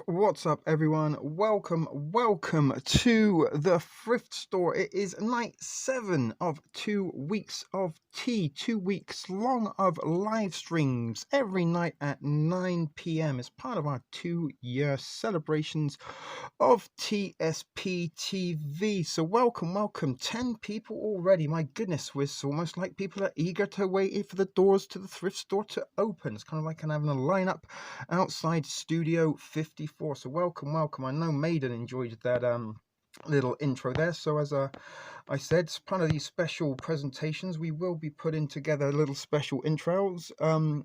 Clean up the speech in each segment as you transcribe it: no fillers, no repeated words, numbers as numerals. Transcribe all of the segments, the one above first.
What's up everyone? Welcome to the thrift store. It is night 7 of 2 weeks of tea, 2 weeks long of live streams every night at 9 p.m. as part of our 2-year celebrations of TspTv. So welcome, 10 people already. My goodness, it's almost like people are eager to wait for the doors to the thrift store to open. It's kind of like having a lineup outside Studio 54. So welcome. I know Maiden enjoyed that little intro there. So as I said, as part of these special presentations, we will be putting together little special intros.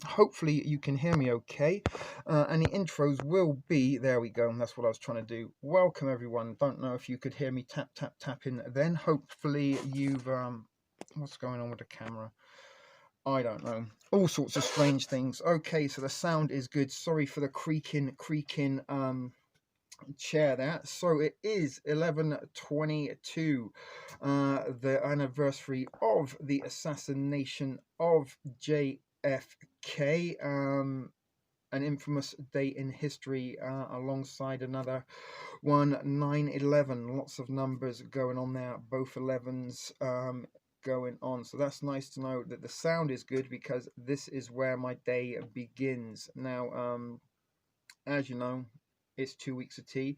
Hopefully you can hear me okay. And the intros will be, there we go, that's what I was trying to do. Welcome everyone. Don't know if you could hear me tapping then. Hopefully you've, what's going on with the camera? I don't know. All sorts of strange things. Okay, so the sound is good. Sorry for the creaking chair there. So it is 11/22, the anniversary of the assassination of JFK, an infamous date in history, alongside another one, 9/11. Lots of numbers going on there, both 11s going on. So that's nice to know that the sound is good, because this is where my day begins. Now, as you know, it's 2 weeks of tea.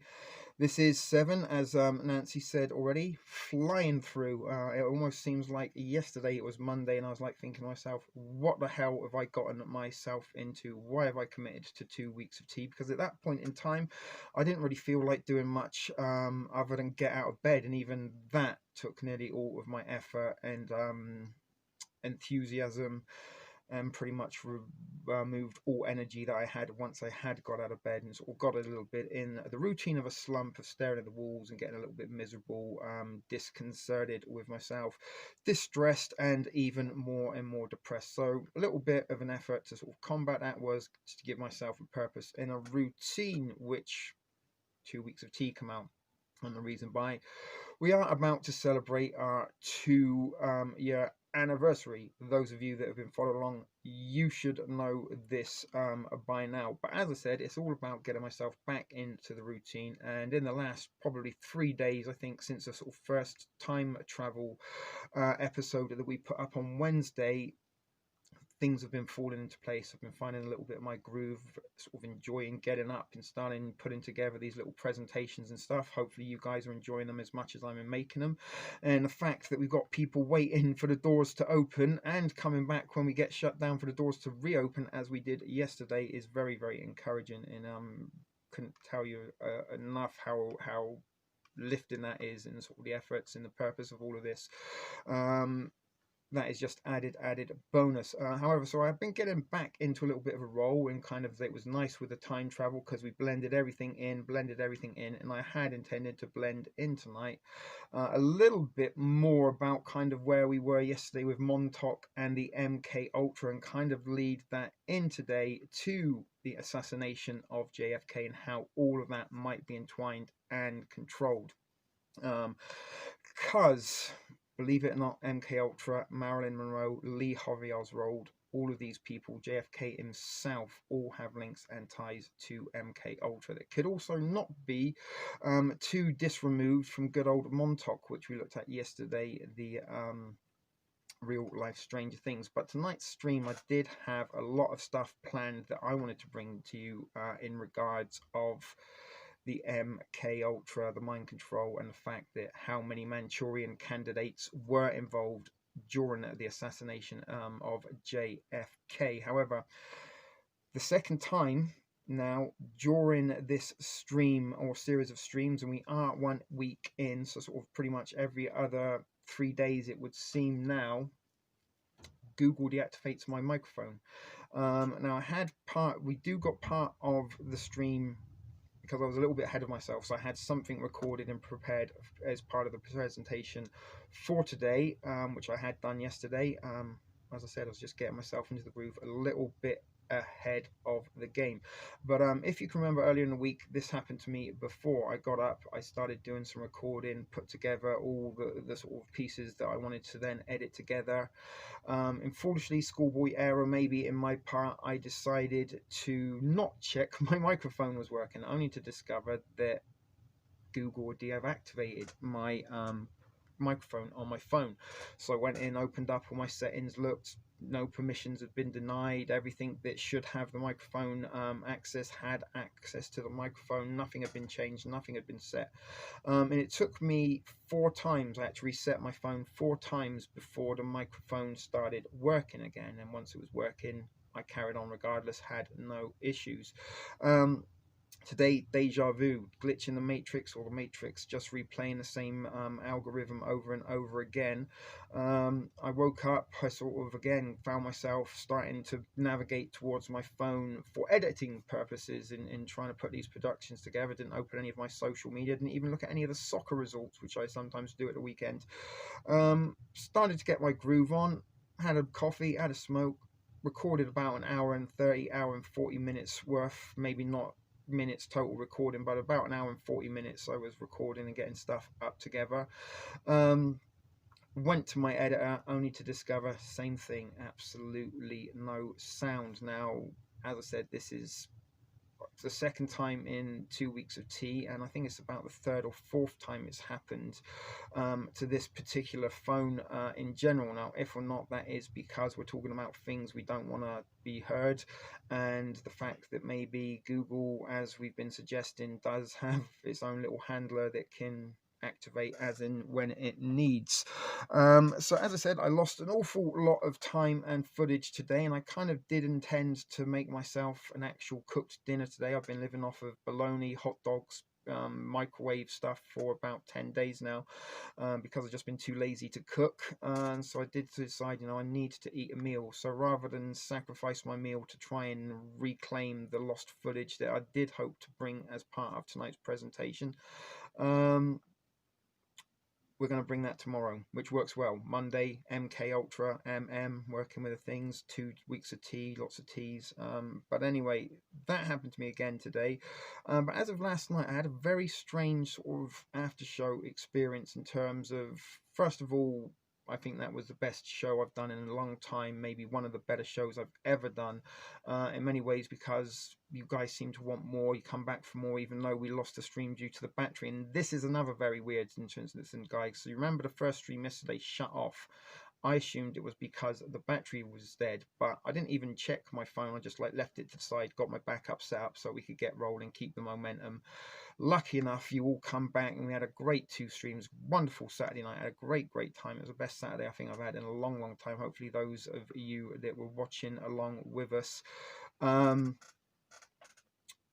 This is 7, as Nancy said already, flying through. It almost seems like yesterday it was Monday, and I was like thinking to myself, what the hell have I gotten myself into? Why have I committed to 2 weeks of tea? Because at that point in time, I didn't really feel like doing much other than get out of bed, and even that took nearly all of my effort and enthusiasm, and pretty much removed all energy that I had once I had got out of bed, and sort of got a little bit in the routine of a slump of staring at the walls and getting a little bit miserable, disconcerted with myself, distressed, and even more and more depressed. So a little bit of an effort to sort of combat that was to give myself a purpose in a routine, which 2 weeks of tea come out. And the reason why we are about to celebrate our 2 year anniversary. Those of you that have been following along, you should know this by now. But as I said, it's all about getting myself back into the routine. And in the last probably 3 days, I think, since the sort of first time travel episode that we put up on Wednesday, things have been falling into place. I've been finding a little bit of my groove, sort of enjoying getting up and starting putting together these little presentations and stuff. Hopefully you guys are enjoying them as much as I'm making them. And the fact that we've got people waiting for the doors to open and coming back when we get shut down for the doors to reopen, as we did yesterday, is very, very encouraging. And couldn't tell you enough how lifting that is, and sort of the efforts and the purpose of all of this. That is just added bonus. However, so I've been getting back into a little bit of a role, and kind of, it was nice with the time travel because we blended everything in, and I had intended to blend in tonight a little bit more about kind of where we were yesterday with Montauk and the MK Ultra, and kind of lead that in today to the assassination of JFK and how all of that might be entwined and controlled. Because believe it or not, MK Ultra, Marilyn Monroe, Lee Harvey Oswald, all of these people, JFK himself, all have links and ties to MK Ultra. That could also not be too disremoved from good old Montauk, which we looked at yesterday, the real life Stranger Things. But tonight's stream, I did have a lot of stuff planned that I wanted to bring to you in regards of the MK Ultra, the mind control, and the fact that how many Manchurian candidates were involved during the assassination of JFK. However, the second time now during this stream or series of streams, and we are 1 week in, so sort of pretty much every other 3 days it would seem now, Google deactivates my microphone. Now we got part of the stream because I was a little bit ahead of myself, so I had something recorded and prepared as part of the presentation for today, which I had done yesterday. As I said, I was just getting myself into the groove a little bit ahead of the game. But if you can remember earlier in the week, this happened to me before I got up. I started doing some recording, put together all the sort of pieces that I wanted to then edit together. And foolishly, schoolboy error maybe in my part, I decided to not check my microphone was working, only to discover that Google deactivated my microphone on my phone. So I went in, opened up all my settings, looked, no permissions had been denied, everything that should have the microphone access had access to the microphone, nothing had been changed, nothing had been set. And it took me 4 times, I had to reset my phone 4 times before the microphone started working again. And once it was working, I carried on regardless, had no issues. Today, deja vu, glitch in the matrix, or the matrix just replaying the same algorithm over and over again. I woke up, I sort of again found myself starting to navigate towards my phone for editing purposes in trying to put these productions together. Didn't open any of my social media, didn't even look at any of the soccer results, which I sometimes do at the weekend. Started to get my groove on, had a coffee, had a smoke, recorded about an hour and 30, hour and 40 minutes worth, maybe not minutes total recording, but about an hour and 40 minutes I was recording and getting stuff up together. Um, Went to my editor only to discover same thing, absolutely no sound. Now, as I said, this is the second time in 2 weeks of tea, and I think it's about the third or fourth time it's happened to this particular phone in general. Now, if or not that is because we're talking about things we don't want to be heard, and the fact that maybe Google, as we've been suggesting, does have its own little handler that can activate as in when it needs. So as I said, I lost an awful lot of time and footage today, and I kind of did intend to make myself an actual cooked dinner today. I've been living off of bologna, hot dogs, microwave stuff for about 10 days now, because I've just been too lazy to cook. And so I did decide, I need to eat a meal. So rather than sacrifice my meal to try and reclaim the lost footage that I did hope to bring as part of tonight's presentation, we're going to bring that tomorrow, which works well. Monday, MK Ultra, working with the things, 2 weeks of tea, lots of teas. But anyway, that happened to me again today. But as of last night, I had a very strange sort of after show experience in terms of, first of all, I think that was the best show I've done in a long time, maybe one of the better shows I've ever done, in many ways, because you guys seem to want more, you come back for more, even though we lost the stream due to the battery. And this is another very weird instance, guys. So you remember the first stream yesterday shut off. I assumed it was because the battery was dead, but I didn't even check my phone. I just left it to the side, got my backup set up so we could get rolling, keep the momentum. Lucky enough, you all come back, and we had a great 2 streams. Wonderful Saturday night. I had a great time. It was the best Saturday I think I've had in a long time. Hopefully those of you that were watching along with us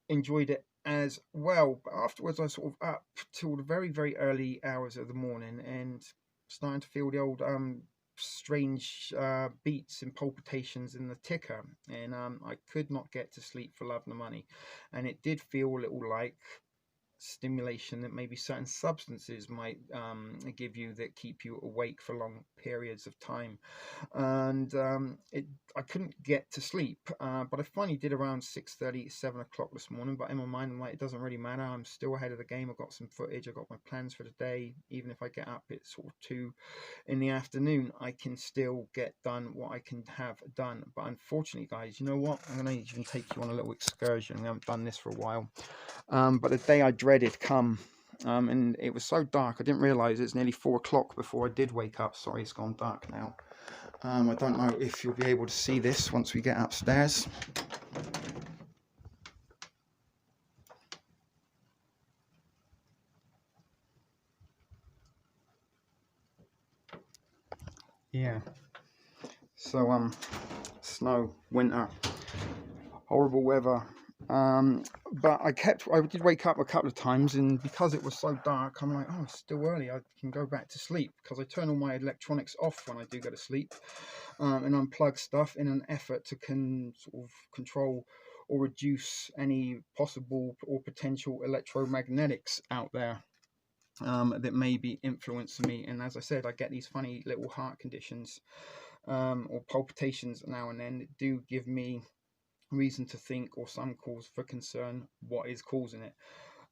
enjoyed it as well. But afterwards, I sort of up till the very early hours of the morning and starting to feel the old strange beats and palpitations in the ticker, and I could not get to sleep for love nor money, and it did feel a little like stimulation that maybe certain substances might give you that keep you awake for long periods of time. And I couldn't get to sleep, but I finally did around 6:30, 7 o'clock this morning. But in my mind, I'm like, it doesn't really matter, I'm still ahead of the game. I've got some footage, I've got my plans for the day. Even if I get up at sort of 2 in the afternoon, I can still get done what I can have done. But unfortunately, guys, you know what, I'm going to even take you on a little excursion. We haven't done this for a while. But the day I dreaded come, and it was so dark, I didn't realise it's nearly 4 o'clock before I did wake up. Sorry, it's gone dark now. I don't know if you'll be able to see this once we get upstairs. Yeah. So, snow, winter, horrible weather. But I did wake up a couple of times, and because it was so dark, I'm like, oh, it's still early, I can go back to sleep, because I turn all my electronics off when I do go to sleep, and unplug stuff in an effort to sort of control or reduce any possible or potential electromagnetics out there that may be influencing me. And as I said, I get these funny little heart conditions or palpitations now and then that do give me reason to think, or some cause for concern, what is causing it.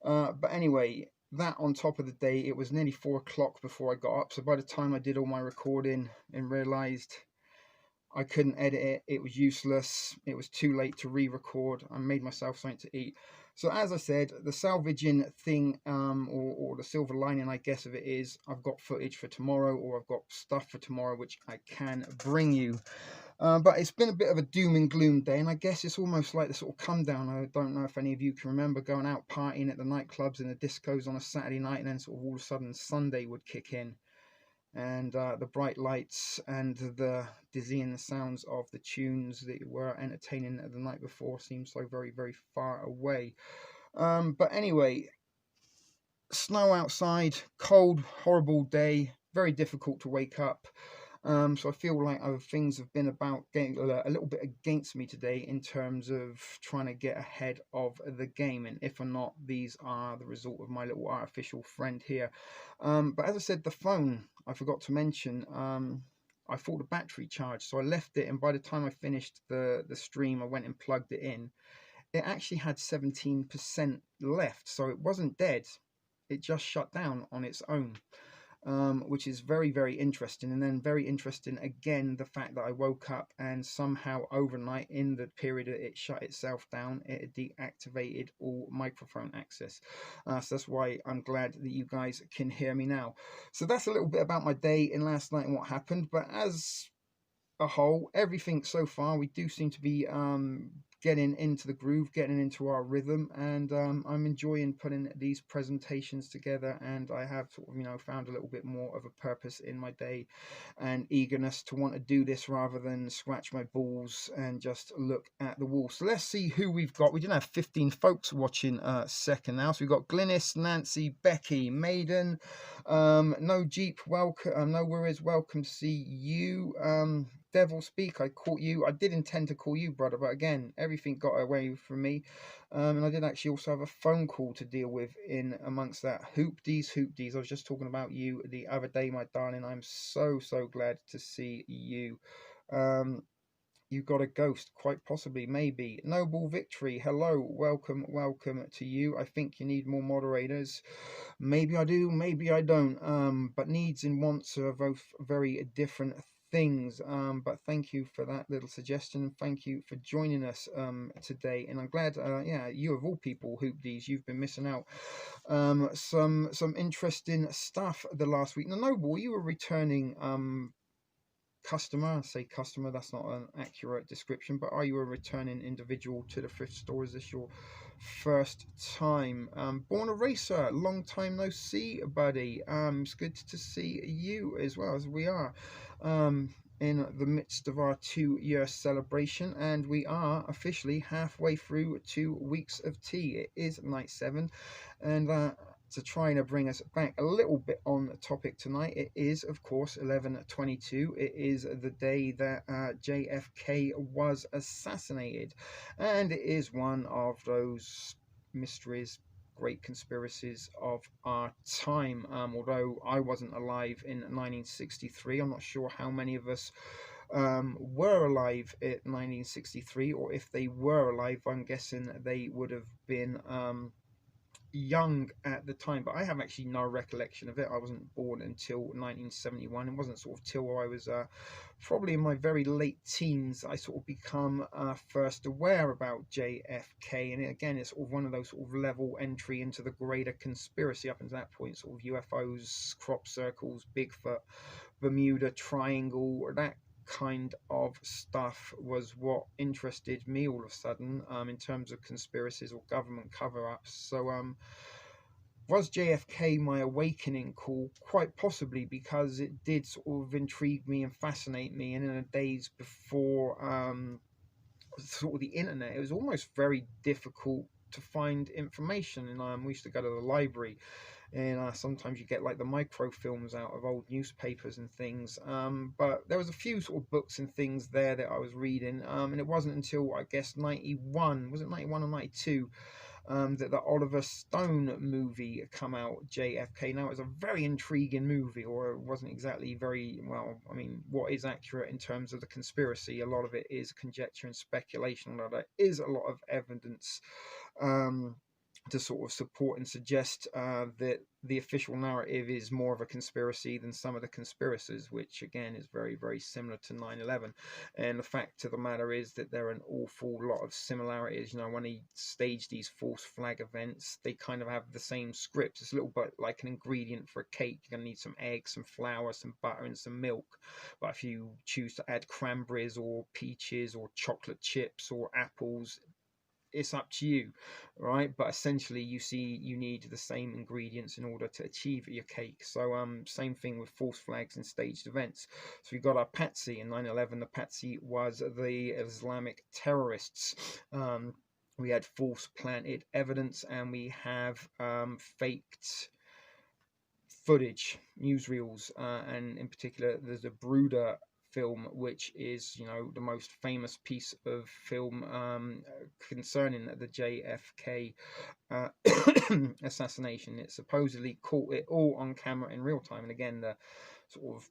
But anyway, that on top of the day, it was nearly 4 o'clock before I got up. So by the time I did all my recording and realized I couldn't edit it, it was useless, it was too late to re-record, I made myself something to eat. So as I said, the salvaging thing, or the silver lining, I guess, of it is I've got footage for tomorrow, or I've got stuff for tomorrow which I can bring you. But it's been a bit of a doom and gloom day, and I guess it's almost like the sort of come down. I don't know if any of you can remember going out partying at the nightclubs and the discos on a Saturday night, and then sort of all of a sudden Sunday would kick in, and the bright lights and the dizzying sounds of the tunes that were entertaining the night before seemed so very far away. But anyway, snow outside, cold, horrible day, very difficult to wake up. So I feel like things have been about getting a little bit against me today in terms of trying to get ahead of the game, and if or not these are the result of my little artificial friend here. But as I said, the phone, I forgot to mention, I thought the battery charged, so I left it, and by the time I finished the stream, I went and plugged it in. It actually had 17% left, so it wasn't dead. It just shut down on its own, which is very, very interesting. And then very interesting again, the fact that I woke up and somehow overnight, in the period that it shut itself down, it deactivated all microphone access. So that's why I'm glad that you guys can hear me now. So that's a little bit about my day in last night and what happened. But as a whole, everything so far, we do seem to be getting into the groove, getting into our rhythm, and I'm enjoying putting these presentations together, and I have sort of, found a little bit more of a purpose in my day and eagerness to want to do this rather than scratch my balls and just look at the wall. So let's see who we've got. We didn't have 15 folks watching second now, so we've got Glynis, Nancy, Becky, Maiden, no Jeep, welcome, no worries, welcome to see you. Devil Speak, I caught you. I did intend to call you, brother, but again, everything got away from me. And I did actually also have a phone call to deal with in amongst that. Hoopdies. I was just talking about you the other day, my darling. I'm so glad to see you. You got a ghost, quite possibly, maybe. Noble Victory, hello, welcome to you. I think you need more moderators. Maybe I do, maybe I don't. But needs and wants are both very different things. But thank you for that little suggestion. Thank you for joining us today, and I'm glad. Yeah, you of all people, Hoopdies, you've been missing out. Some interesting stuff the last week. Now, Noble, you were returning customer. I say customer, that's not an accurate description, but are you a returning individual to the thrift store? Is this your first time? Born a Racer, long time no see, buddy. It's good to see you as well, as we are in the midst of our 2-year celebration, and we are officially halfway through 2 weeks of tea. It is night 7, and to try and bring us back a little bit on topic tonight, it is, of course, 11/22. It is the day that JFK was assassinated, and it is one of those mysteries, great conspiracies of our time. Although I wasn't alive in 1963, I'm not sure how many of us were alive in 1963, or if they were alive, I'm guessing they would have been young at the time, but I have actually no recollection of it. I wasn't born until 1971. It wasn't sort of till I was probably in my very late teens I sort of become first aware about JFK, and again, it's sort of one of those sort of level entry into the greater conspiracy. Up until that point, sort of UFOs, crop circles, Bigfoot, Bermuda Triangle, that kind of stuff was what interested me all of a sudden, in terms of conspiracies or government cover-ups. So was JFK my awakening call? Quite possibly, because it did sort of intrigue me and fascinate me, and in the days before sort of the internet, it was almost very difficult to find information. And we used to go to the library, and sometimes you get like the microfilms out of old newspapers and things, but there was a few sort of books and things there that I was reading, and it wasn't until, I guess, 91, was it 91 or 92, that the Oliver Stone movie come out, JFK. Now, it was a very intriguing movie, or it wasn't exactly very, well, I mean, what is accurate in terms of the conspiracy? A lot of it is conjecture and speculation, although there is a lot of evidence um, to sort of support and suggest that the official narrative is more of a conspiracy than some of the conspiracies, which again is very, very similar to 9/11. And the fact of the matter is that there are an awful lot of similarities. When they stage these false flag events, they kind of have the same script. It's a little bit like an ingredient for a cake. You're going to need some eggs, some flour, some butter, and some milk. But if you choose to add cranberries or peaches or chocolate chips or apples, it's up to you, right? But essentially, you need the same ingredients in order to achieve your cake. So same thing with false flags and staged events. So we got our Patsy in 9/11. The Patsy was the Islamic terrorists, we had false planted evidence, and we have faked footage, newsreels, and in particular, there's a Brooder film, which is, you know, the most famous piece of film concerning the JFK uh, assassination. It supposedly caught it all on camera in real time, and again, the sort of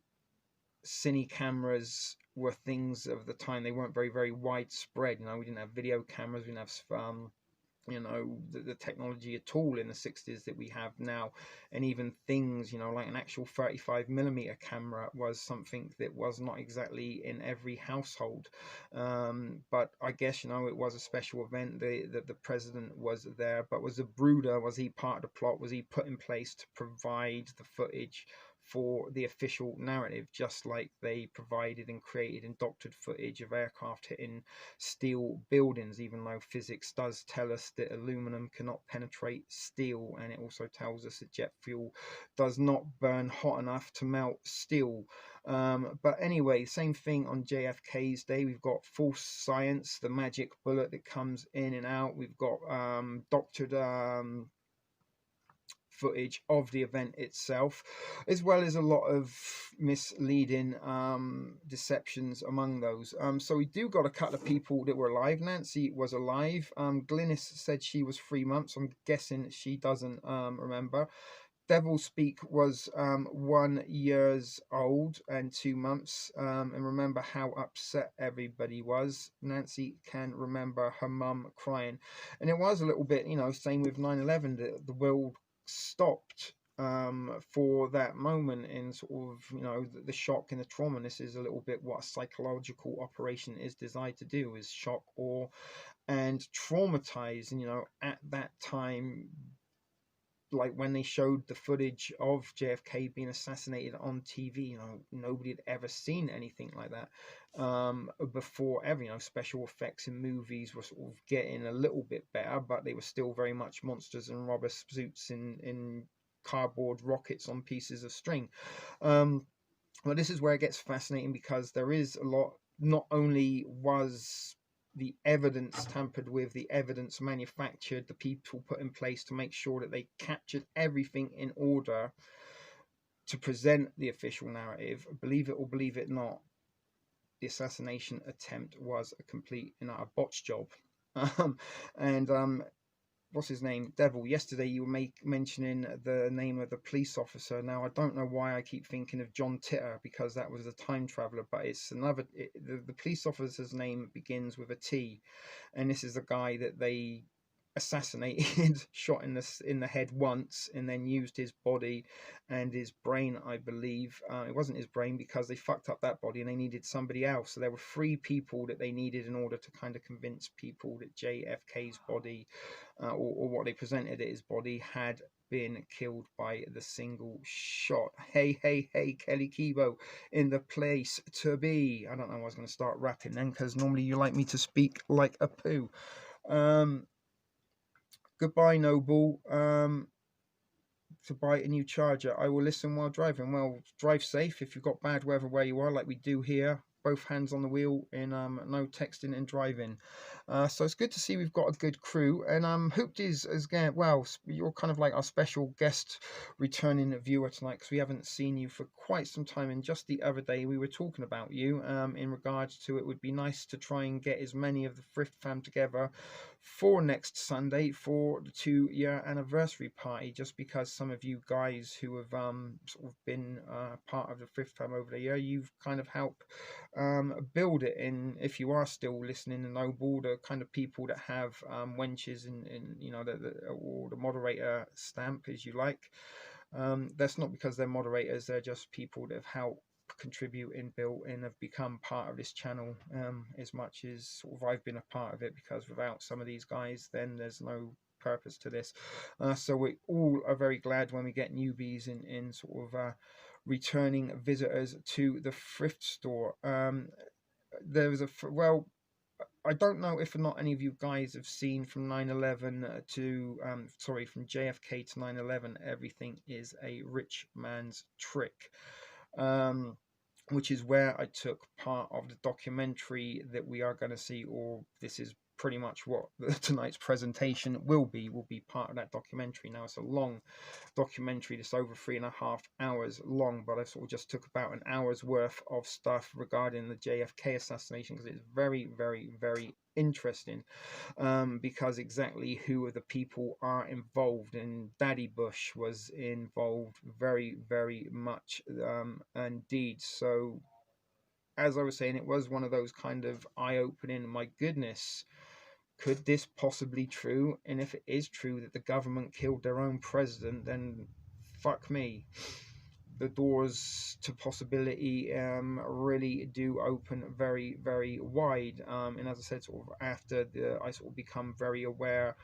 cine cameras were things of the time. They weren't very widespread. You know, we didn't have video cameras, we didn't have you know, the technology at all in the 60s that we have now. And even things, you know, like an actual 35mm camera was something that was not exactly in every household. But I guess, you know, it was a special event. The president was there, but was the Brooder, was he part of the plot? Was he put in place to provide the footage for the official narrative, just like they provided and created and doctored footage of aircraft hitting steel buildings, even though physics does tell us that aluminum cannot penetrate steel, and it also tells us that jet fuel does not burn hot enough to melt steel. But anyway, same thing on JFK's day. We've got false science, the magic bullet that comes in and out. We've got doctored footage of the event itself, as well as a lot of misleading deceptions among those. So we do got a couple of people that were alive. Nancy was alive. Glynis said she was 3 months. I'm guessing she doesn't remember. Devil Speak was 1 year old and 2 months. And remember how upset everybody was. Nancy can remember her mum crying. And it was a little bit, you know, same with 9/11, the world stopped for that moment in sort of, you know, the shock and the trauma. And this is a little bit what a psychological operation is designed to do, is shock, awe, and traumatize. And, you know, at that time, like when they showed the footage of JFK being assassinated on TV, you know, nobody had ever seen anything like that before ever. You know, special effects in movies were sort of getting a little bit better, but they were still very much monsters and rubber suits in cardboard rockets on pieces of string. But this is where it gets fascinating, because there is a lot. Not only was the evidence tampered with, the evidence manufactured, the people put in place to make sure that they captured everything in order to present the official narrative. Believe it or believe it not, the assassination attempt was a complete and utter botch job. And what's his name? Devil. Yesterday you were mentioning the name of the police officer. Now I don't know why I keep thinking of John Titter, because that was a time traveler, but it's another. The police officer's name begins with a T, and this is the guy that they assassinated, shot in the head once, and then used his body and his brain, I believe. It wasn't his brain, because they fucked up that body and they needed somebody else. So there were 3 people that they needed in order to kind of convince people that JFK's body, or what they presented at his body, had been killed by the single shot. Hey, hey, hey, Kelly Kibo in the place to be. I don't know, I was going to start rapping then, because normally you like me to speak like a poo. Goodbye, Noble. To buy a new charger. I will listen while driving. Well, drive safe if you've got bad weather where you are, like we do here. Both hands on the wheel, in no texting and driving. So it's good to see we've got a good crew. And Hooped is again, well, you're kind of like our special guest returning viewer tonight, because we haven't seen you for quite some time. And just the other day we were talking about you in regards to, it would be nice to try and get as many of the Thrift fam together for next Sunday for the 2-year anniversary party, just because some of you guys who have sort of been part of the Thrift fam over the year, you've kind of helped build it. And if you are still listening, and Noble, the kind of people that have wenches and you know, or the moderator stamp, as you like, that's not because they're moderators, they're just people that have helped contribute and built and have become part of this channel, as much as sort of I've been a part of it, because without some of these guys, then there's no purpose to this. So we all are very glad when we get newbies in sort of returning visitors to the thrift store. There was well, I don't know if or not any of you guys have seen from 9/11 to sorry, from JFK to 9/11, everything is a rich man's trick. Which is where I took part of the documentary that we are going to see, or this is pretty much what tonight's presentation will be part of that documentary. Now, it's a long documentary that's over 3.5 hours long, but I sort of just took about an hour's worth of stuff regarding the JFK assassination because it's very, very, very interesting, because exactly who are the people are involved, and Daddy Bush was involved very, very much, indeed. So as I was saying, it was one of those kind of eye-opening, my goodness, could this possibly true? And if it is true that the government killed their own president, then fuck me. The doors to possibility really do open very, very wide. And as I said, sort of after I sort of become very aware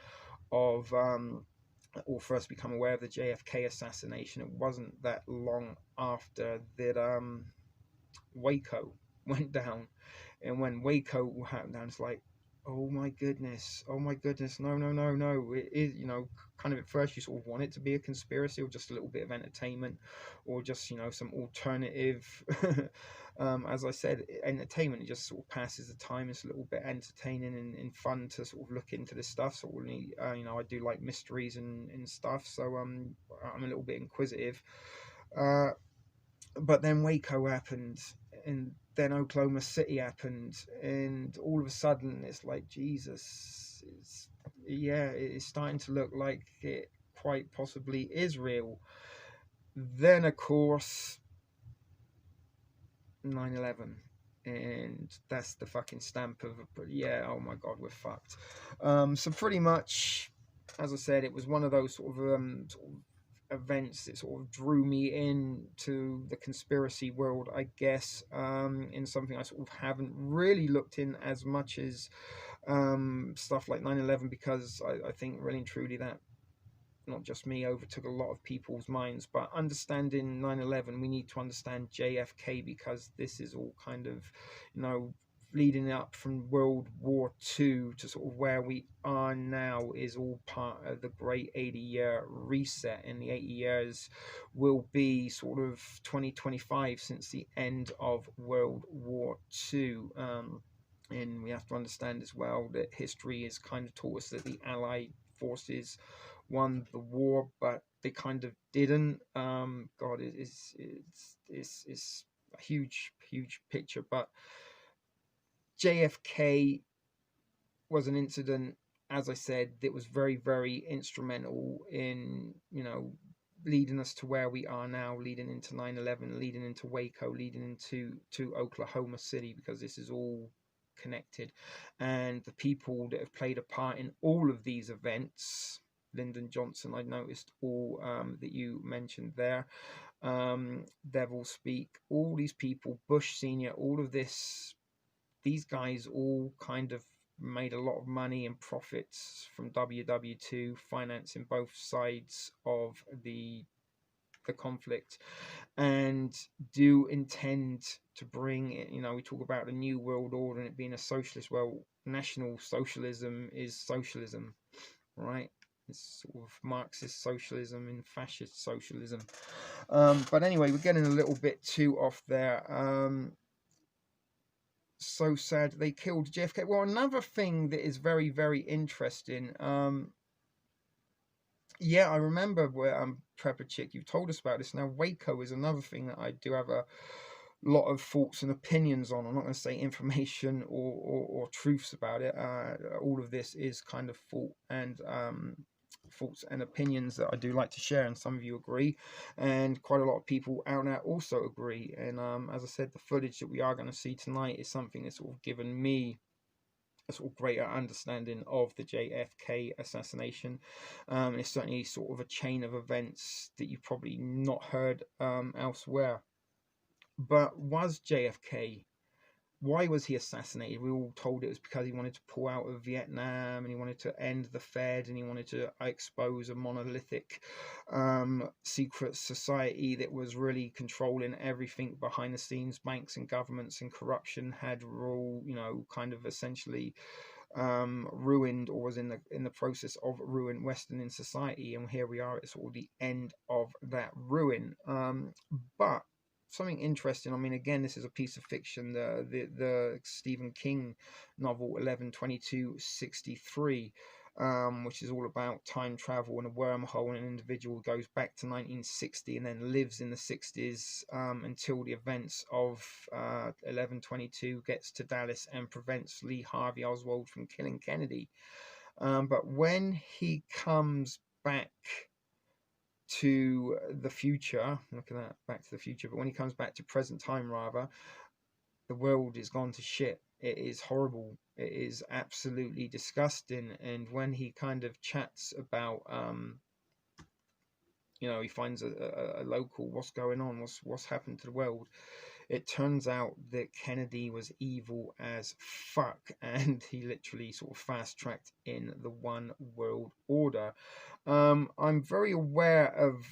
of, or first become aware of the JFK assassination, it wasn't that long after that Waco went down. And when Waco happened down, it's like, oh my goodness, no, no, no, no. It is, kind of at first you sort of want it to be a conspiracy or just a little bit of entertainment or just, some alternative. As I said, entertainment, it just sort of passes the time. It's a little bit entertaining and fun to sort of look into this stuff. So, I do like mysteries and stuff. So I'm a little bit inquisitive. But then Waco happened, and then Oklahoma City happened, and all of a sudden it's like, Jesus, it's starting to look like it quite possibly is real. Then of course 9/11, and that's the fucking stamp of oh my god, we're fucked. So pretty much, as I said, it was one of those sort of events that sort of drew me into the conspiracy world, I guess, in something I sort of haven't really looked in as much as stuff like 9/11, because I think really and truly that not just me overtook a lot of people's minds. But understanding 9/11, we need to understand JFK, because this is all kind of, leading up from World War II to sort of where we are now, is all part of the great 80-year reset. And the 80 years will be sort of 2025 since the end of World War II. And we have to understand as well that history has kind of taught us that the Allied forces won the war, but they kind of didn't. God, it's a huge picture, but JFK was an incident, as I said, that was very, very instrumental in, leading us to where we are now, leading into 9/11, leading into Waco, leading into Oklahoma City, because this is all connected. And the people that have played a part in all of these events, Lyndon Johnson, I noticed all that you mentioned there, Devil Speak, all these people, Bush Senior, all of these guys all kind of made a lot of money and profits from WW2, financing both sides of the conflict, and do intend to bring it. We talk about the new world order and it being a socialist. Well, National Socialism is socialism, right? It's sort of Marxist socialism and fascist socialism. But anyway, we're getting a little bit too off there. So sad they killed JFK. Well, another thing that is very, very interesting. I remember where Prepper Chick, you've told us about this. Now, Waco is another thing that I do have a lot of thoughts and opinions on. I'm not going to say information or truths about it. All of this is kind of thoughts and opinions that I do like to share, and some of you agree, and quite a lot of people out there also agree. And as I said, the footage that we are going to see tonight is something that's sort of given me a sort of greater understanding of the JFK assassination. It's certainly sort of a chain of events that you've probably not heard elsewhere. But was JFK, why was he assassinated? We were all told it was because he wanted to pull out of Vietnam, and he wanted to end the Fed, and he wanted to expose a monolithic secret society that was really controlling everything behind the scenes. Banks and governments and corruption had rule, kind of essentially ruined, or was in the process of ruin Western society. And here we are at sort of the end of that ruin. But something interesting. I mean, again, this is a piece of fiction, the Stephen King novel 11/22/63, which is all about time travel and a wormhole, and an individual goes back to 1960 and then lives in the 60s until the events of 11/22 gets to Dallas and prevents Lee Harvey Oswald from killing Kennedy. But when he comes back to the future, look at that, Back to the Future, but when he comes back to present time, rather, the world is gone to shit. It is horrible. It is absolutely disgusting. And when he kind of chats about, he finds a local, what's going on, what's happened to the world, it turns out that Kennedy was evil as fuck, and he literally sort of fast tracked in the one world order. I'm very aware of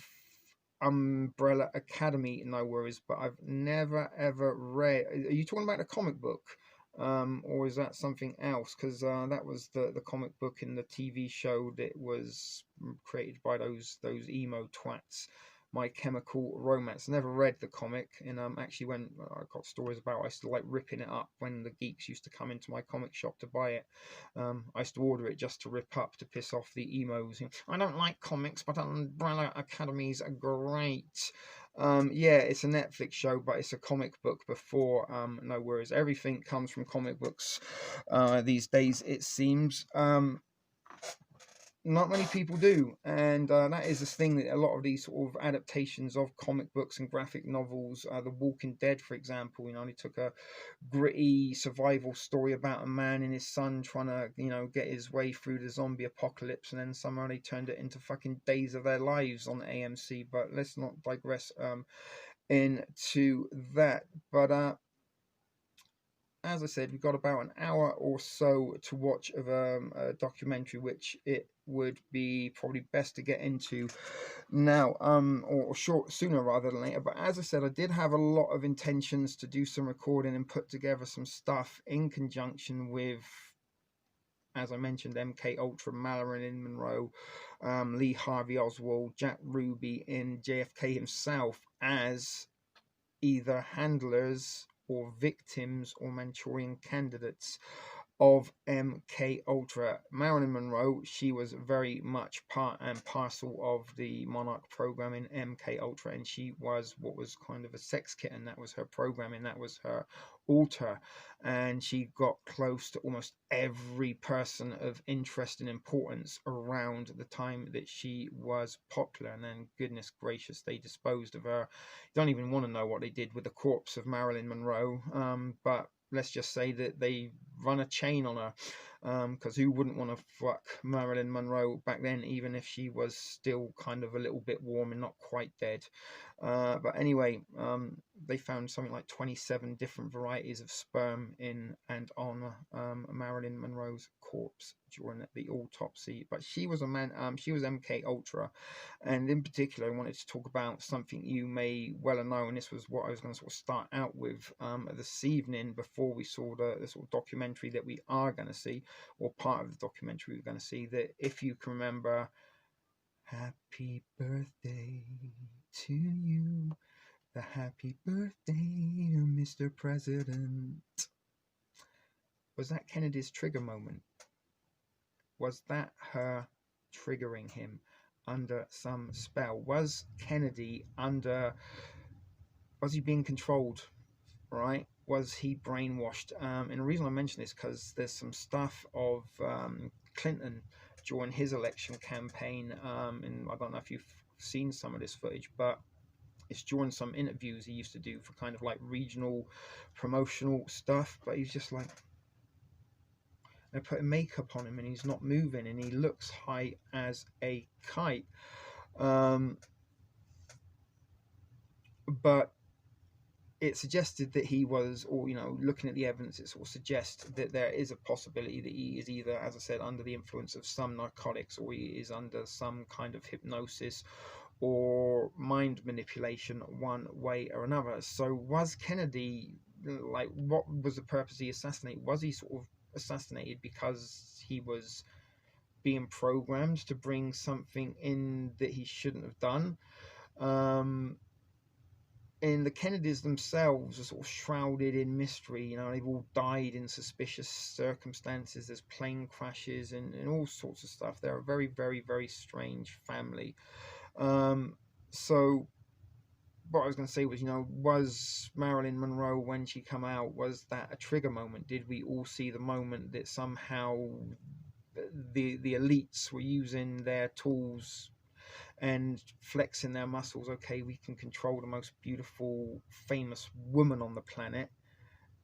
Umbrella Academy, no worries, but I've never ever read. Are you talking about the comic book? Or is that something else? Because that was the comic book in the TV show that was created by those emo twats. My Chemical Romance. Never read the comic, and actually, when I got stories about it, I used to like ripping it up when the geeks used to come into my comic shop to buy it. I used to order it just to rip up, to piss off the emos. I don't like comics, but Umbrella Academy's are great. Yeah, it's a Netflix show, but it's a comic book before. No worries. Everything comes from comic books these days, it seems. Not many people do, and that is this thing that a lot of these sort of adaptations of comic books and graphic novels, The Walking Dead, for example, they took a gritty survival story about a man and his son trying to, get his way through the zombie apocalypse, and then somehow they turned it into fucking Days of Their Lives on AMC. But let's not digress into that. But as I said, we've got about an hour or so to watch of a documentary, which it would be probably best to get into now, or sooner rather than later. But as I said, I did have a lot of intentions to do some recording and put together some stuff in conjunction with, as I mentioned, MK Ultra, Marilyn Monroe, Lee Harvey Oswald, Jack Ruby, and JFK himself as either handlers or victims or Manchurian candidates of MK Ultra. Marilyn Monroe, she was very much part and parcel of the Monarch program in MK Ultra, and she was what was kind of a sex kitten. That was her programming, that was her altar, and she got close to almost every person of interest and importance around the time that she was popular. And then, goodness gracious, they disposed of her. You don't even want to know what they did with the corpse of Marilyn Monroe, but let's just say that they run a chain on her, because who wouldn't want to fuck Marilyn Monroe back then, even if she was still kind of a little bit warm and not quite dead. But anyway, they found something like 27 different varieties of sperm in and on Marilyn Monroe's corpse during the autopsy. But she was she was MK Ultra, and in particular, I wanted to talk about something you may well know, and this was what I was going to sort of start out with this evening before we saw the sort of documentary that we are going to see, or part of the documentary we're going to see, that if you can remember, Happy Birthday to you, the happy birthday, Mr. President. Was that Kennedy's trigger moment? Was that her triggering him under some spell? Was Kennedy was he being controlled, right? Was he brainwashed? And the reason I mention this because there's some stuff of Clinton during his election campaign, and I don't know if you've seen some of this footage, but it's during some interviews he used to do for kind of like regional promotional stuff, but he's just like, they're putting makeup on him and he's not moving and he looks high as a kite. But it suggested that he was, or looking at the evidence, it sort of suggests that there is a possibility that he is either, as I said, under the influence of some narcotics, or he is under some kind of hypnosis or mind manipulation one way or another. So was Kennedy, like, what was the purpose he assassinated? Was he sort of assassinated because he was being programmed to bring something in that he shouldn't have done? and the Kennedys themselves are sort of shrouded in mystery. You know, they've all died in suspicious circumstances. There's plane crashes and all sorts of stuff. They're a very, very, very strange family. So what I was going to say was, you know, was Marilyn Monroe, when she come out, was that a trigger moment? Did we all see the moment that somehow the elites were using their tools and flexing their muscles? Okay, we can control the most beautiful, famous woman on the planet,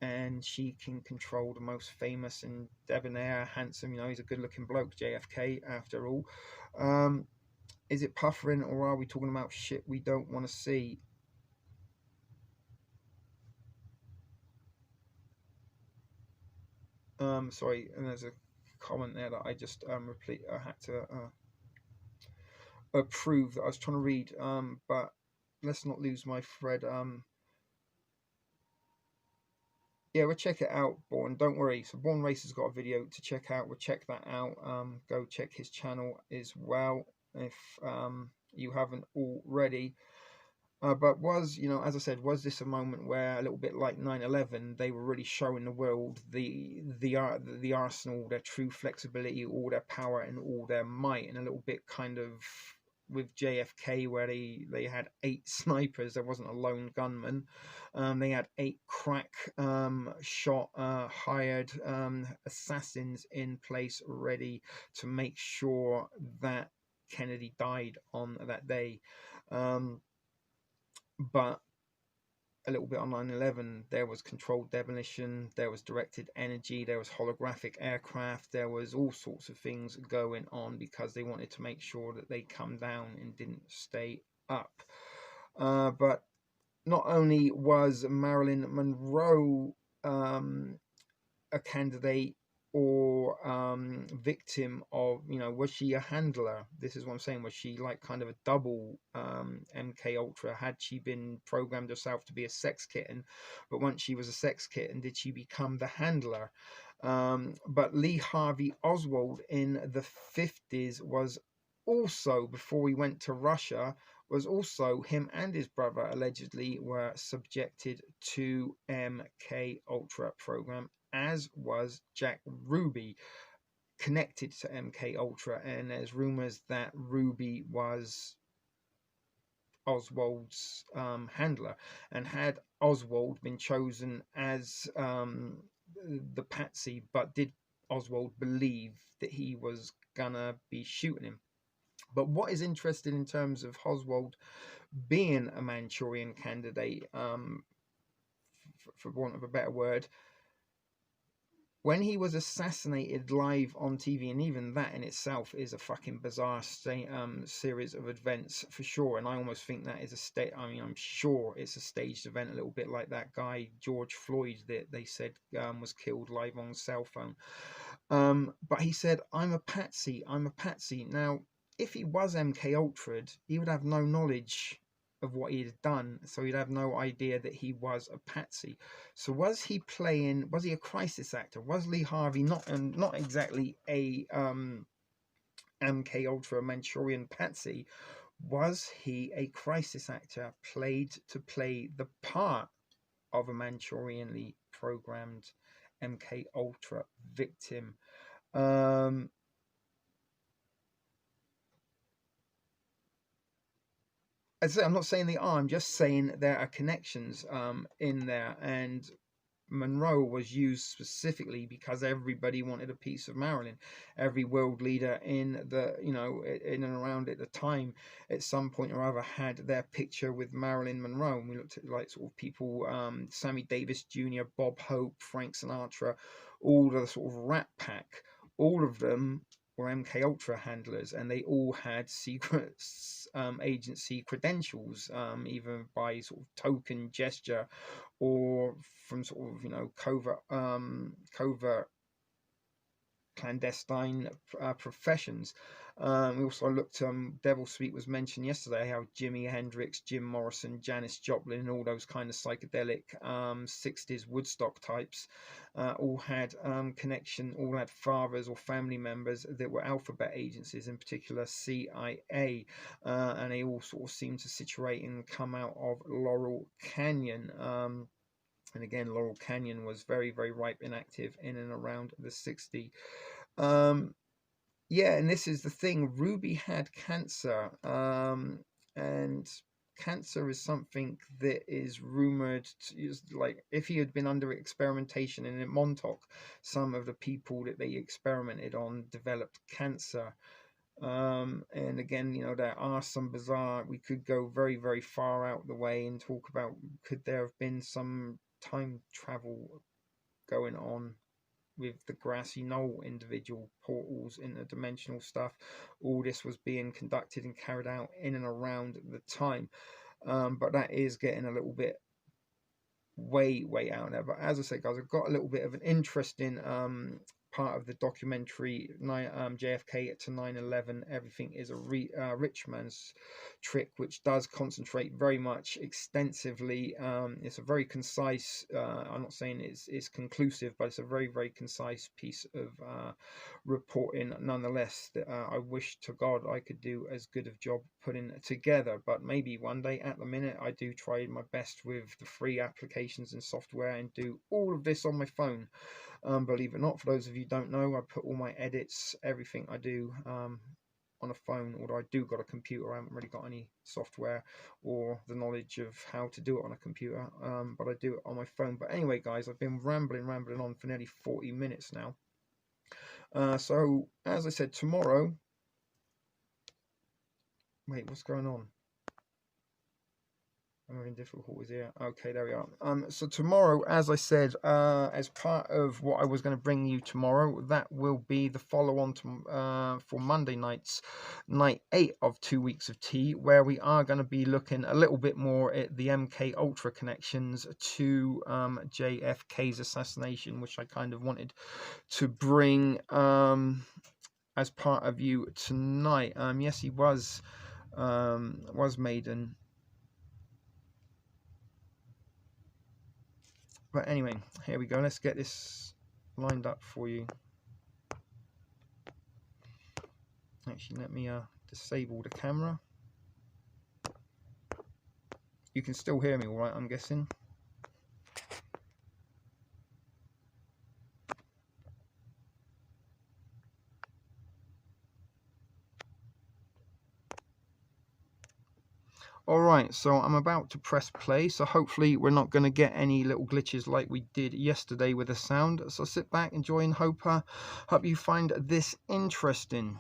and she can control the most famous and debonair, handsome, you know, he's a good-looking bloke, JFK, after all. Is it puffering, or are we talking about shit we don't want to see? Sorry, and there's a comment there that I just I had to approve that I was trying to read. But let's not lose my thread. Yeah, we'll check it out, Born. Don't worry. So Born Racer's got a video to check out. We'll check that out. Go check his channel as well if you haven't already. But was, you know, as I said, was this a moment where, a little bit like 9/11, they were really showing the world the arsenal, their true flexibility, all their power and all their might, and a little bit kind of with JFK, where they had 8 snipers. There wasn't a lone gunman. They had 8 crack shot hired assassins in place, ready to make sure that Kennedy died on that day. But a little bit on 9/11, there was controlled demolition, there was directed energy, there was holographic aircraft, there was all sorts of things going on because they wanted to make sure that they come down and didn't stay up. But not only was Marilyn Monroe a candidate or victim of, you know, was she a handler? This is what I'm saying. Was she like kind of a double MK Ultra? Had she been programmed herself to be a sex kitten, but once she was a sex kitten, did she become the handler? But Lee Harvey Oswald in the 50s was also, before we went to Russia, was also, him and his brother allegedly were subjected to MK Ultra program, as was Jack Ruby, connected to MK Ultra, and there's rumors that Ruby was Oswald's handler. And had Oswald been chosen as the patsy, but did Oswald believe that he was gonna be shooting him? But what is interesting in terms of Oswald being a Manchurian candidate, for want of a better word, when he was assassinated live on TV, and even that in itself is a fucking bizarre series of events for sure. And I almost think that is a state. I mean, I'm sure it's a staged event, a little bit like that guy George Floyd that they said was killed live on cell phone. But he said, "I'm a patsy. I'm a patsy." Now, if he was MK Ultra'd, he would have no knowledge of what he had done, so he'd have no idea that he was a patsy. So was he playing? Was he a crisis actor? Was Lee Harvey not exactly a MK Ultra Manchurian patsy? Was he a crisis actor played to play the part of a Manchurianly programmed MK Ultra victim? As I say, I'm not saying they are. I'm just saying there are connections in there, and Monroe was used specifically because everybody wanted a piece of Marilyn. Every world leader in the, you know, in and around at the time, at some point or other, had their picture with Marilyn Monroe. And we looked at like sort of people, Sammy Davis Jr., Bob Hope, Frank Sinatra, all the sort of Rat Pack. All of them were MK Ultra handlers, and they all had secret agency credentials, either by sort of token gesture or from sort of, you know, covert clandestine professions. We also looked, Devil Sweet was mentioned yesterday, how Jimi Hendrix, Jim Morrison, Janis Joplin, and all those kind of psychedelic 60s Woodstock types all had connection, all had fathers or family members that were alphabet agencies, in particular CIA, and they all sort of seem to situate and come out of Laurel Canyon. And again, Laurel Canyon was very, very ripe and active in and around the 60s. Yeah, and this is the thing. Ruby had cancer, and cancer is something that is rumored to, like, if he had been under experimentation, and in Montauk, some of the people that they experimented on developed cancer. And again, you know, there are some bizarre, we could go very, very far out the way and talk about, could there have been some time travel going on with the grassy knoll individual portals, interdimensional stuff? All this was being conducted and carried out in and around the time, but that is getting a little bit way out there. But as I said, guys, I've got a little bit of an interesting part of the documentary, JFK to 9/11, everything is a rich man's trick, which does concentrate very much extensively. It's a very concise, I'm not saying it's conclusive, but it's a very, very concise piece of reporting nonetheless, that I wish to God I could do as good a job putting together. But maybe one day. At the minute, I do try my best with the free applications and software and do all of this on my phone. Believe it or not, for those of you who don't know, I put all my edits, everything I do on a phone, although I do got a computer. I haven't really got any software or the knowledge of how to do it on a computer, but I do it on my phone. But anyway, guys, I've been rambling on for nearly 40 minutes now. So, as I said, tomorrow... Wait, what's going on? I'm having difficulties here. Okay, there we are. So tomorrow, as I said, as part of what I was going to bring you tomorrow, that will be the follow-on to, for Monday night's night 8 of 2 weeks of tea, where we are going to be looking a little bit more at the MK Ultra connections to JFK's assassination, which I kind of wanted to bring as part of you tonight. Yes, he was Maiden. But anyway, here we go. Let's get this lined up for you. Actually, let me disable the camera. You can still hear me all right, I'm guessing. Alright, so I'm about to press play, so hopefully we're not going to get any little glitches like we did yesterday with the sound. So sit back, enjoy, and hope you find this interesting.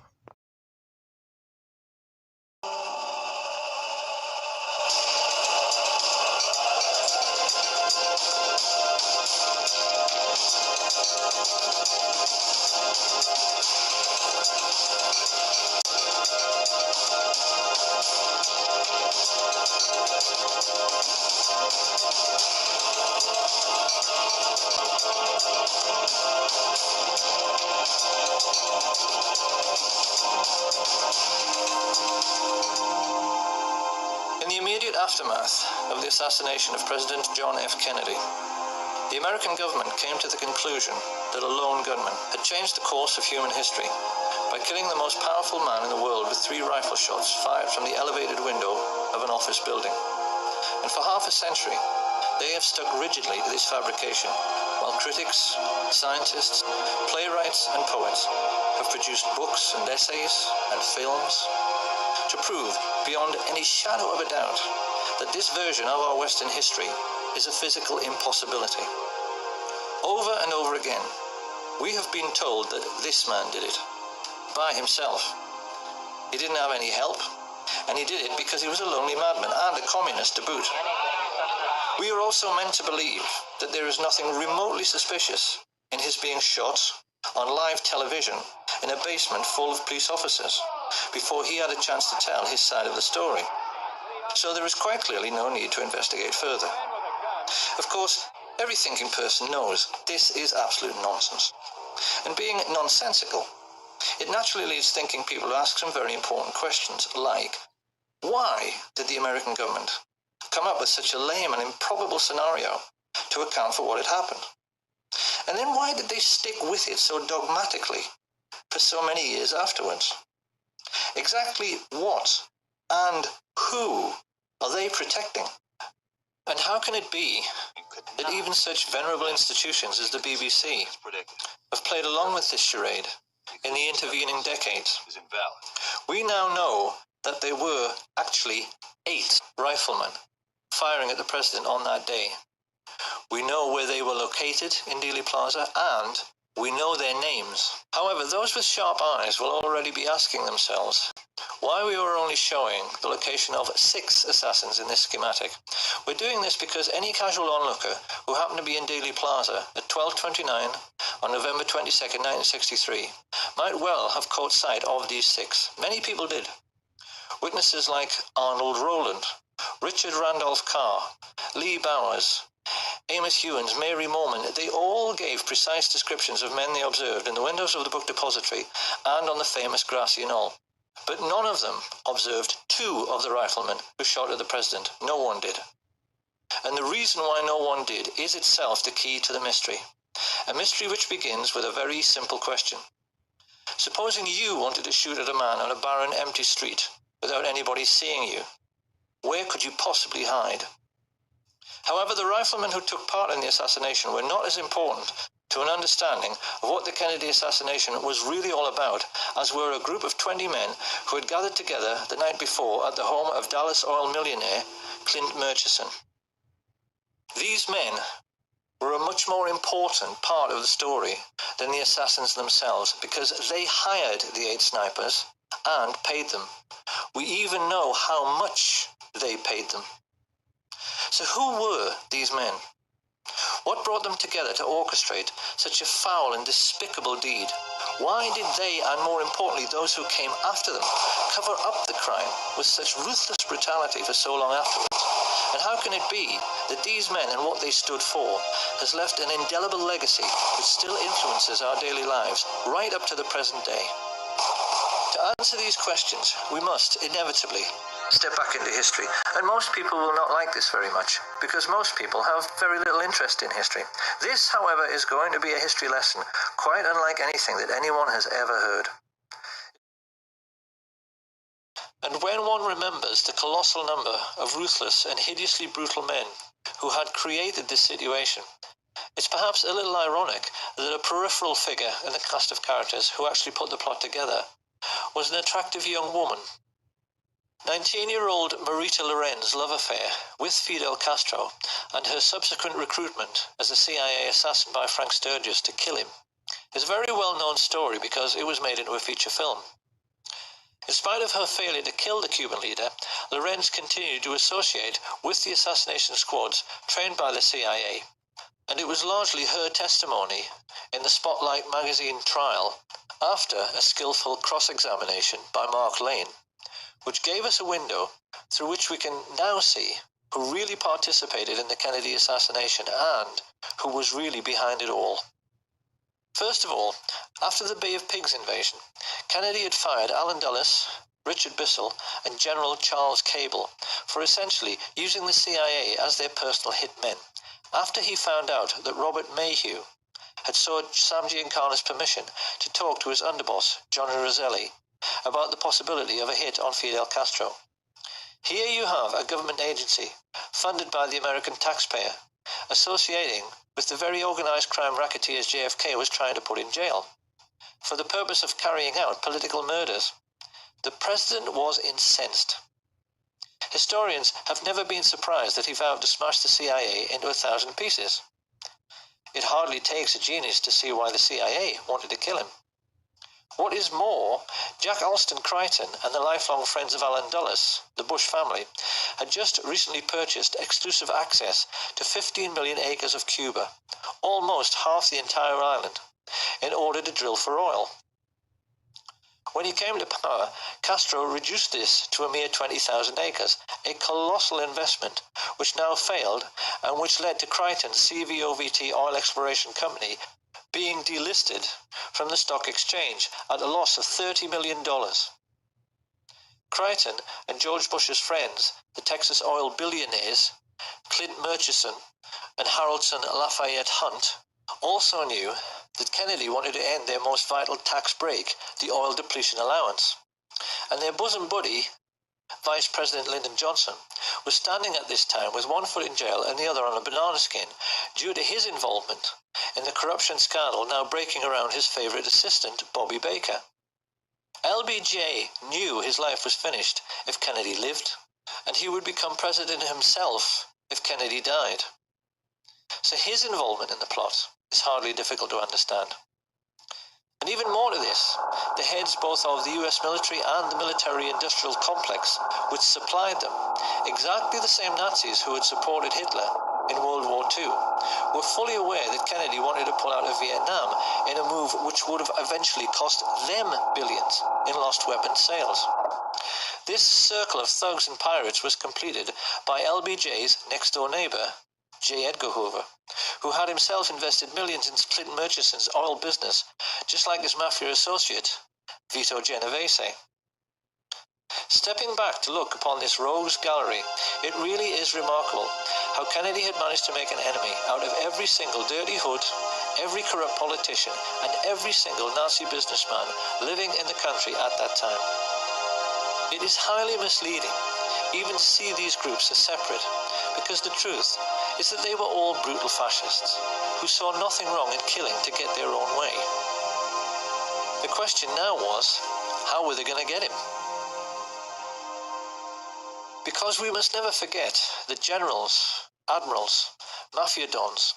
In the immediate aftermath of the assassination of President John F. Kennedy, the American government came to the conclusion that a lone gunman had changed the course of human history by killing the most powerful man in the world with 3 rifle shots fired from the elevated window of an office building. And for half a century, they have stuck rigidly to this fabrication, while critics, scientists, playwrights, and poets have produced books and essays and films to prove beyond any shadow of a doubt that this version of our Western history is a physical impossibility. Over and over again, we have been told that this man did it by himself. He didn't have any help, and he did it because he was a lonely madman and a communist to boot. We are also meant to believe that there is nothing remotely suspicious in his being shot on live television in a basement full of police officers before he had a chance to tell his side of the story. So there is quite clearly no need to investigate further. Of course, every thinking person knows this is absolute nonsense. And being nonsensical, it naturally leaves thinking people to ask some very important questions, like, why did the American government come up with such a lame and improbable scenario to account for what had happened? And then why did they stick with it so dogmatically for so many years afterwards? Exactly what and who are they protecting? And how can it be that even such venerable institutions as the BBC have played along with this charade in the intervening decades? We now know that there were actually 8 riflemen firing at the president on that day. We know where they were located in Dealey Plaza, and we know their names. However, those with sharp eyes will already be asking themselves why we were only showing the location of 6 assassins in this schematic. We're doing this because any casual onlooker who happened to be in Dealey Plaza at 12:29 on November 22nd, 1963 might well have caught sight of these 6. Many people did. Witnesses like Arnold Rowland, Richard Randolph Carr, Lee Bowers, Amos Hewins, Mary Morman, they all gave precise descriptions of men they observed in the windows of the book depository and on the famous grassy knoll. But none of them observed 2 of the riflemen who shot at the president. No one did. And the reason why no one did is itself the key to the mystery. A mystery which begins with a very simple question. Supposing you wanted to shoot at a man on a barren, empty street without anybody seeing you, where could you possibly hide? However, the riflemen who took part in the assassination were not as important to an understanding of what the Kennedy assassination was really all about as were a group of 20 men who had gathered together the night before at the home of Dallas oil millionaire Clint Murchison. These men were a much more important part of the story than the assassins themselves because they hired the 8 snipers and paid them. We even know how much they paid them. So who were these men? What brought them together to orchestrate such a foul and despicable deed? Why did they, and more importantly those who came after them, cover up the crime with such ruthless brutality for so long afterwards? And how can it be that these men and what they stood for has left an indelible legacy which still influences our daily lives right up to the present day? To answer these questions, we must inevitably step back into history. And most people will not like this very much, because most people have very little interest in history. This, however, is going to be a history lesson, quite unlike anything that anyone has ever heard. And when one remembers the colossal number of ruthless and hideously brutal men who had created this situation, it's perhaps a little ironic that a peripheral figure in the cast of characters who actually put the plot together was an attractive young woman. 19-year-old Marita Loren's love affair with Fidel Castro and her subsequent recruitment as a CIA assassin by Frank Sturgis to kill him is a very well-known story because it was made into a feature film. In spite of her failure to kill the Cuban leader, Lorenz continued to associate with the assassination squads trained by the CIA, and it was largely her testimony in the Spotlight magazine trial after a skillful cross-examination by Mark Lane, which gave us a window through which we can now see who really participated in the Kennedy assassination and who was really behind it all. First of all, after the Bay of Pigs invasion, Kennedy had fired Allen Dulles, Richard Bissell, and General Charles Cable for essentially using the CIA as their personal hitmen, after he found out that Robert Mayhew had sought Sam Giancana's permission to talk to his underboss, Johnny Roselli, about the possibility of a hit on Fidel Castro. Here you have a government agency, funded by the American taxpayer, associating with the very organized crime racketeers JFK was trying to put in jail, for the purpose of carrying out political murders. The president was incensed. Historians have never been surprised that he vowed to smash the CIA into 1,000 pieces. It hardly takes a genius to see why the CIA wanted to kill him. What is more, Jack Alston Crichton and the lifelong friends of Allen Dulles, the Bush family, had just recently purchased exclusive access to 15 million acres of Cuba, almost half the entire island, in order to drill for oil. When he came to power, Castro reduced this to a mere 20,000 acres, a colossal investment which now failed and which led to Crichton's CVOVT Oil Exploration Company being delisted from the stock exchange at a loss of $30 million. Crichton and George Bush's friends, the Texas oil billionaires, Clint Murchison and Haroldson Lafayette Hunt, also knew that Kennedy wanted to end their most vital tax break, the oil depletion allowance. And their bosom buddy, Vice President Lyndon Johnson, was standing at this time with one foot in jail and the other on a banana skin due to his involvement in the corruption scandal now breaking around his favourite assistant, Bobby Baker. LBJ knew his life was finished if Kennedy lived, and he would become president himself if Kennedy died. So his involvement in the plot is hardly difficult to understand. And even more to this, the heads both of the US military and the military-industrial complex which supplied them, exactly the same Nazis who had supported Hitler in World War II, were fully aware that Kennedy wanted to pull out of Vietnam in a move which would have eventually cost them billions in lost weapons sales. This circle of thugs and pirates was completed by LBJ's next-door neighbour, J. Edgar Hoover, who had himself invested millions in Clint Murchison's oil business, just like his mafia associate, Vito Genovese. Stepping back to look upon this rogues gallery, it really is remarkable how Kennedy had managed to make an enemy out of every single dirty hood, every corrupt politician, and every single Nazi businessman living in the country at that time. It is highly misleading even to see these groups as separate, because the truth is that they were all brutal fascists who saw nothing wrong in killing to get their own way. The question now was, how were they going to get him? Because we must never forget that generals, admirals, mafia dons,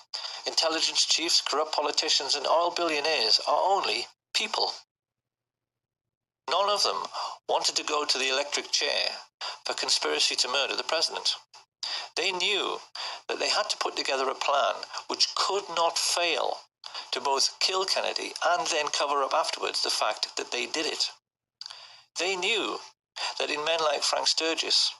intelligence chiefs, corrupt politicians and oil billionaires are only people. None of them wanted to go to the electric chair for conspiracy to murder the president. They knew that they had to put together a plan which could not fail to both kill Kennedy and then cover up afterwards the fact that they did it. They knew that in men like Frank Sturgis,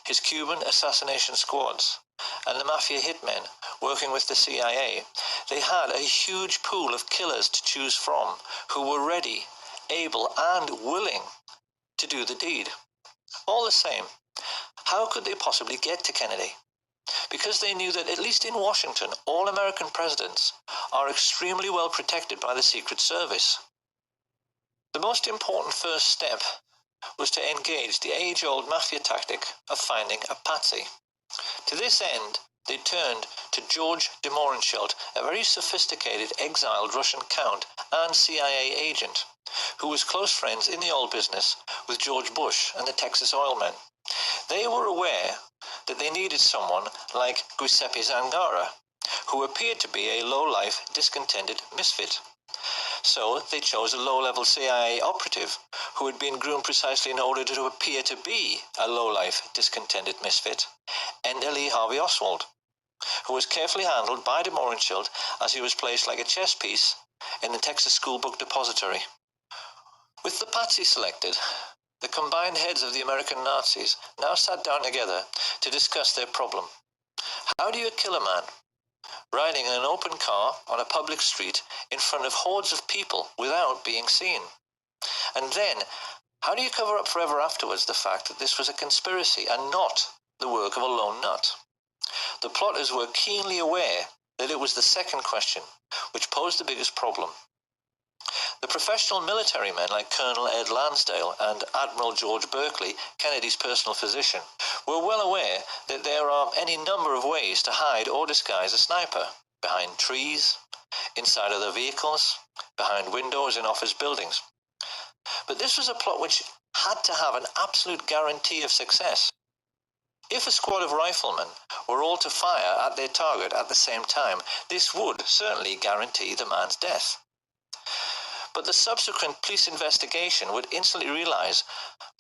his Cuban assassination squads, and the mafia hitmen working with the CIA, they had a huge pool of killers to choose from who were ready, able, and willing to do the deed. All the same, how could they possibly get to Kennedy? Because they knew that, at least in Washington, all American presidents are extremely well protected by the Secret Service. The most important first step was to engage the age-old mafia tactic of finding a patsy. To this end, they turned to George de Mohrenschildt, a very sophisticated exiled Russian count and CIA agent, who was close friends in the oil business with George Bush and the Texas oil men. They were aware that they needed someone like Giuseppe Zangara, who appeared to be a low-life, discontented misfit. So they chose a low-level CIA operative who had been groomed precisely in order to appear to be a low-life, discontented misfit, Ender Lee Harvey Oswald, who was carefully handled by de Mohrenschildt as he was placed like a chess piece in the Texas school book depository. With the patsy selected, the combined heads of the American Nazis now sat down together to discuss their problem. How do you kill a man riding in an open car on a public street in front of hordes of people without being seen? And then, how do you cover up forever afterwards the fact that this was a conspiracy and not the work of a lone nut? The plotters were keenly aware that it was the second question which posed the biggest problem. The professional military men like Colonel Ed Lansdale and Admiral George Berkeley, Kennedy's personal physician, were well aware that there are any number of ways to hide or disguise a sniper: behind trees, inside other vehicles, behind windows in office buildings. But this was a plot which had to have an absolute guarantee of success. If a squad of riflemen were all to fire at their target at the same time, this would certainly guarantee the man's death. But the subsequent police investigation would instantly realize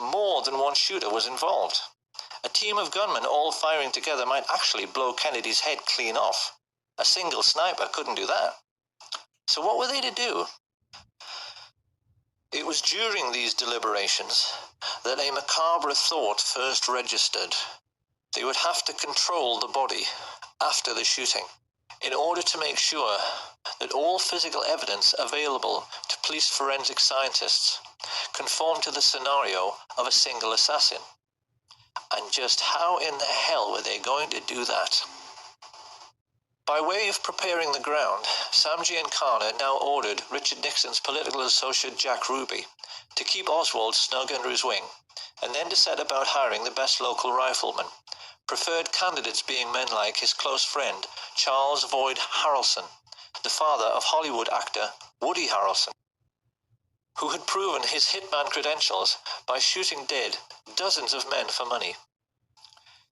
more than one shooter was involved. A team of gunmen all firing together might actually blow Kennedy's head clean off. A single sniper couldn't do that. So what were they to do? It was during these deliberations that a macabre thought first registered. They would have to control the body after the shooting in order to make sure that all physical evidence available to police forensic scientists conformed to the scenario of a single assassin. And just how in the hell were they going to do that? By way of preparing the ground, Sam Giancana now ordered Richard Nixon's political associate Jack Ruby to keep Oswald snug under his wing, and then to set about hiring the best local riflemen, preferred candidates being men like his close friend Charles Boyd Harrelson, the father of Hollywood actor Woody Harrelson, who had proven his hitman credentials by shooting dead dozens of men for money.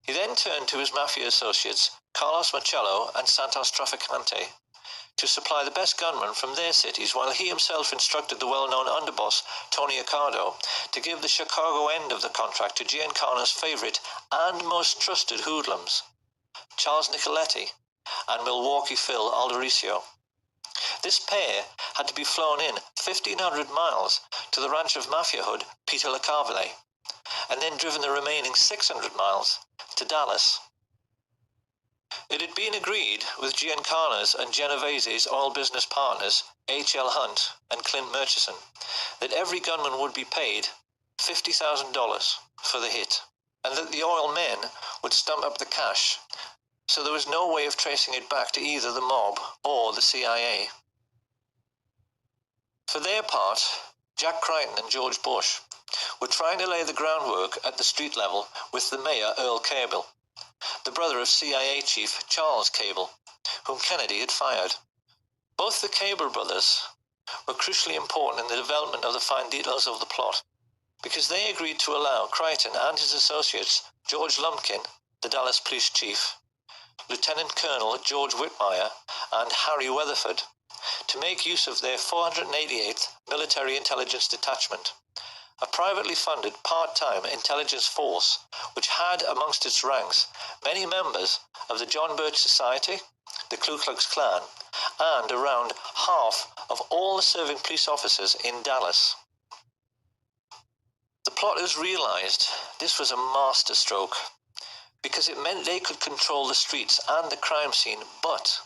He then turned to his mafia associates Carlos Marcello and Santos Trafficante to supply the best gunmen from their cities, while he himself instructed the well-known underboss Tony Accardo to give the Chicago end of the contract to Giancana's favourite and most trusted hoodlums, Charles Nicoletti and Milwaukee Phil Aldericio. This pair had to be flown in 1,500 miles to the ranch of mafia hood Peter LaCavale, and then driven the remaining 600 miles to Dallas. It had been agreed with Giancana's and Genovese's oil business partners, H.L. Hunt and Clint Murchison, that every gunman would be paid $50,000 for the hit, and that the oil men would stump up the cash, so there was no way of tracing it back to either the mob or the CIA. For their part, Jack Crichton and George Bush were trying to lay the groundwork at the street level with the mayor, Earl Cable, the brother of CIA chief Charles Cable, whom Kennedy had fired. Both the Cable brothers were crucially important in the development of the fine details of the plot, because they agreed to allow Crichton and his associates, George Lumpkin, the Dallas police chief, Lieutenant Colonel George Whitmire, and Harry Weatherford, to make use of their 488th Military Intelligence Detachment, a privately funded part-time intelligence force which had amongst its ranks many members of the John Birch Society, the Ku Klux Klan, and around half of all the serving police officers in Dallas. The plotters realized this was a masterstroke, because it meant they could control the streets and the crime scene, but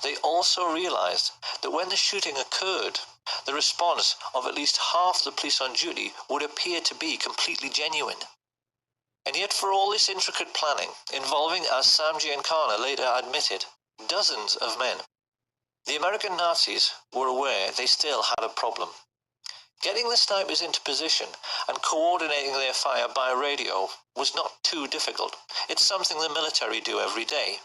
they also realized that when the shooting occurred, the response of at least half the police on duty would appear to be completely genuine. And yet, for all this intricate planning, involving, as Sam Giancana later admitted, dozens of men, the American Nazis were aware they still had a problem. Getting the snipers into position and coordinating their fire by radio was not too difficult. It's something the military do every day.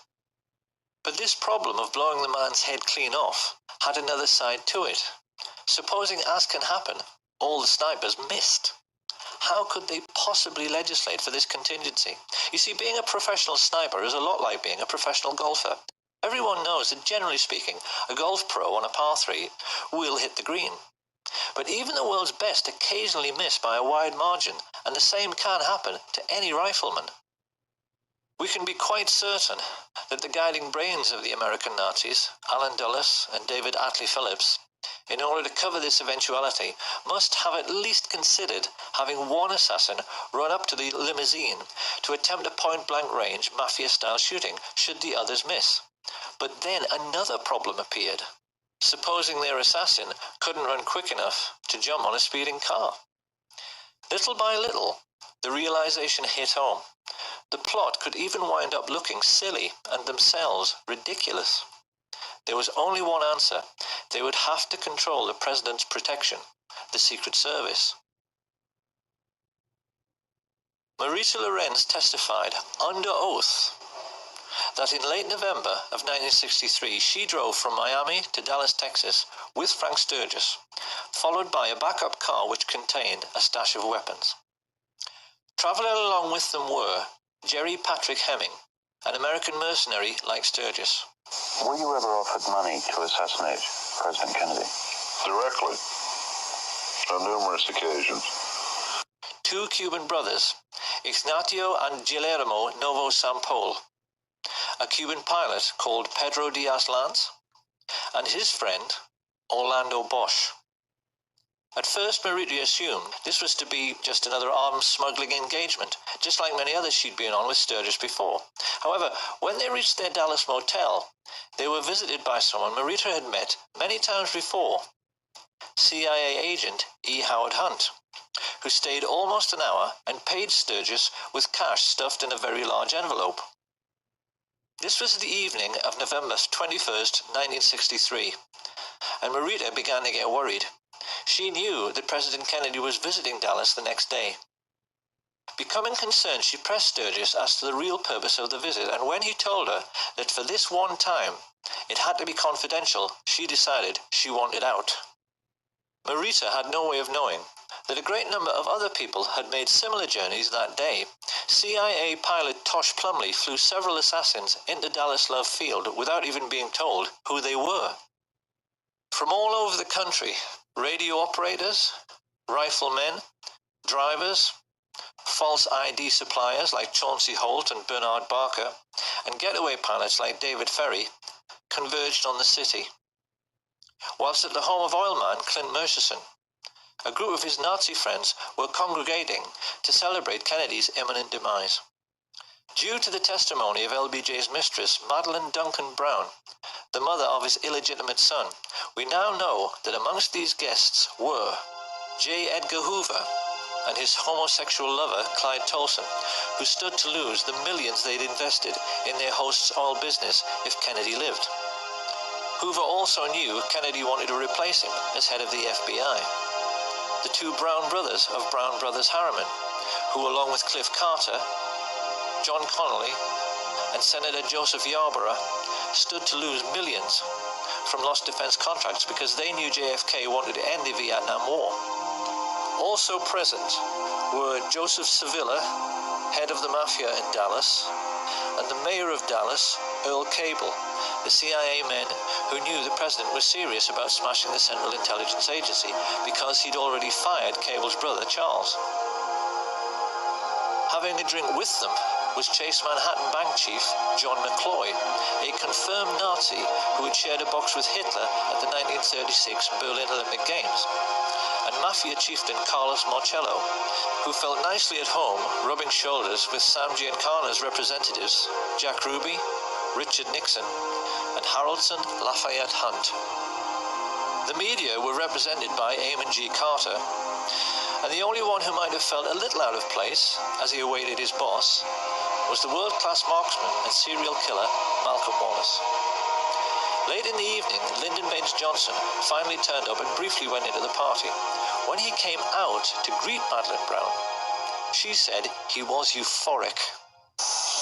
But this problem of blowing the man's head clean off had another side to it. Supposing, as can happen, all the snipers missed. How could they possibly legislate for this contingency? You see, being a professional sniper is a lot like being a professional golfer. Everyone knows that, generally speaking, a golf pro on a par 3 will hit the green. But even the world's best occasionally miss by a wide margin, and the same can happen to any rifleman. We can be quite certain that the guiding brains of the American Nazis, Allen Dulles and David Atlee Phillips, in order to cover this eventuality, must have at least considered having one assassin run up to the limousine to attempt a point-blank range mafia-style shooting should the others miss. But then another problem appeared. Supposing their assassin couldn't run quick enough to jump on a speeding car. Little by little, the realization hit home. The plot could even wind up looking silly and themselves ridiculous. There was only one answer. They would have to control the president's protection, the Secret Service. Marisa Lorenz testified under oath that in late November of 1963 she drove from Miami to Dallas, Texas with Frank Sturgis, followed by a backup car which contained a stash of weapons. Travelling along with them were Jerry Patrick Hemming, an American mercenary like Sturgis. Were you ever offered money to assassinate President Kennedy? Directly, on numerous occasions. Two Cuban brothers, Ignacio and Guillermo Novo Sampol, a Cuban pilot called Pedro Diaz-Lance, and his friend, Orlando Bosch. At first, Marita assumed this was to be just another arms smuggling engagement, just like many others she'd been on with Sturgis before. However, when they reached their Dallas motel, they were visited by someone Marita had met many times before, CIA agent E. Howard Hunt, who stayed almost an hour and paid Sturgis with cash stuffed in a very large envelope. This was the evening of November 21st, 1963, and Marita began to get worried. She knew that President Kennedy was visiting Dallas the next day. Becoming concerned, she pressed Sturgis as to the real purpose of the visit, and when he told her that for this one time it had to be confidential, she decided she wanted out. Marita had no way of knowing that a great number of other people had made similar journeys that day. CIA pilot Tosh Plumley flew several assassins into Dallas Love Field without even being told who they were. From all over the country, radio operators, riflemen, drivers, false ID suppliers like Chauncey Holt and Bernard Barker, and getaway pilots like David Ferry converged on the city. Whilst at the home of oilman Clint Murchison, a group of his Nazi friends were congregating to celebrate Kennedy's imminent demise. Due to the testimony of LBJ's mistress, Madeline Duncan Brown, the mother of his illegitimate son, we now know that amongst these guests were J. Edgar Hoover and his homosexual lover, Clyde Tolson, who stood to lose the millions they'd invested in their host's oil business if Kennedy lived. Hoover also knew Kennedy wanted to replace him as head of the FBI. The two Brown brothers of Brown Brothers Harriman, who along with Cliff Carter, John Connolly, and Senator Joseph Yarborough stood to lose millions from lost defense contracts because they knew JFK wanted to end the Vietnam War. Also present were Joseph Sevilla, head of the Mafia in Dallas, and the mayor of Dallas, Earl Cable, the CIA men who knew the president was serious about smashing the Central Intelligence Agency because he'd already fired Cable's brother, Charles. Having a drink with them was Chase Manhattan Bank chief John McCloy, a confirmed Nazi who had shared a box with Hitler at the 1936 Berlin Olympic Games, and Mafia chieftain Carlos Marcello, who felt nicely at home rubbing shoulders with Sam Giancana's representatives, Jack Ruby, Richard Nixon, and Haroldson Lafayette Hunt. The media were represented by Eamon G. Carter, and the only one who might have felt a little out of place as he awaited his boss was the world-class marksman and serial killer Malcolm Wallace. Late in the evening, Lyndon Baines Johnson finally turned up and briefly went into the party. When he came out to greet Madeline Brown, she said he was euphoric.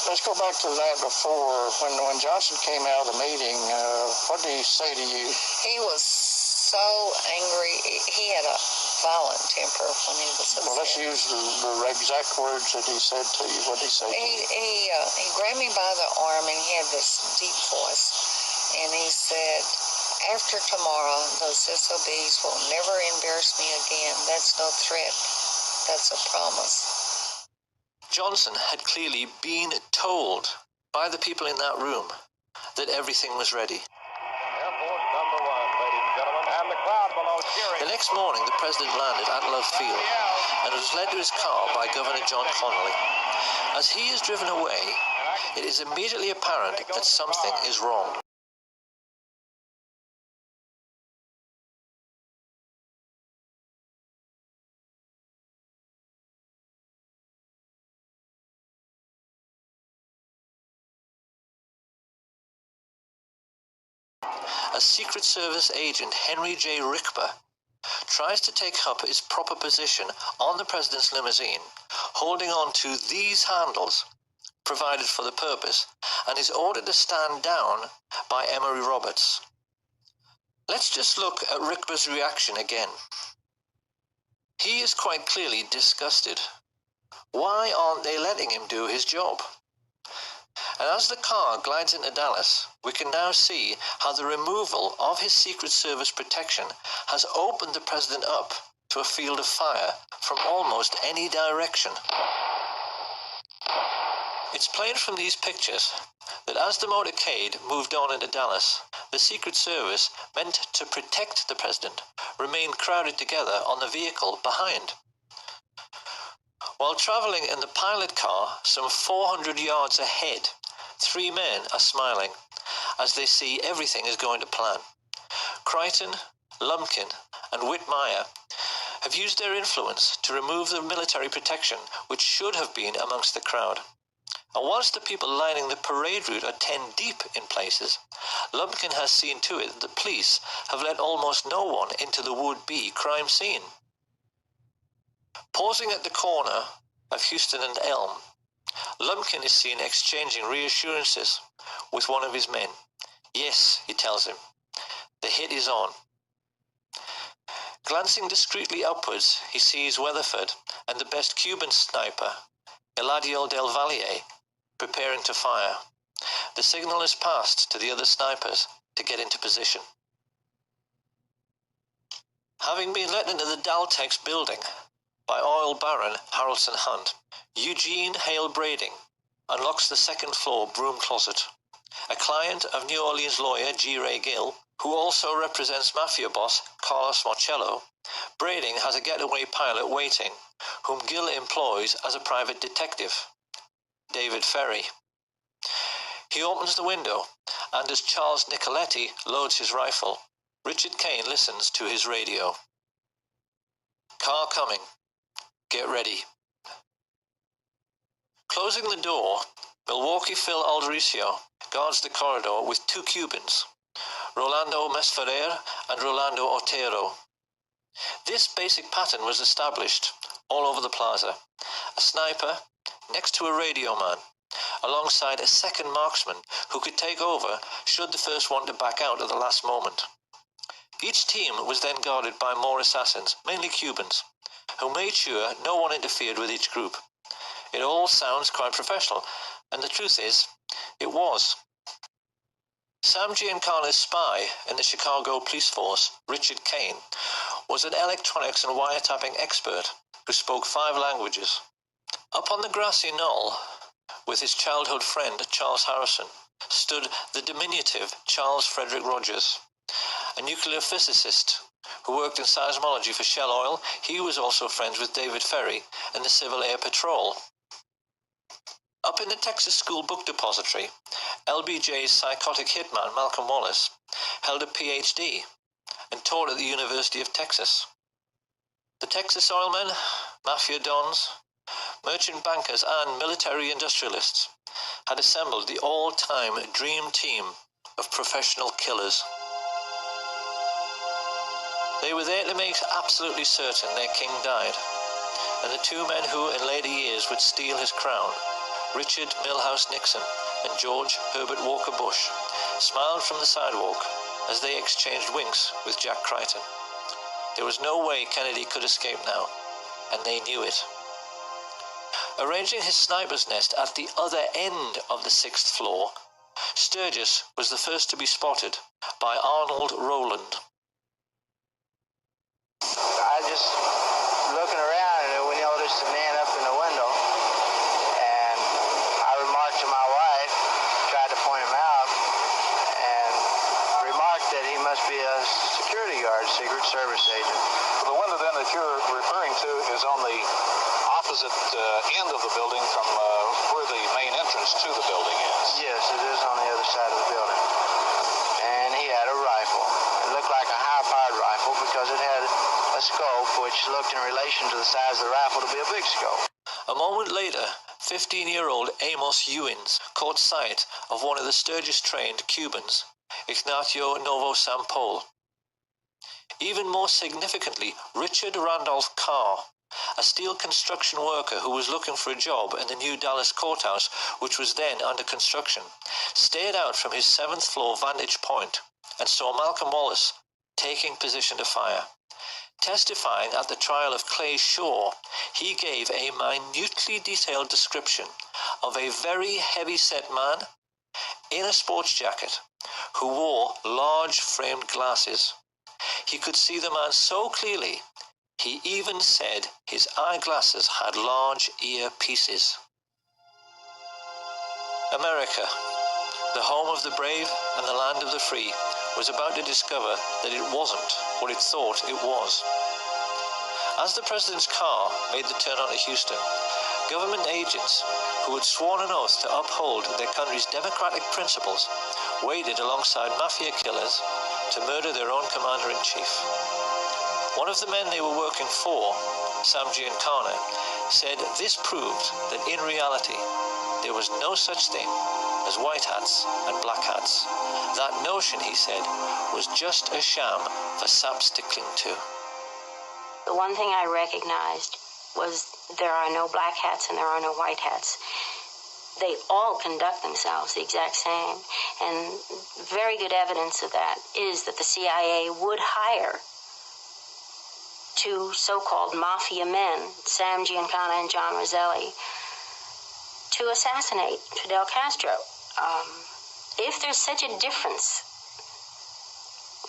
Let's go back to that before, when Johnson came out of the meeting, what did he say to you? He was so angry. He had a violent temper when he was upset. Well, let's use the exact words that he said to you. What did he say to you? He grabbed me by the arm and he had this deep voice. And he said, after tomorrow, those SOBs will never embarrass me again. That's no threat. That's a promise. Johnson had clearly been told by the people in that room that everything was ready. Air Force number 1, ladies and gentlemen, and the crowd below cheering. The next morning, the president landed at Love Field and was led to his car by Governor John Connolly. As he is driven away, it is immediately apparent that something is wrong. As Secret Service agent Henry J. Rickber tries to take up his proper position on the president's limousine, holding on to these handles provided for the purpose, and is ordered to stand down by Emory Roberts. Let's just look at Rickber's reaction again. He is quite clearly disgusted. Why aren't they letting him do his job? And as the car glides into Dallas, we can now see how the removal of his Secret Service protection has opened the president up to a field of fire from almost any direction. It's plain from these pictures that as the motorcade moved on into Dallas, the Secret Service, meant to protect the president, remained crowded together on the vehicle behind. While travelling in the pilot car some 400 yards ahead, 3 men are smiling as they see everything is going to plan. Crichton, Lumpkin, and Whitmire have used their influence to remove the military protection which should have been amongst the crowd. And whilst the people lining the parade route are 10 deep in places, Lumpkin has seen to it that the police have let almost no one into the would-be crime scene. Pausing at the corner of Houston and Elm, Lumpkin is seen exchanging reassurances with one of his men. Yes, he tells him, the hit is on. Glancing discreetly upwards, he sees Weatherford and the best Cuban sniper, Eladio del Valle, preparing to fire. The signal is passed to the other snipers to get into position. Having been let into the Daltex building by oil baron Harrelson Hunt, Eugene Hale Brading unlocks the second-floor broom closet. A client of New Orleans lawyer G. Ray Gill, who also represents mafia boss Carlos Marcello, Brading has a getaway pilot waiting, whom Gill employs as a private detective, David Ferry. He opens the window, and as Charles Nicoletti loads his rifle, Richard Kane listens to his radio. Car coming. Get ready. Closing the door, Milwaukee Phil Aldericio guards the corridor with 2 Cubans, Rolando Mesferrer and Rolando Otero. This basic pattern was established all over the plaza. A sniper next to a radio man, alongside a second marksman who could take over should the first one to back out at the last moment. Each team was then guarded by more assassins, mainly Cubans, who made sure no one interfered with each group. It all sounds quite professional, and the truth is, it was. Sam Giancarlo's spy in the Chicago police force, Richard Kane, was an electronics and wiretapping expert who spoke 5 languages. Up on the grassy knoll, with his childhood friend Charles Harrison, stood the diminutive Charles Frederick Rogers, a nuclear physicist who worked in seismology for Shell Oil. He was also friends with David Ferry and the Civil Air Patrol. Up in the Texas School Book Depository, LBJ's psychotic hitman Malcolm Wallace held a PhD and taught at the University of Texas. The Texas oilmen, mafia dons, merchant bankers and military industrialists had assembled the all-time dream team of professional killers. They were there to make absolutely certain their king died, and the 2 men who in later years would steal his crown, Richard Milhouse Nixon and George Herbert Walker Bush, smiled from the sidewalk as they exchanged winks with Jack Crichton. There was no way Kennedy could escape now, and they knew it. Arranging his sniper's nest at the other end of the 6th floor, Sturgis was the first to be spotted by Arnold Rowland. I just looking around and we noticed a man up in the window, and I remarked to my wife, tried to point him out, and remarked that he must be a security guard, Secret Service agent. The window then that you're referring to is on the opposite end of the building from where the main entrance to the building is. Yes, it is on the other side of the building. And he had a rifle. It looked like a high-powered rifle because it had a scope which looked in relation to the size of the rifle to be a big scope. A moment later, 15-year-old Amos Ewins caught sight of one of the Sturgis-trained Cubans, Ignacio Novo Sampol. Even more significantly, Richard Randolph Carr, a steel construction worker who was looking for a job in the new Dallas courthouse, which was then under construction, stared out from his 7th floor vantage point and saw Malcolm Wallace taking position to fire. Testifying at the trial of Clay Shaw, he gave a minutely detailed description of a very heavy-set man in a sports jacket who wore large framed glasses. He could see the man so clearly, he even said his eyeglasses had large earpieces. America, the home of the brave and the land of the free, was about to discover that it wasn't what it thought it was. As the president's car made the turn onto Houston, government agents who had sworn an oath to uphold their country's democratic principles waited alongside mafia killers to murder their own commander-in-chief. One of the men they were working for, Sam Giancana, said this proved that in reality there was no such thing as white hats and black hats. That notion, he said, was just a sham for saps to cling to. The one thing I recognized was there are no black hats and there are no white hats. They all conduct themselves the exact same. And very good evidence of that is that the CIA would hire two so-called mafia men, Sam Giancana and John Roselli, to assassinate Fidel Castro. If there's such a difference,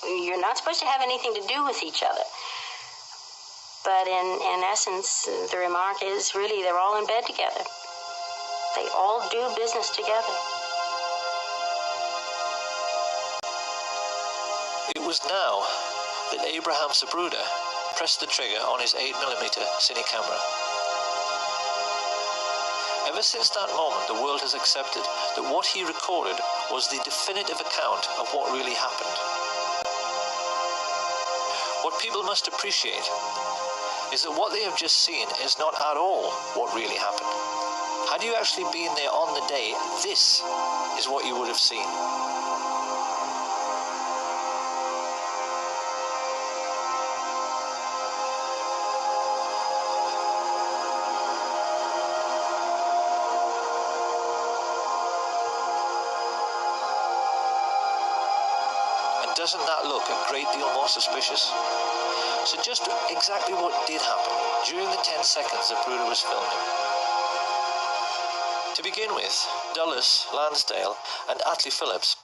you're not supposed to have anything to do with each other. But in essence, the remark is really they're all in bed together. They all do business together. It was now that Abraham Zapruder pressed the trigger on his 8mm cine camera. Ever since that moment, the world has accepted that what he recorded was the definitive account of what really happened. What people must appreciate is that what they have just seen is not at all what really happened. Had you actually been there on the day, this is what you would have seen. And doesn't that look a great deal more suspicious? So just exactly what did happen during the 10 seconds that Zapruder was filming. To begin with, Dulles, Lansdale and Attlee Phillips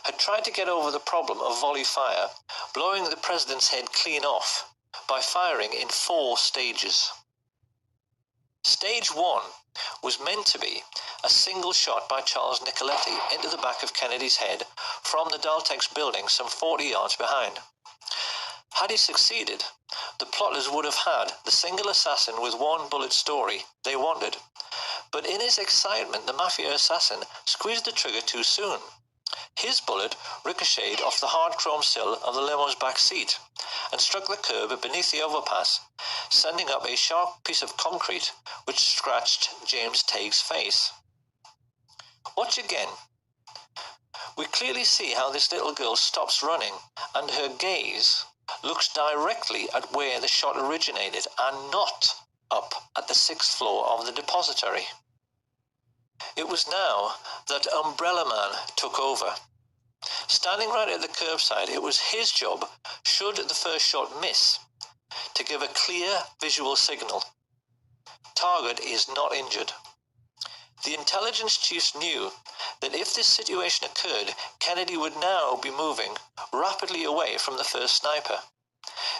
had tried to get over the problem of volley fire, blowing the president's head clean off by firing in 4 stages. Stage 1 was meant to be a single shot by Charles Nicoletti into the back of Kennedy's head from the Daltex building some 40 yards behind. Had he succeeded, the plotters would have had the single assassin with 1 bullet story they wanted. But in his excitement, the mafia assassin squeezed the trigger too soon. His bullet ricocheted off the hard chrome sill of the limo's back seat and struck the curb beneath the overpass, sending up a sharp piece of concrete which scratched James Tague's face. Watch again. We clearly see how this little girl stops running and her gaze looks directly at where the shot originated and not up at the 6th floor of the depository. It was now that Umbrella Man took over. Standing right at the curbside, it was his job, should the first shot miss, to give a clear visual signal. Target is not injured. The intelligence chiefs knew that if this situation occurred, Kennedy would now be moving rapidly away from the first sniper.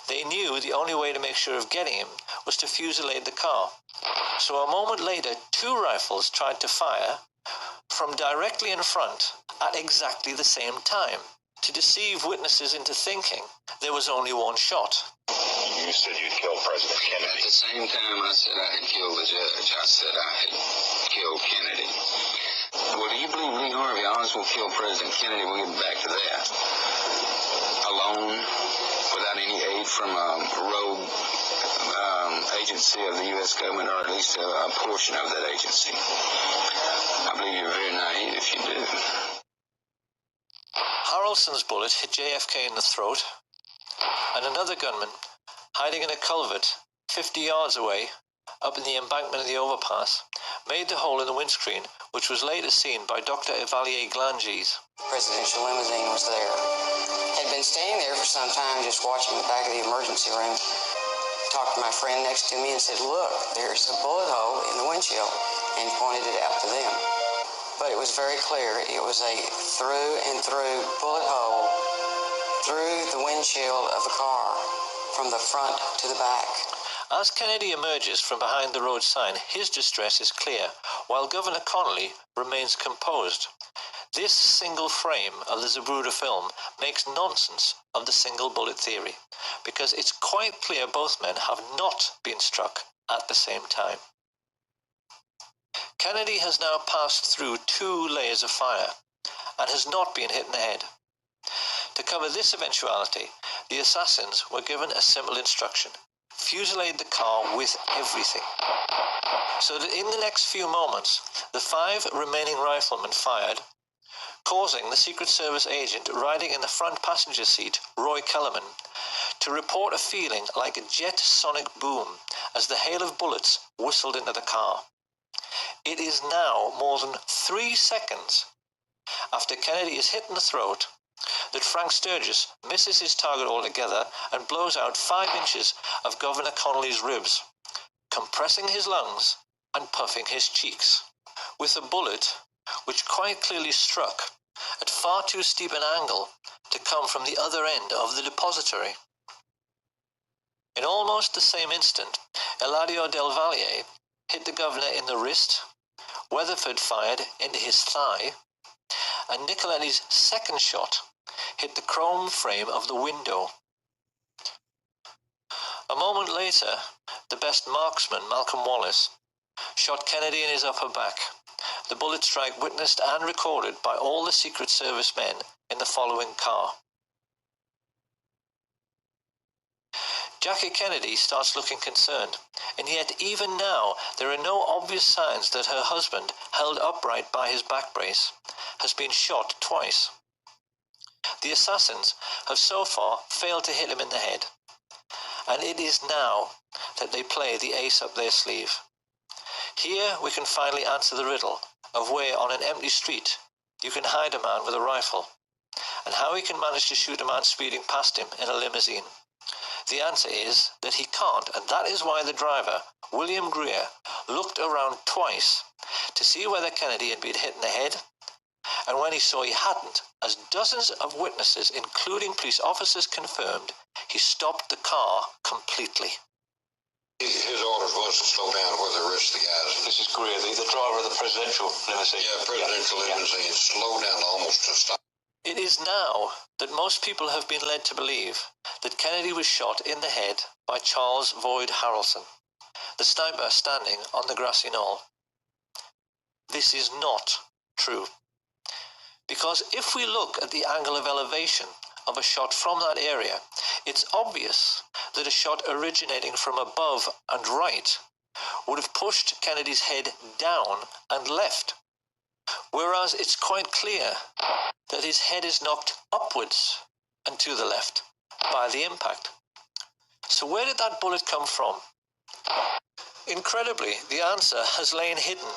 They knew the only way to make sure of getting him was to fusillade the car. So a moment later, 2 rifles tried to fire from directly in front at exactly the same time, to deceive witnesses into thinking there was only 1 shot. You said you'd kill President Kennedy. At the same time I said I had killed the judge, I said I had killed Kennedy. Well, do you believe Lee Harvey Oswald killed President Kennedy? We'll get back to that. Alone, without any aid from a rogue agency of the U.S. government, or at least a portion of that agency. I believe you're very naive if you do. Harrelson's bullet hit JFK in the throat, and another gunman, hiding in a culvert 50 yards away, up in the embankment of the overpass, made the hole in the windscreen, which was later seen by Dr. Evalier Glanges. The presidential limousine was there. Had been standing there for some time, just watching the back of the emergency room. Talked to my friend next to me and said, "Look, there's a bullet hole in the windshield," and pointed it out to them. But it was very clear. It was a through and through bullet hole through the windshield of the car, from the front to the back. As Kennedy emerges from behind the road sign, his distress is clear, while Governor Connolly remains composed. This single frame of the Zapruder film makes nonsense of the single bullet theory, because it's quite clear both men have not been struck at the same time. Kennedy has now passed through 2 layers of fire and has not been hit in the head. To cover this eventuality, the assassins were given a simple instruction: fusillade the car with everything. So that in the next few moments, the 5 remaining riflemen fired, causing the Secret Service agent riding in the front passenger seat, Roy Kellerman, to report a feeling like a jet sonic boom as the hail of bullets whistled into the car. It is now more than 3 seconds after Kennedy is hit in the throat that Frank Sturgis misses his target altogether and blows out 5 inches of Governor Connolly's ribs, compressing his lungs and puffing his cheeks, with a bullet which quite clearly struck at far too steep an angle to come from the other end of the depository. In almost the same instant, Eladio Del Valle hit the governor in the wrist, Weatherford fired into his thigh, and Nicoletti's second shot hit the chrome frame of the window. A moment later, the best marksman, Malcolm Wallace, shot Kennedy in his upper back, the bullet strike witnessed and recorded by all the Secret Service men in the following car. Jackie Kennedy starts looking concerned, and yet even now there are no obvious signs that her husband, held upright by his back brace, has been shot twice. The assassins have so far failed to hit him in the head, and it is now that they play the ace up their sleeve. Here we can finally answer the riddle of where on an empty street you can hide a man with a rifle, and how he can manage to shoot a man speeding past him in a limousine. The answer is that he can't, and that is why the driver, William Greer, looked around twice to see whether Kennedy had been hit in the head, and when he saw he hadn't, as dozens of witnesses, including police officers, confirmed, he stopped the car completely. His orders was to slow down where the rest of the guys. This is Greer, the driver of the presidential limousine. Yeah, presidential limousine. Slow down almost to stop. It is now that most people have been led to believe that Kennedy was shot in the head by Charles Boyd Harrelson, the sniper standing on the grassy knoll. This is not true. Because if we look at the angle of elevation of a shot from that area, it's obvious that a shot originating from above and right would have pushed Kennedy's head down and left, whereas it's quite clear that his head is knocked upwards and to the left by the impact. So where did that bullet come from? Incredibly, the answer has lain hidden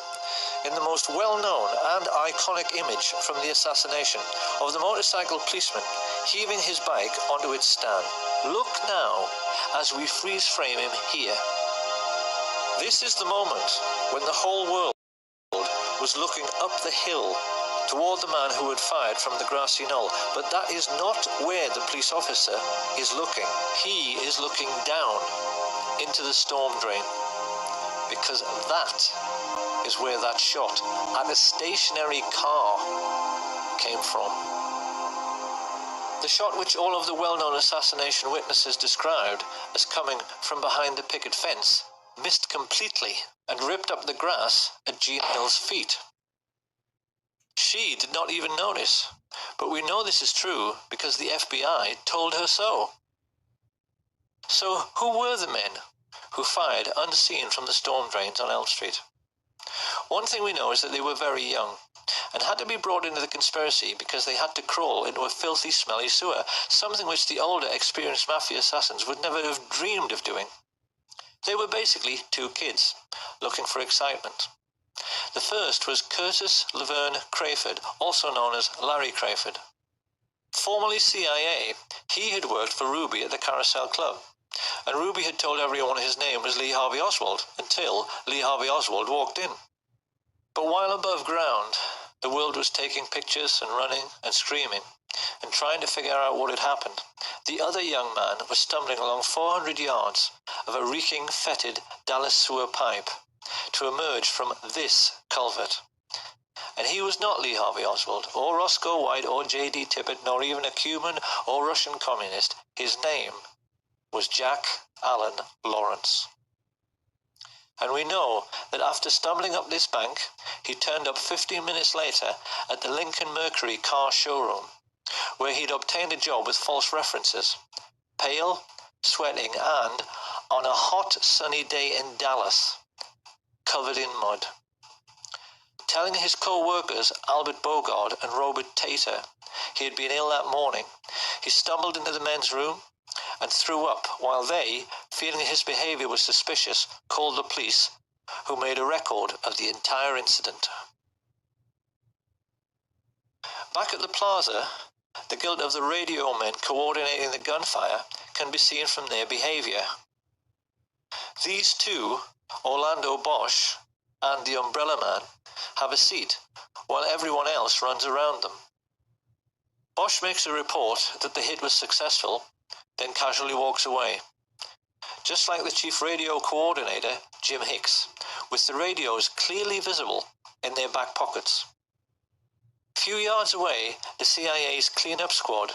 in the most well-known and iconic image from the assassination of the motorcycle policeman heaving his bike onto its stand. Look now as we freeze frame him here. This is the moment when the whole world was looking up the hill toward the man who had fired from the grassy knoll, but that is not where the police officer is looking. He is looking down into the storm drain, because that is where that shot at a stationary car came from. The shot which all of the well-known assassination witnesses described as coming from behind the picket fence missed completely and ripped up the grass at Jean Hill's feet. She did not even notice, but we know this is true because the FBI told her so. So who were the men who fired unseen from the storm drains on Elm Street? One thing we know is that they were very young and had to be brought into the conspiracy because they had to crawl into a filthy, smelly sewer, something which the older, experienced mafia assassins would never have dreamed of doing. They were basically 2 kids looking for excitement. The first was Curtis Laverne Crayford, also known as Larry Crayford. Formerly CIA, he had worked for Ruby at the Carousel Club, and Ruby had told everyone his name was Lee Harvey Oswald until Lee Harvey Oswald walked in. But while above ground, the world was taking pictures and running and screaming and trying to figure out what had happened, the other young man was stumbling along 400 yards of a reeking, fetid Dallas sewer pipe to emerge from this culvert. And he was not Lee Harvey Oswald, or Roscoe White, or J.D. Tippit, nor even a Cuban or Russian communist. His name was Jack Allen Lawrence. And we know that after stumbling up this bank, he turned up 15 minutes later at the Lincoln Mercury car showroom, where he'd obtained a job with false references, pale, sweating, and, on a hot, sunny day in Dallas, covered in mud. Telling his co-workers, Albert Bogard and Robert Tater, he had been ill that morning, he stumbled into the men's room and threw up, while they, feeling his behaviour was suspicious, called the police, who made a record of the entire incident. Back at the plaza, the guilt of the radio men coordinating the gunfire can be seen from their behaviour. These two, Orlando Bosch and the Umbrella Man, have a seat, while everyone else runs around them. Bosch makes a report that the hit was successful, then casually walks away. Just like the chief radio coordinator, Jim Hicks, with the radios clearly visible in their back pockets. A few yards away, the CIA's cleanup squad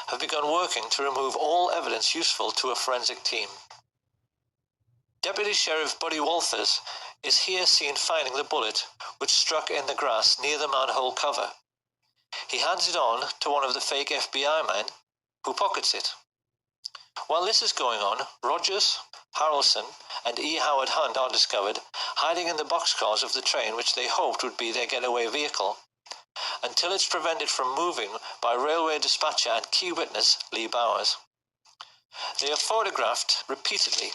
have begun working to remove all evidence useful to a forensic team. Deputy Sheriff Buddy Walters is here seen finding the bullet which struck in the grass near the manhole cover. He hands it on to one of the fake FBI men, who pockets it. While this is going on, Rogers, Harrelson, and E. Howard Hunt are discovered hiding in the boxcars of the train which they hoped would be their getaway vehicle, until it's prevented from moving by railway dispatcher and key witness Lee Bowers. They are photographed repeatedly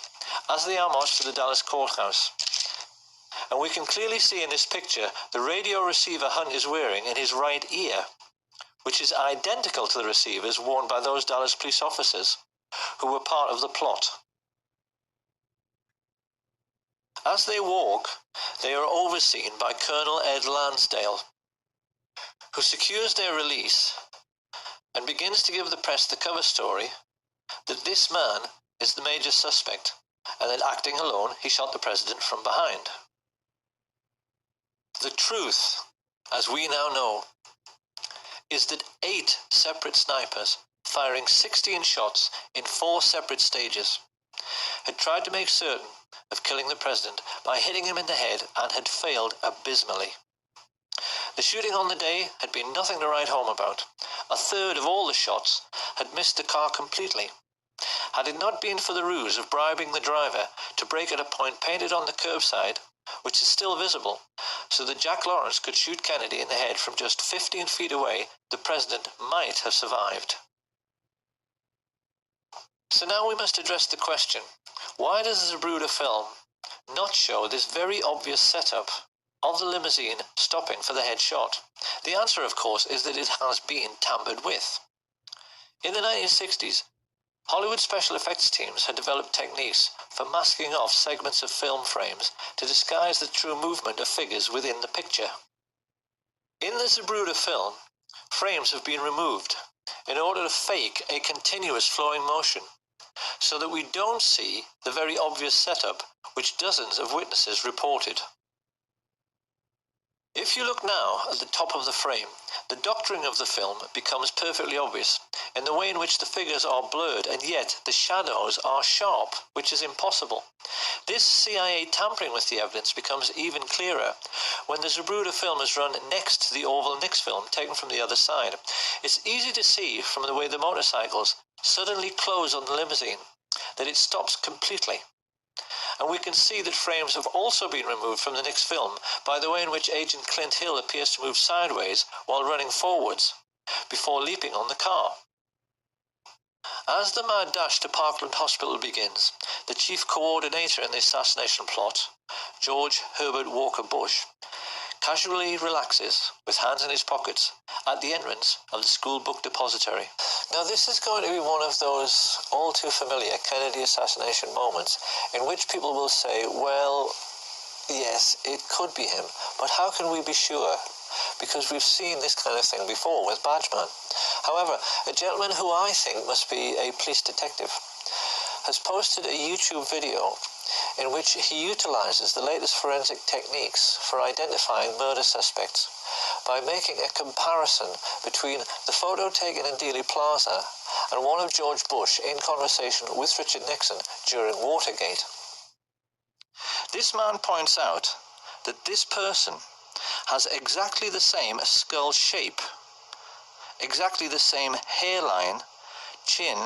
as they are marched to the Dallas courthouse. And we can clearly see in this picture the radio receiver Hunt is wearing in his right ear, which is identical to the receivers worn by those Dallas police officers who were part of the plot. As they walk, they are overseen by Colonel Ed Lansdale, who secures their release and begins to give the press the cover story that this man is the major suspect and that acting alone he shot the president from behind. The truth, as we now know, is that 8 separate snipers, firing 16 shots in 4 separate stages, had tried to make certain of killing the president by hitting him in the head and had failed abysmally. The shooting on the day had been nothing to write home about. A third of all the shots had missed the car completely. Had it not been for the ruse of bribing the driver to brake at a point painted on the curbside, which is still visible, so that Jack Lawrence could shoot Kennedy in the head from just 15 feet away, the president might have survived. So now we must address the question, why does the Zapruder film not show this very obvious setup of the limousine stopping for the headshot? The answer, of course, is that it has been tampered with. In the 1960s, Hollywood special effects teams had developed techniques for masking off segments of film frames to disguise the true movement of figures within the picture. In the Zapruder film, frames have been removed in order to fake a continuous flowing motion, so that we don't see the very obvious setup which dozens of witnesses reported. If you look now at the top of the frame, the doctoring of the film becomes perfectly obvious in the way in which the figures are blurred, and yet the shadows are sharp, which is impossible. This CIA tampering with the evidence becomes even clearer when the Zapruder film is run next to the Orville Nix film taken from the other side. It's easy to see from the way the motorcycles suddenly close on the limousine that it stops completely. And we can see that frames have also been removed from the Nix film by the way in which Agent Clint Hill appears to move sideways while running forwards before leaping on the car. As the mad dash to Parkland Hospital begins, the chief coordinator in the assassination plot, George Herbert Walker Bush, casually relaxes with hands in his pockets at the entrance of the school book depository. Now this is going to be one of those all too familiar Kennedy assassination moments in which people will say, well, yes, it could be him, but how can we be sure? Because we've seen this kind of thing before with Badgeman. However, a gentleman who I think must be a police detective has posted a YouTube video in which he utilizes the latest forensic techniques for identifying murder suspects by making a comparison between the photo taken in Dealey Plaza and one of George Bush in conversation with Richard Nixon during Watergate. This man points out that this person has exactly the same skull shape, exactly the same hairline, chin,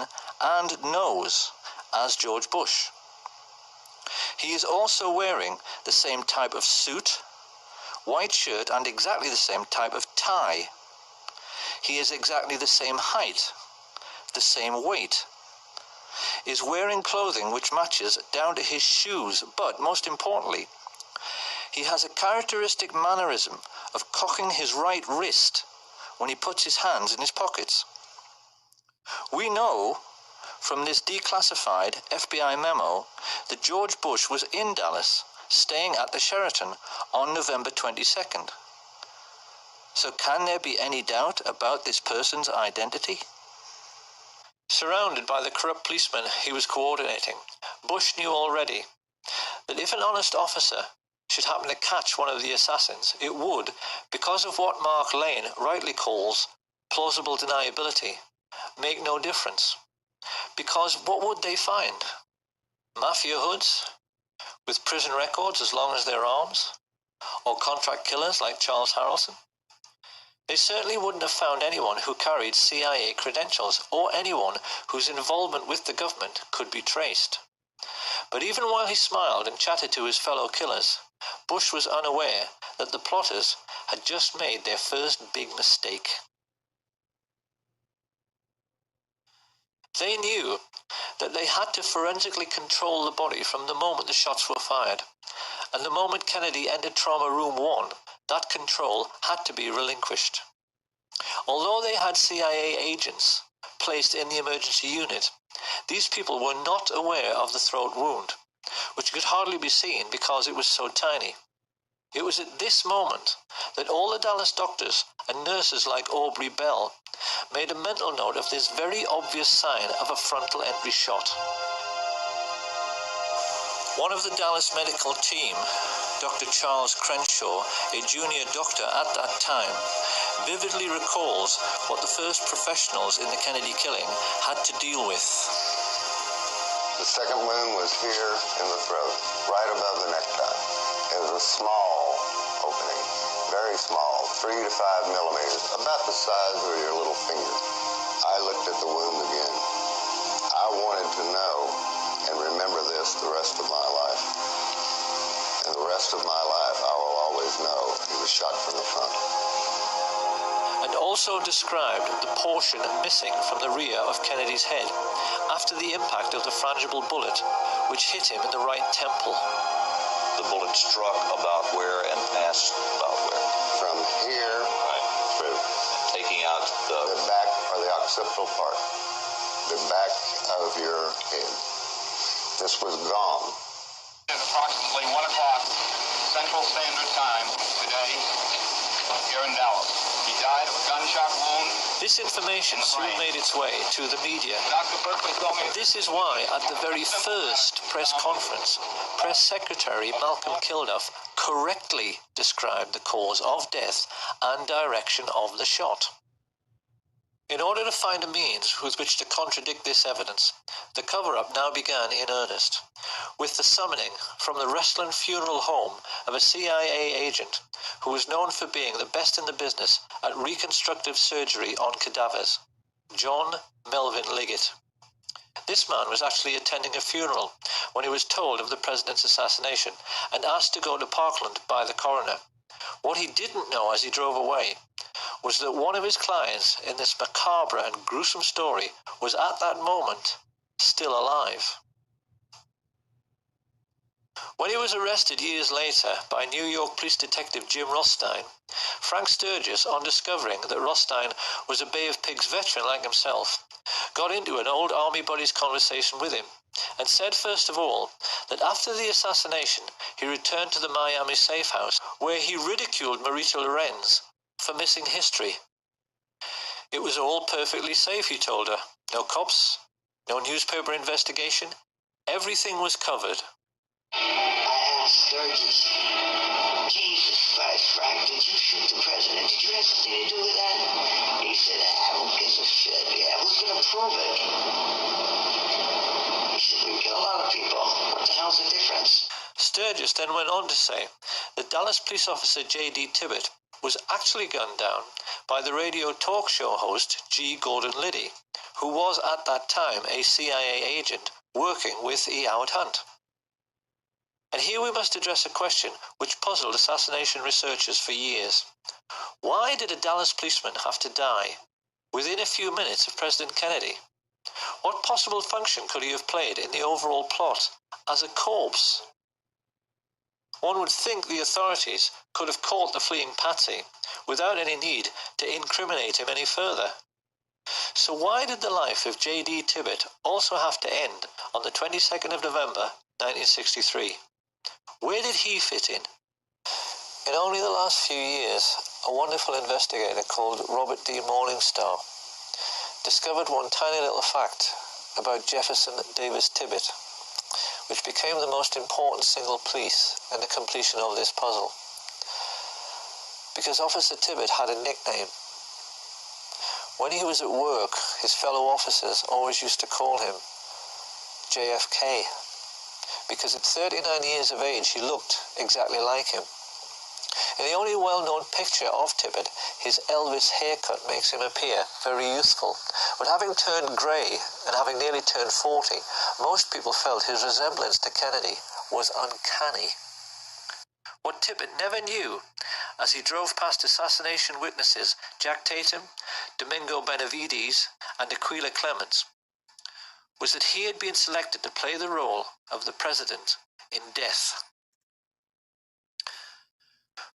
and nose as George Bush. He is also wearing the same type of suit, white shirt, and exactly the same type of tie. He is exactly the same height, the same weight, is wearing clothing which matches down to his shoes, but most importantly, he has a characteristic mannerism of cocking his right wrist when he puts his hands in his pockets. We know from this declassified FBI memo that George Bush was in Dallas, staying at the Sheraton on November 22nd. So can there be any doubt about this person's identity? Surrounded by the corrupt policemen he was coordinating, Bush knew already that if an honest officer should happen to catch one of the assassins, it would, because of what Mark Lane rightly calls plausible deniability, make no difference. Because what would they find? Mafia hoods with prison records as long as their arms? Or contract killers like Charles Harrelson? They certainly wouldn't have found anyone who carried CIA credentials or anyone whose involvement with the government could be traced. But even while he smiled and chatted to his fellow killers, Bush was unaware that the plotters had just made their first big mistake. They knew that they had to forensically control the body from the moment the shots were fired, and the moment Kennedy entered Trauma Room 1, that control had to be relinquished. Although they had CIA agents placed in the emergency unit, these people were not aware of the throat wound, which could hardly be seen because it was so tiny. It was at this moment that all the Dallas doctors and nurses like Aubrey Bell made a mental note of this very obvious sign of a frontal entry shot. One of the Dallas medical team, Dr. Charles Crenshaw, a junior doctor at that time, vividly recalls what the first professionals in the Kennedy killing had to deal with. The second wound was here in the throat, right above the necktie. It was a small opening, very small, 3 to 5 millimeters, about the size of your little finger. I looked at the wound again. I wanted to know and remember this the rest of my life. And the rest of my life, I will always know he was shot from the front. And also described the portion missing from the rear of Kennedy's head after the impact of the frangible bullet, which hit him in the right temple. The bullet struck about where and passed about where? From here through. Taking out the back or the occipital part. The back of your head. This was gone. It's approximately 1 o'clock Central Standard Time today here in Dallas. He died of a gunshot wound. This information soon made its way to the media. Dr. Berkeley told me This is why, at the very first press conference, Press Secretary Malcolm Kilduff correctly described the cause of death and direction of the shot. In order to find a means with which to contradict this evidence, the cover-up now began in earnest, with the summoning from the Restland Funeral Home of a CIA agent who was known for being the best in the business at reconstructive surgery on cadavers, John Melvin Liggett. This man was actually attending a funeral when he was told of the president's assassination and asked to go to Parkland by the coroner. What he didn't know as he drove away was that one of his clients in this macabre and gruesome story was at that moment still alive. When he was arrested years later by New York police detective Jim Rothstein, Frank Sturgis, on discovering that Rothstein was a Bay of Pigs veteran like himself, got into an old army buddy's conversation with him and said first of all that after the assassination he returned to the Miami safe house where he ridiculed Marita Lorenz for missing history. It was all perfectly safe, he told her. No cops, no newspaper investigation. Everything was covered. I asked Sturgis, Jesus Christ, Frank, did you shoot the president? Did you Sturgis then went on to say that Dallas police officer J.D. Tibbet was actually gunned down by the radio talk show host G. Gordon Liddy, who was at that time a CIA agent working with E. Howard Hunt. And here we must address a question which puzzled assassination researchers for years. Why did a Dallas policeman have to die within a few minutes of President Kennedy? What possible function could he have played in the overall plot as a corpse? One would think the authorities could have caught the fleeing Patsy without any need to incriminate him any further. So why did the life of J.D. Tibbet also have to end on the 22nd of November 1963? Where did he fit in? In only the last few years, a wonderful investigator called Robert D. Morningstar discovered one tiny little fact about Jefferson Davis Tibbet, which became the most important single piece in the completion of this puzzle. Because Officer Tibbet had a nickname. When he was at work, his fellow officers always used to call him JFK, because at 39 years of age he looked exactly like him. In the only well-known picture of Tibbet, his Elvis haircut makes him appear very youthful, but having turned grey and having nearly turned 40, most people felt his resemblance to Kennedy was uncanny. What Tibbet never knew, as he drove past assassination witnesses Jack Tatum, Domingo Benavides, and Aquila Clements, was that he had been selected to play the role of the president in death.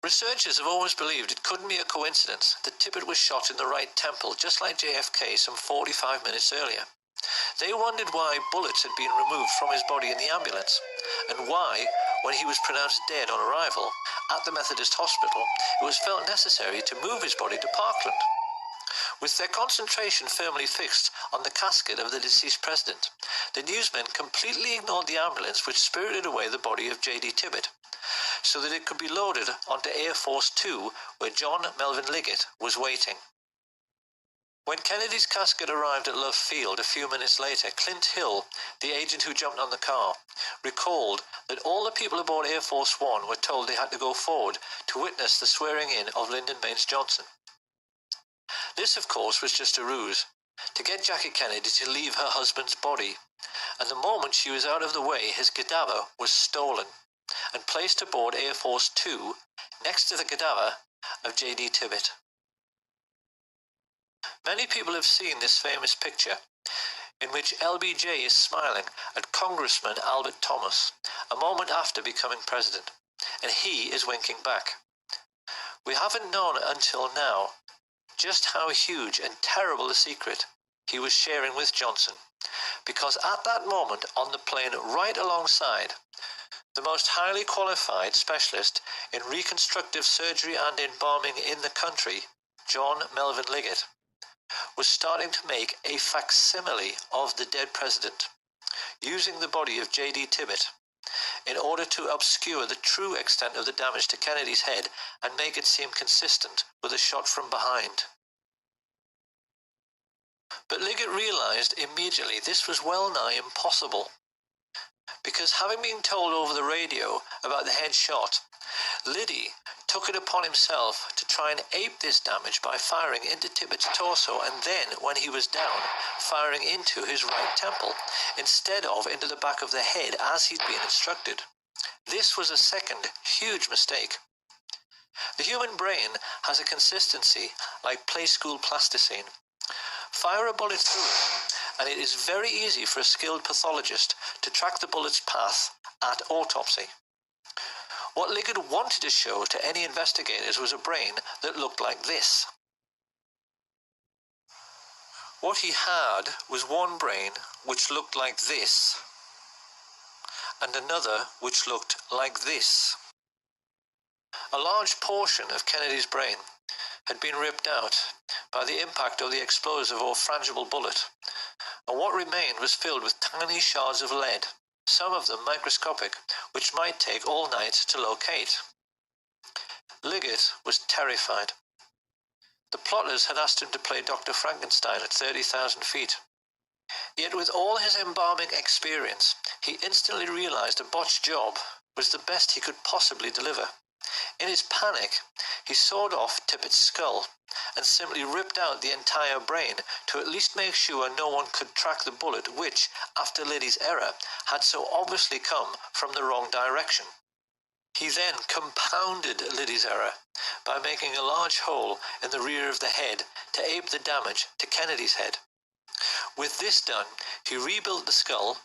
Researchers have always believed it couldn't be a coincidence that Tibbet was shot in the right temple, just like JFK some 45 minutes earlier. They wondered why bullets had been removed from his body in the ambulance, and why, when he was pronounced dead on arrival at the Methodist Hospital, it was felt necessary to move his body to Parkland. With their concentration firmly fixed on the casket of the deceased president, the newsmen completely ignored the ambulance which spirited away the body of J.D. Tibbet, so that it could be loaded onto Air Force 2, where John Melvin Liggett was waiting. When Kennedy's casket arrived at Love Field a few minutes later, Clint Hill, the agent who jumped on the car, recalled that all the people aboard Air Force 1 were told they had to go forward to witness the swearing-in of Lyndon Baines Johnson. This, of course, was just a ruse, to get Jackie Kennedy to leave her husband's body, and the moment she was out of the way, his cadaver was stolen and placed aboard Air Force 2 next to the cadaver of J.D. Tibbet. Many people have seen this famous picture in which LBJ is smiling at Congressman Albert Thomas a moment after becoming president, and he is winking back. We haven't known until now just how huge and terrible a secret he was sharing with Johnson, because at that moment on the plane right alongside, the most highly qualified specialist in reconstructive surgery and embalming in the country, John Melvin Liggett, was starting to make a facsimile of the dead president, using the body of J.D. Tibbet in order to obscure the true extent of the damage to Kennedy's head and make it seem consistent with a shot from behind. But Liggett realized immediately this was well nigh impossible, because having been told over the radio about the head shot, Liddy took it upon himself to try and ape this damage by firing into Tibbet's torso, and then, when he was down, firing into his right temple, instead of into the back of the head as he'd been instructed. This was a second huge mistake. The human brain has a consistency like play school plasticine. Fire a bullet through it, and it is very easy for a skilled pathologist to track the bullet's path at autopsy. What Liggett wanted to show to any investigators was a brain that looked like this. What he had was one brain which looked like this, and another which looked like this. A large portion of Kennedy's brain had been ripped out by the impact of the explosive or frangible bullet, and what remained was filled with tiny shards of lead, some of them microscopic, which might take all night to locate. Liggett was terrified. The plotters had asked him to play Dr. Frankenstein at 30,000 feet. Yet with all his embalming experience, he instantly realized a botched job was the best he could possibly deliver. In his panic, he sawed off Tippett's skull and simply ripped out the entire brain to at least make sure no one could track the bullet which, after Liddy's error, had so obviously come from the wrong direction. He then compounded Liddy's error by making a large hole in the rear of the head to ape the damage to Kennedy's head. With this done, he rebuilt the skull,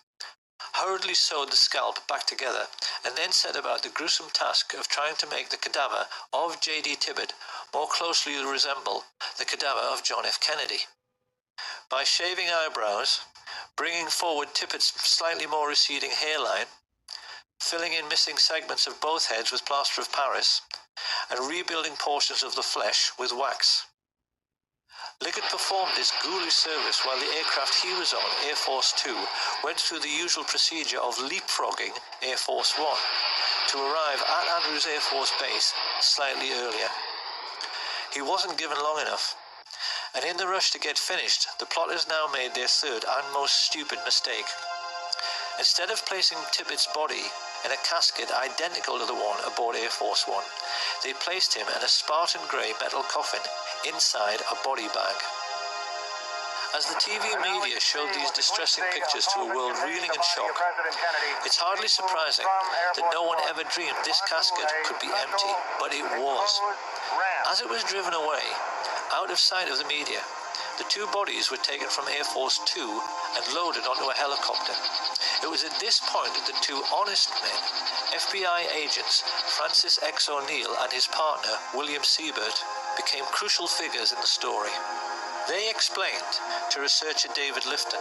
hurriedly sewed the scalp back together, and then set about the gruesome task of trying to make the cadaver of J.D. Tippett more closely resemble the cadaver of John F. Kennedy. By shaving eyebrows, bringing forward Tippett's slightly more receding hairline, filling in missing segments of both heads with plaster of Paris, and rebuilding portions of the flesh with wax. Liggett performed this ghoulish service while the aircraft he was on, Air Force 2, went through the usual procedure of leapfrogging Air Force 1 to arrive at Andrews Air Force Base slightly earlier. He wasn't given long enough, and in the rush to get finished, the plotters now made their third and most stupid mistake. Instead of placing Tippett's body in a casket identical to the one aboard Air Force 1, they placed him in a Spartan grey metal coffin inside a body bag. As the TV media showed these distressing pictures to a world reeling in shock, it's hardly surprising that no one ever dreamed this casket could be empty, but it was. As it was driven away, out of sight of the media, the two bodies were taken from Air Force 2 and loaded onto a helicopter. It was at this point that the two honest men, FBI agents Francis X. O'Neill and his partner William Siebert, became crucial figures in the story. They explained to researcher David Lifton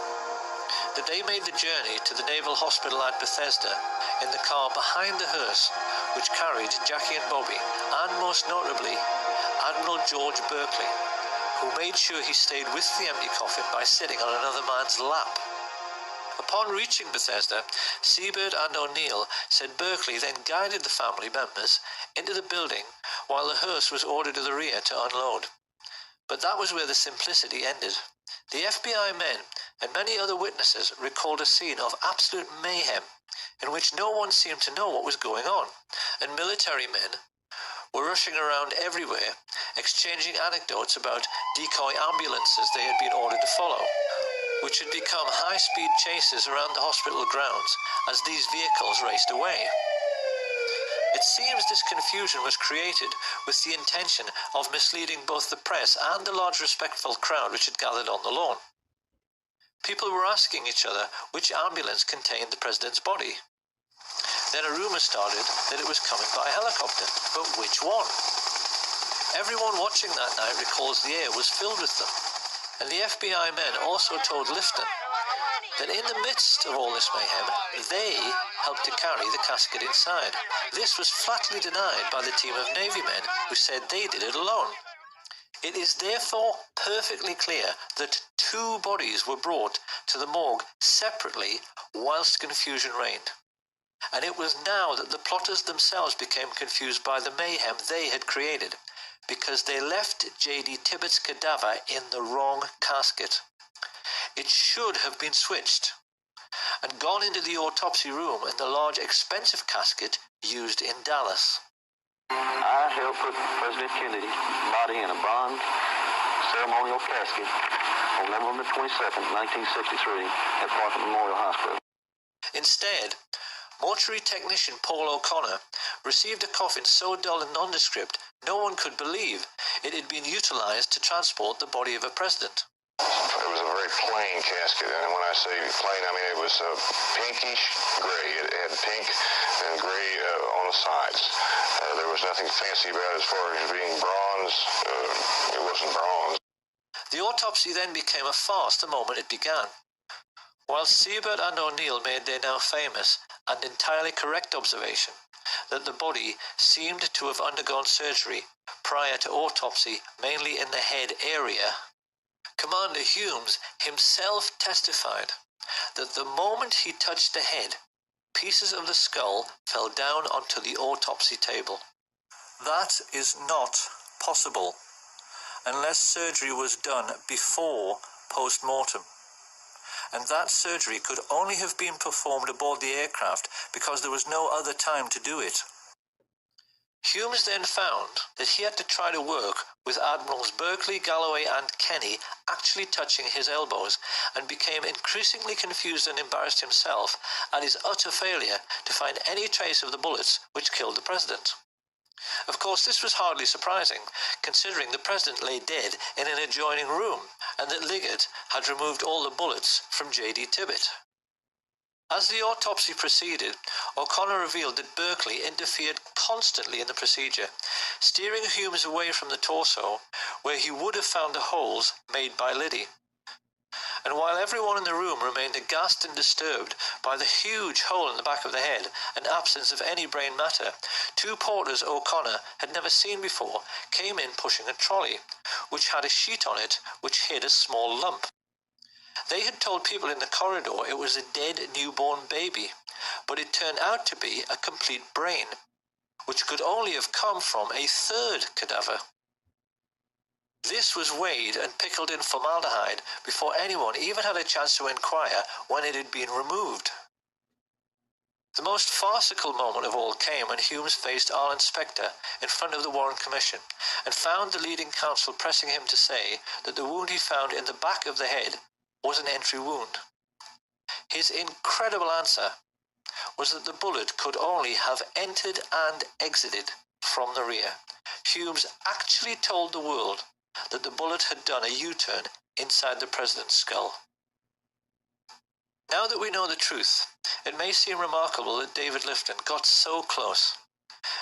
that they made the journey to the Naval Hospital at Bethesda in the car behind the hearse which carried Jackie and Bobby, and most notably Admiral George Berkeley, who made sure he stayed with the empty coffin by sitting on another man's lap. Upon reaching Bethesda, Siebert and O'Neill said Berkeley then guided the family members into the building while the hearse was ordered to the rear to unload. But that was where the simplicity ended. The FBI men and many other witnesses recalled a scene of absolute mayhem in which no one seemed to know what was going on, and military men were rushing around everywhere, exchanging anecdotes about decoy ambulances they had been ordered to follow, which had become high-speed chases around the hospital grounds as these vehicles raced away. It seems this confusion was created with the intention of misleading both the press and the large respectful crowd which had gathered on the lawn. People were asking each other which ambulance contained the president's body. Then a rumor started that it was coming by helicopter, but which one? Everyone watching that night recalls the air was filled with them, and the FBI men also told Lifton that in the midst of all this mayhem, they helped to carry the casket inside. This was flatly denied by the team of Navy men who said they did it alone. It is therefore perfectly clear that two bodies were brought to the morgue separately whilst confusion reigned. And it was now that the plotters themselves became confused by the mayhem they had created, because they left J.D. Tippett's cadaver in the wrong casket. It should have been switched and gone into the autopsy room in the large expensive casket used in Dallas. I helped put President Kennedy's body in a bronze ceremonial casket on November 22nd, 1963 at Parker Memorial Hospital. Instead, mortuary technician Paul O'Connor received a coffin so dull and nondescript no one could believe it had been utilized to transport the body of a president. It was a very plain casket, and when I say plain, I mean it was pinkish gray. It had pink and gray on the sides. There was nothing fancy about it as far as being bronze. It wasn't bronze. The autopsy then became a farce the moment it began. While Siebert and O'Neill made their now famous and entirely correct observation that the body seemed to have undergone surgery prior to autopsy, mainly in the head area, Commander Humes himself testified that the moment he touched the head, pieces of the skull fell down onto the autopsy table. That is not possible unless surgery was done before post-mortem. and that surgery could only have been performed aboard the aircraft because there was no other time to do it. Humes then found that he had to try to work with Admirals Berkeley, Galloway and Kenny actually touching his elbows, and became increasingly confused and embarrassed himself at his utter failure to find any trace of the bullets which killed the president. Of course, this was hardly surprising, considering the president lay dead in an adjoining room, and that Liggett had removed all the bullets from J.D. Tippit. As the autopsy proceeded, O'Connor revealed that Berkeley interfered constantly in the procedure, steering Humes away from the torso, where he would have found the holes made by Liddy. And while everyone in the room remained aghast and disturbed by the huge hole in the back of the head and absence of any brain matter, two porters O'Connor had never seen before came in pushing a trolley, which had a sheet on it which hid a small lump. They had told people in the corridor it was a dead newborn baby, but it turned out to be a complete brain, which could only have come from a third cadaver. This was weighed and pickled in formaldehyde before anyone even had a chance to inquire when it had been removed. The most farcical moment of all came when Humes faced Arlen Specter in front of the Warren Commission and found the leading counsel pressing him to say that the wound he found in the back of the head was an entry wound. His incredible answer was that the bullet could only have entered and exited from the rear. Humes actually told the world that the bullet had done a U-turn inside the president's skull. Now that we know the truth, it may seem remarkable that David Lifton got so close,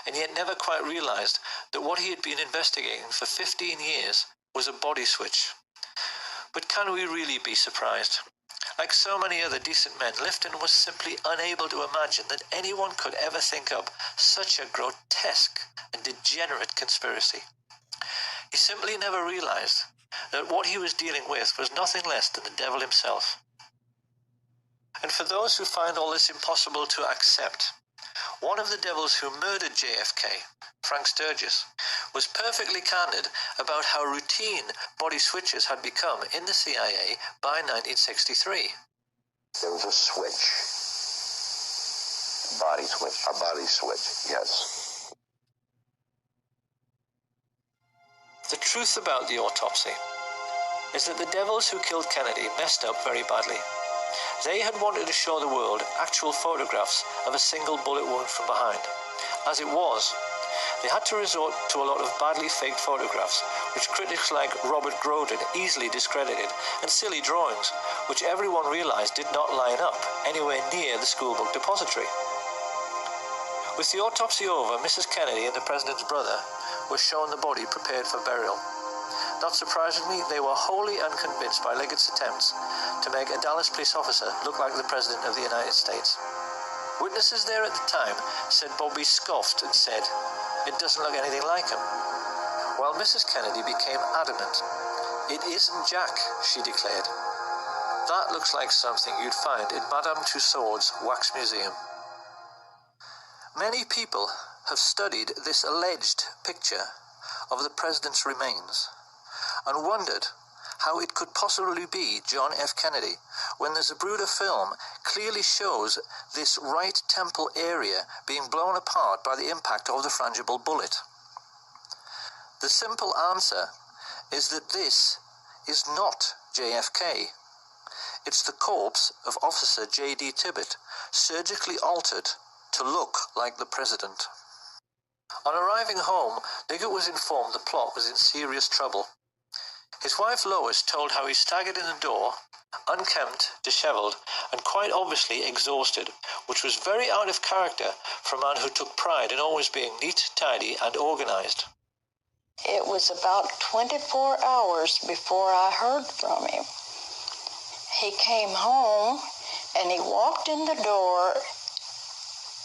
and yet never quite realized that what he had been investigating for 15 years was a body switch. But can we really be surprised? Like so many other decent men, Lifton was simply unable to imagine that anyone could ever think up such a grotesque and degenerate conspiracy. He simply never realized that what he was dealing with was nothing less than the devil himself. And for those who find all this impossible to accept, one of the devils who murdered JFK, Frank Sturgis, was perfectly candid about how routine body switches had become in the CIA by 1963. There was a switch. Body switch. A body switch, yes. The truth about the autopsy is that the devils who killed Kennedy messed up very badly. They had wanted to show the world actual photographs of a single bullet wound from behind. As it was, they had to resort to a lot of badly faked photographs, which critics like Robert Groden easily discredited, and silly drawings, which everyone realized did not line up anywhere near the schoolbook depository. With the autopsy over, Mrs. Kennedy and the president's brother were shown the body prepared for burial. Not surprisingly, they were wholly unconvinced by Liggett's attempts to make a Dallas police officer look like the President of the United States. Witnesses there at the time said Bobby scoffed and said, "It doesn't look anything like him," while Mrs. Kennedy became adamant. "It isn't Jack," she declared. "That looks like something you'd find in Madame Tussauds wax museum." Many people have studied this alleged picture of the President's remains and wondered how it could possibly be John F. Kennedy when the Zapruder film clearly shows this right temple area being blown apart by the impact of the frangible bullet. The simple answer is that this is not JFK. It's the corpse of Officer J.D. Tippit, surgically altered to look like the President. On arriving home, Liggett was informed the plot was in serious trouble. His wife Lois told how he staggered in the door, unkempt, dishevelled, and quite obviously exhausted, which was very out of character for a man who took pride in always being neat, tidy, and organised. It was about 24 hours before I heard from him. He came home and he walked in the door,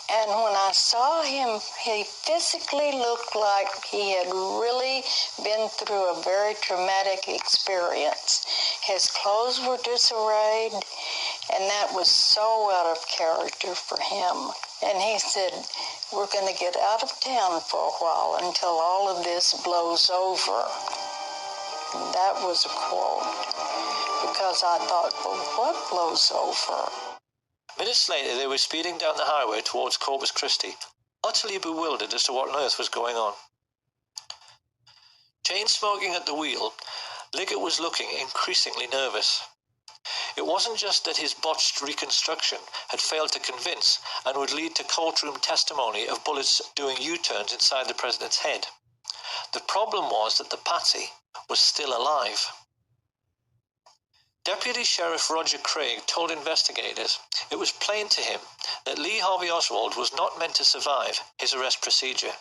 and when I saw him, he physically looked like he had really been through a very traumatic experience. His clothes were disarrayed, and that was so out of character for him. And he said, "We're going to get out of town for a while until all of this blows over." That was a quote, because I thought, well, what blows over? Minutes later, they were speeding down the highway towards Corpus Christi, utterly bewildered as to what on earth was going on. Chain smoking at the wheel, Liggett was looking increasingly nervous. It wasn't just that his botched reconstruction had failed to convince and would lead to courtroom testimony of bullets doing U-turns inside the president's head. The problem was that the patsy was still alive. Deputy Sheriff Roger Craig told investigators it was plain to him that Lee Harvey Oswald was not meant to survive his arrest procedure.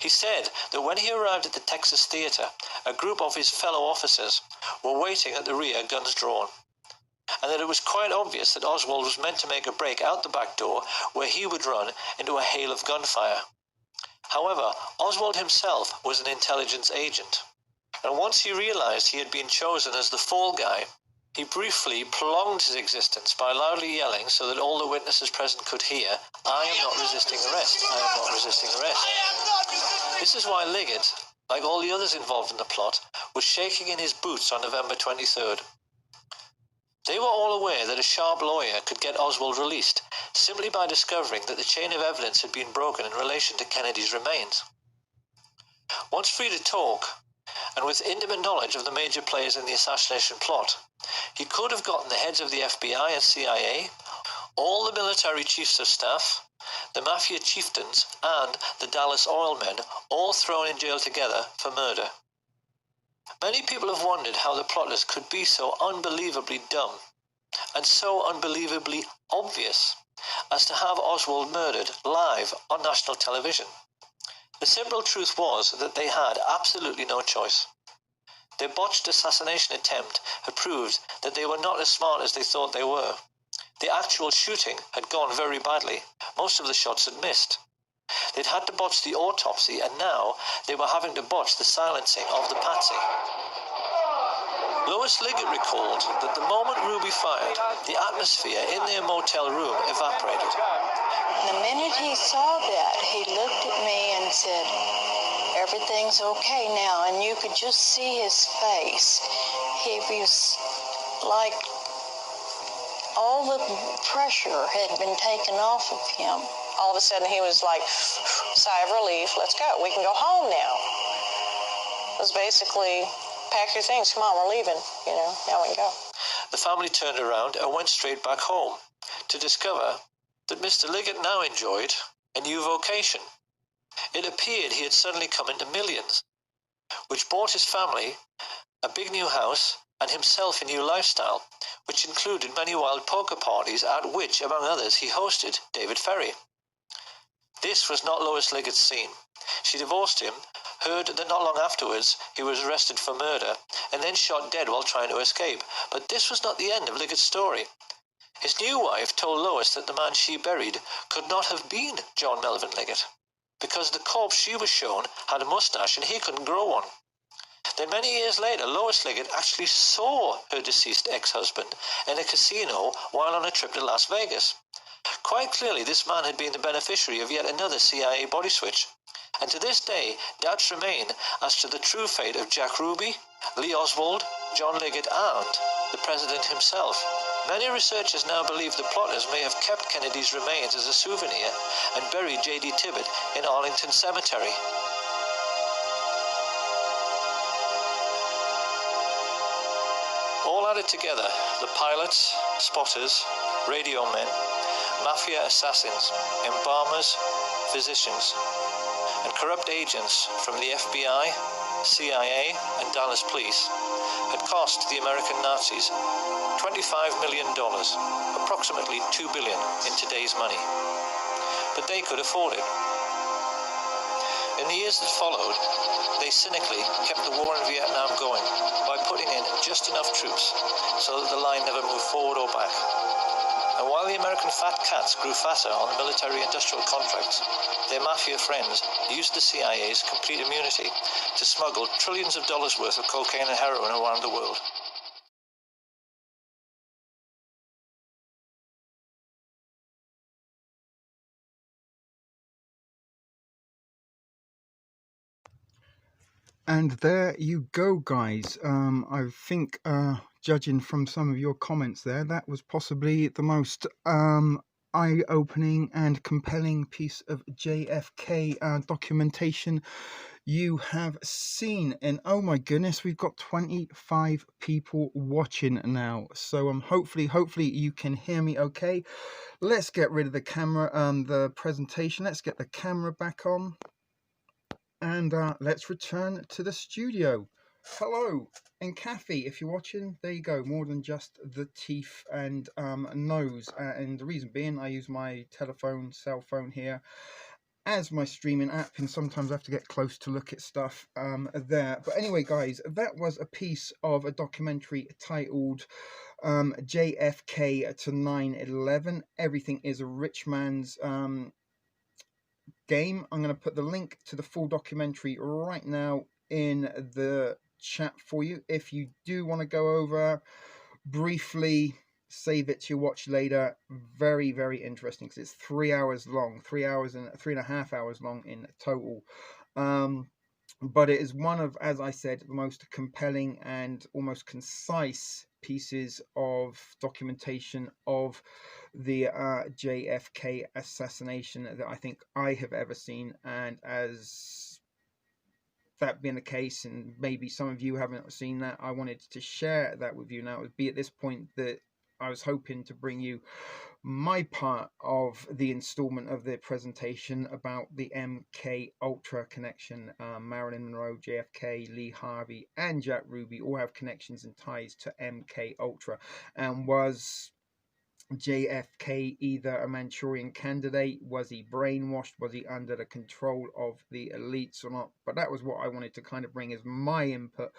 He said that when he arrived at the Texas Theater, a group of his fellow officers were waiting at the rear, guns drawn, and that it was quite obvious that Oswald was meant to make a break out the back door where he would run into a hail of gunfire. However, Oswald himself was an intelligence agent, and once he realized he had been chosen as the fall guy, he briefly prolonged his existence by loudly yelling so that all the witnesses present could hear, "I am not resisting arrest, I am not resisting arrest." This is why Liggett, like all the others involved in the plot, was shaking in his boots on November 23rd. They were all aware that a sharp lawyer could get Oswald released simply by discovering that the chain of evidence had been broken in relation to Kennedy's remains. Once free to talk, and with intimate knowledge of the major players in the assassination plot, he could have gotten the heads of the FBI and CIA, all the military chiefs of staff, the mafia chieftains, and the Dallas oil men, all thrown in jail together for murder. Many people have wondered how the plotters could be so unbelievably dumb and so unbelievably obvious as to have Oswald murdered live on national television. The simple truth was that they had absolutely no choice. Their botched assassination attempt had proved that they were not as smart as they thought they were. The actual shooting had gone very badly. Most of the shots had missed. They'd had to botch the autopsy, and now they were having to botch the silencing of the patsy. Lois Liggett recalled that the moment Ruby fired, the atmosphere in their motel room evaporated. The minute he saw that, he looked at me and said, "Everything's okay now," and you could just see his face. He was like all the pressure had been taken off of him. All of a sudden he was like, sigh of relief, let's go, we can go home now. It was basically, pack your things, come on, we're leaving, now we can go. The family turned around and went straight back home to discover that Mr. Liggett now enjoyed a new vocation. It appeared he had suddenly come into millions, which bought his family a big new house and himself a new lifestyle, which included many wild poker parties at which, among others, he hosted David Ferry. This was not Lois Liggett's scene. She divorced him, heard that not long afterwards he was arrested for murder, and then shot dead while trying to escape. But this was not the end of Liggett's story. His new wife told Lois that the man she buried could not have been John Melvin Liggett, because the corpse she was shown had a mustache and he couldn't grow one. Then many years later, Lois Liggett actually saw her deceased ex-husband in a casino while on a trip to Las Vegas. Quite clearly, this man had been the beneficiary of yet another CIA body switch. And to this day, doubts remain as to the true fate of Jack Ruby, Lee Oswald, John Liggett, and the president himself. Many researchers now believe the plotters may have kept Kennedy's remains as a souvenir and buried J.D. Tibbett in Arlington Cemetery. All added together, the pilots, spotters, radio men, mafia assassins, embalmers, physicians, and corrupt agents from the FBI, CIA, and Dallas police had cost the American Nazis $25 million, approximately $2 billion in today's money. But they could afford it. In the years that followed, they cynically kept the war in Vietnam going by putting in just enough troops so that the line never moved forward or back. And while the American fat cats grew fatter on the military-industrial contracts, their mafia friends used the CIA's complete immunity to smuggle trillions of dollars worth of cocaine and heroin around the world. And there you go, guys. I think, judging from some of your comments there, that was possibly the most eye-opening and compelling piece of JFK documentation you have seen. And oh my goodness, we've got 25 people watching now. So hopefully you can hear me okay. Let's get rid of the camera, the presentation. Let's get the camera back on. And let's return to the studio. Hello, and Kathy, if you're watching, there you go. More than just the teeth and nose. And the reason being, I use my cell phone here as my streaming app, and sometimes I have to get close to look at stuff there. But anyway, guys, that was a piece of a documentary titled JFK to 9/11. Everything is a rich man's game. I'm going to put the link to the full documentary right now in the chat for you. If you do want to go over briefly, save it to watch later. Very, very interesting because it's 3 hours long, 3.5 hours long in total. But it is one of, as I said, the most compelling and almost concise pieces of documentation of the JFK assassination that I think I have ever seen. And as that being the case, and maybe some of you haven't seen that, I wanted to share that with you. Now, it would be at this point that I was hoping to bring you my part of the installment of the presentation about the MK Ultra connection. Marilyn Monroe, JFK, Lee Harvey, and Jack Ruby all have connections and ties to MK Ultra. And was JFK either a Manchurian candidate? Was he brainwashed? Was he under the control of the elites or not? But that was what I wanted to kind of bring as my input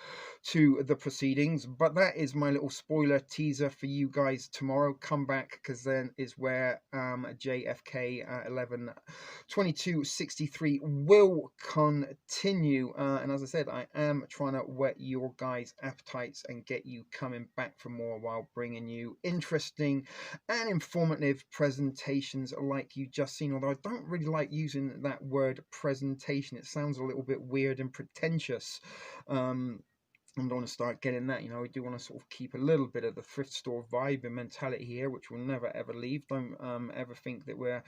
to the proceedings. But that is my little spoiler teaser for you guys tomorrow. Come back, because then is where JFK 11/22/63 will continue. And as I said, I am trying to whet your guys' appetites and get you coming back for more while bringing you interesting and informative presentations like you just seen. Although I don't really like using that word presentation, it sounds a little bit weird and pretentious. I don't want to start getting that. We do want to sort of keep a little bit of the thrift store vibe and mentality here, which will never ever leave. Don't ever think that we're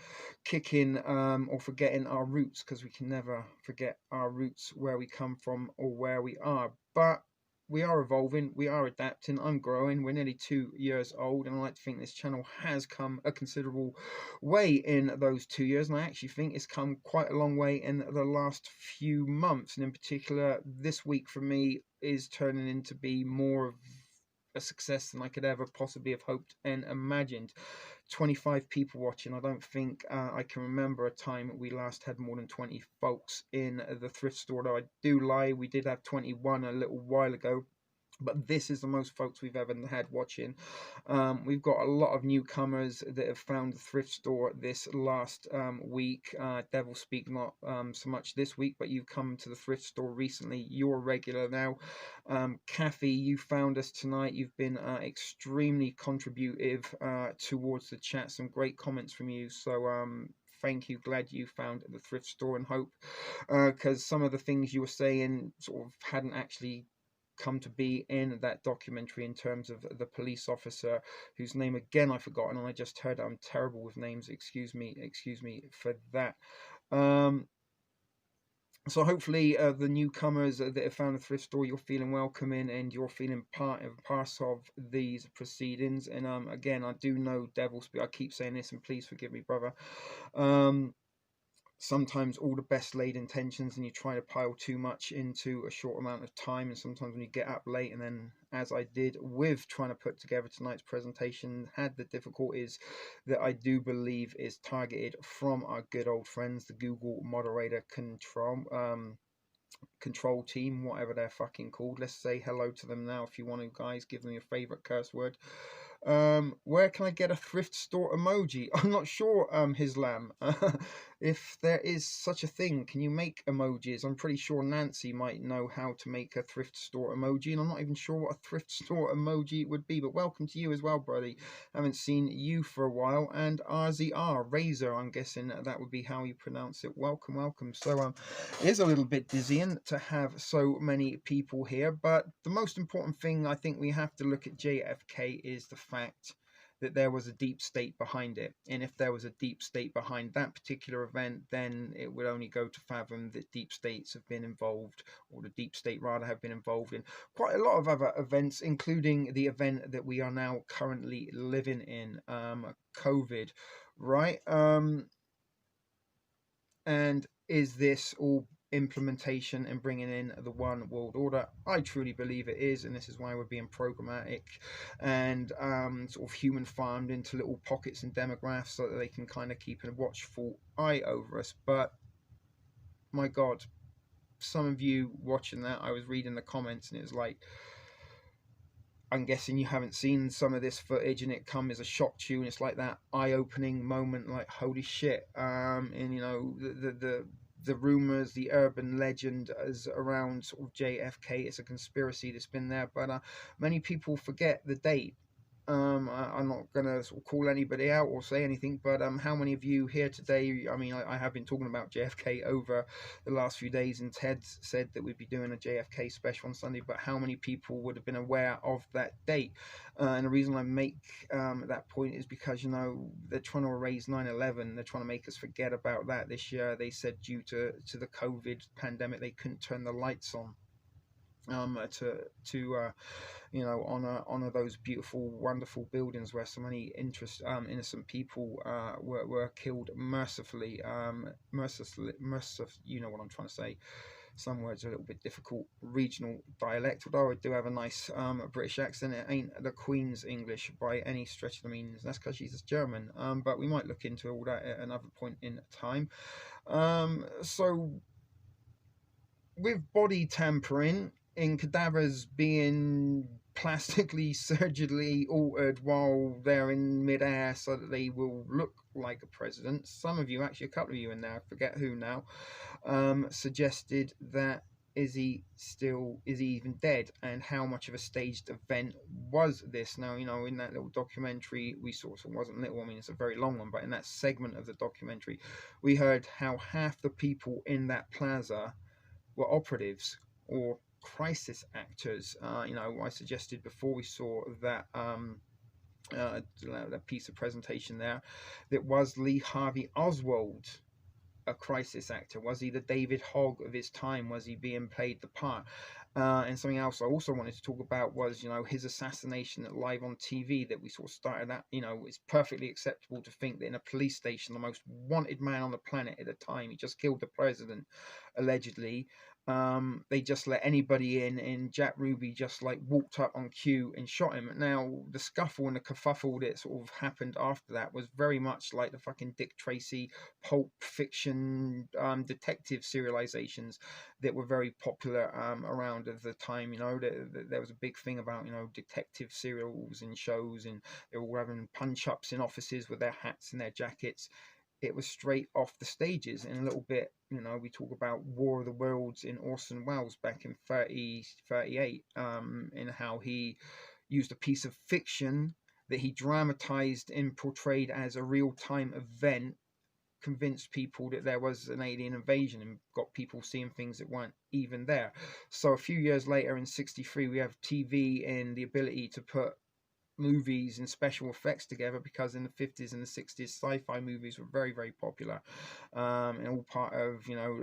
kicking or forgetting our roots, because we can never forget our roots, where we come from or where we are. But we are evolving, we are adapting, I'm growing. We're nearly 2 years old, and I like to think this channel has come a considerable way in those 2 years, and I actually think it's come quite a long way in the last few months. And in particular, this week for me is turning into be more of a success than I could ever possibly have hoped and imagined. 25 people watching. I don't think I can remember a time we last had more than 20 folks in the thrift store. Though I do lie, we did have 21 a little while ago. But this is the most folks we've ever had watching. We've got a lot of newcomers that have found the thrift store this last week. Devil Speak not so much this week, but you've come to the thrift store recently. You're regular now. Kathy, you found us tonight. You've been extremely contributive towards the chat. Some great comments from you. So thank you. Glad you found the thrift store, and hope, because some of the things you were saying sort of hadn't actually come to be in that documentary, in terms of the police officer whose name again I've forgotten, and I just heard I'm terrible with names. Excuse me for that. So hopefully the newcomers that have found the thrift store, you're feeling welcome in, and you're feeling part of these proceedings. And again, I do know Devil Speak, I keep saying this, and please forgive me, brother. Sometimes all the best laid intentions, and you try to pile too much into a short amount of time. And sometimes when you get up late, and then, as I did with trying to put together tonight's presentation, had the difficulties that I do believe is targeted from our good old friends, the Google moderator control team, whatever they're fucking called. Let's say hello to them now. If you want to, guys, give them your favorite curse word. Where can I get a thrift store emoji? I'm not sure, Hislam. if there is such a thing, can you make emojis? I'm pretty sure Nancy might know how to make a thrift store emoji, and I'm not even sure what a thrift store emoji would be. But welcome to you as well, buddy. Haven't seen you for a while. And RZR, Razor, I'm guessing that would be how you pronounce it. Welcome, welcome. So it is a little bit dizzying to have so many people here, but the most important thing I think we have to look at JFK is the fact that there was a deep state behind it. And if there was a deep state behind that particular event, then it would only go to fathom that deep states have been involved, or the deep state rather have been involved in quite a lot of other events, including the event that we are now currently living in, COVID, right? And is this all implementation and bringing in the one world order? I truly believe it is, and this is why we're being programmatic and sort of human farmed into little pockets and demographics so that they can kind of keep a watchful eye over us. But my God, some of you watching that, I was reading the comments and it was like, I'm guessing you haven't seen some of this footage and it come as a shock to you, and it's like that eye-opening moment, like holy shit. And you know, the rumors, the urban legend is around sort of JFK. It's a conspiracy that's been there, but many people forget the date. I'm not gonna sort of call anybody out or say anything, but how many of you here today? I mean, I have been talking about JFK over the last few days, and Ted said that we'd be doing a JFK special on Sunday. But how many people would have been aware of that date? And the reason I make that point is because, you know, they're trying to erase 9/11. They're trying to make us forget about that this year. They said due to the COVID pandemic, they couldn't turn the lights on. To you know, honor those beautiful, wonderful buildings where so many innocent people were killed mercifully. You know what I'm trying to say. Some words are a little bit difficult. Regional dialect, although I do have a nice British accent. It ain't the Queen's English by any stretch of the means. That's because she's German. But we might look into all that at another point in time. So with body tampering in cadavers being plastically surgically altered while they're in midair so that they will look like a president, some of you, actually a couple of you in there, I forget who now, suggested that is he even dead, and how much of a staged event was this? Now, you know, in that little documentary we saw, so it wasn't little, I mean it's a very long one, but in that segment of the documentary we heard how half the people in that plaza were operatives or crisis actors. You know, I suggested before we saw that that piece of presentation there, that was Lee Harvey Oswald a crisis actor? Was he the David Hogg of his time? Was he being played the part? And something else I also wanted to talk about was, you know, his assassination live on TV that we sort of started at. You know, it's perfectly acceptable to think that in a police station, the most wanted man on the planet at the time, he just killed the president, allegedly. They just let anybody in, and Jack Ruby just like walked up on cue and shot him. Now, the scuffle and the kerfuffle that sort of happened after that was very much like the fucking Dick Tracy pulp fiction detective serializations that were very popular around at the time. You know, there was a big thing about, you know, detective serials and shows, and they were all having punch-ups in offices with their hats and their jackets. It was straight off the stages. In a little bit, you know, we talk about War of the Worlds in Orson Welles back in 38, in how he used a piece of fiction that he dramatized and portrayed as a real-time event, convinced people that there was an alien invasion, and got people seeing things that weren't even there. So a few years later in 63, we have TV and the ability to put movies and special effects together, because in the 50s and the 60s sci-fi movies were very, very popular, and all part of, you know,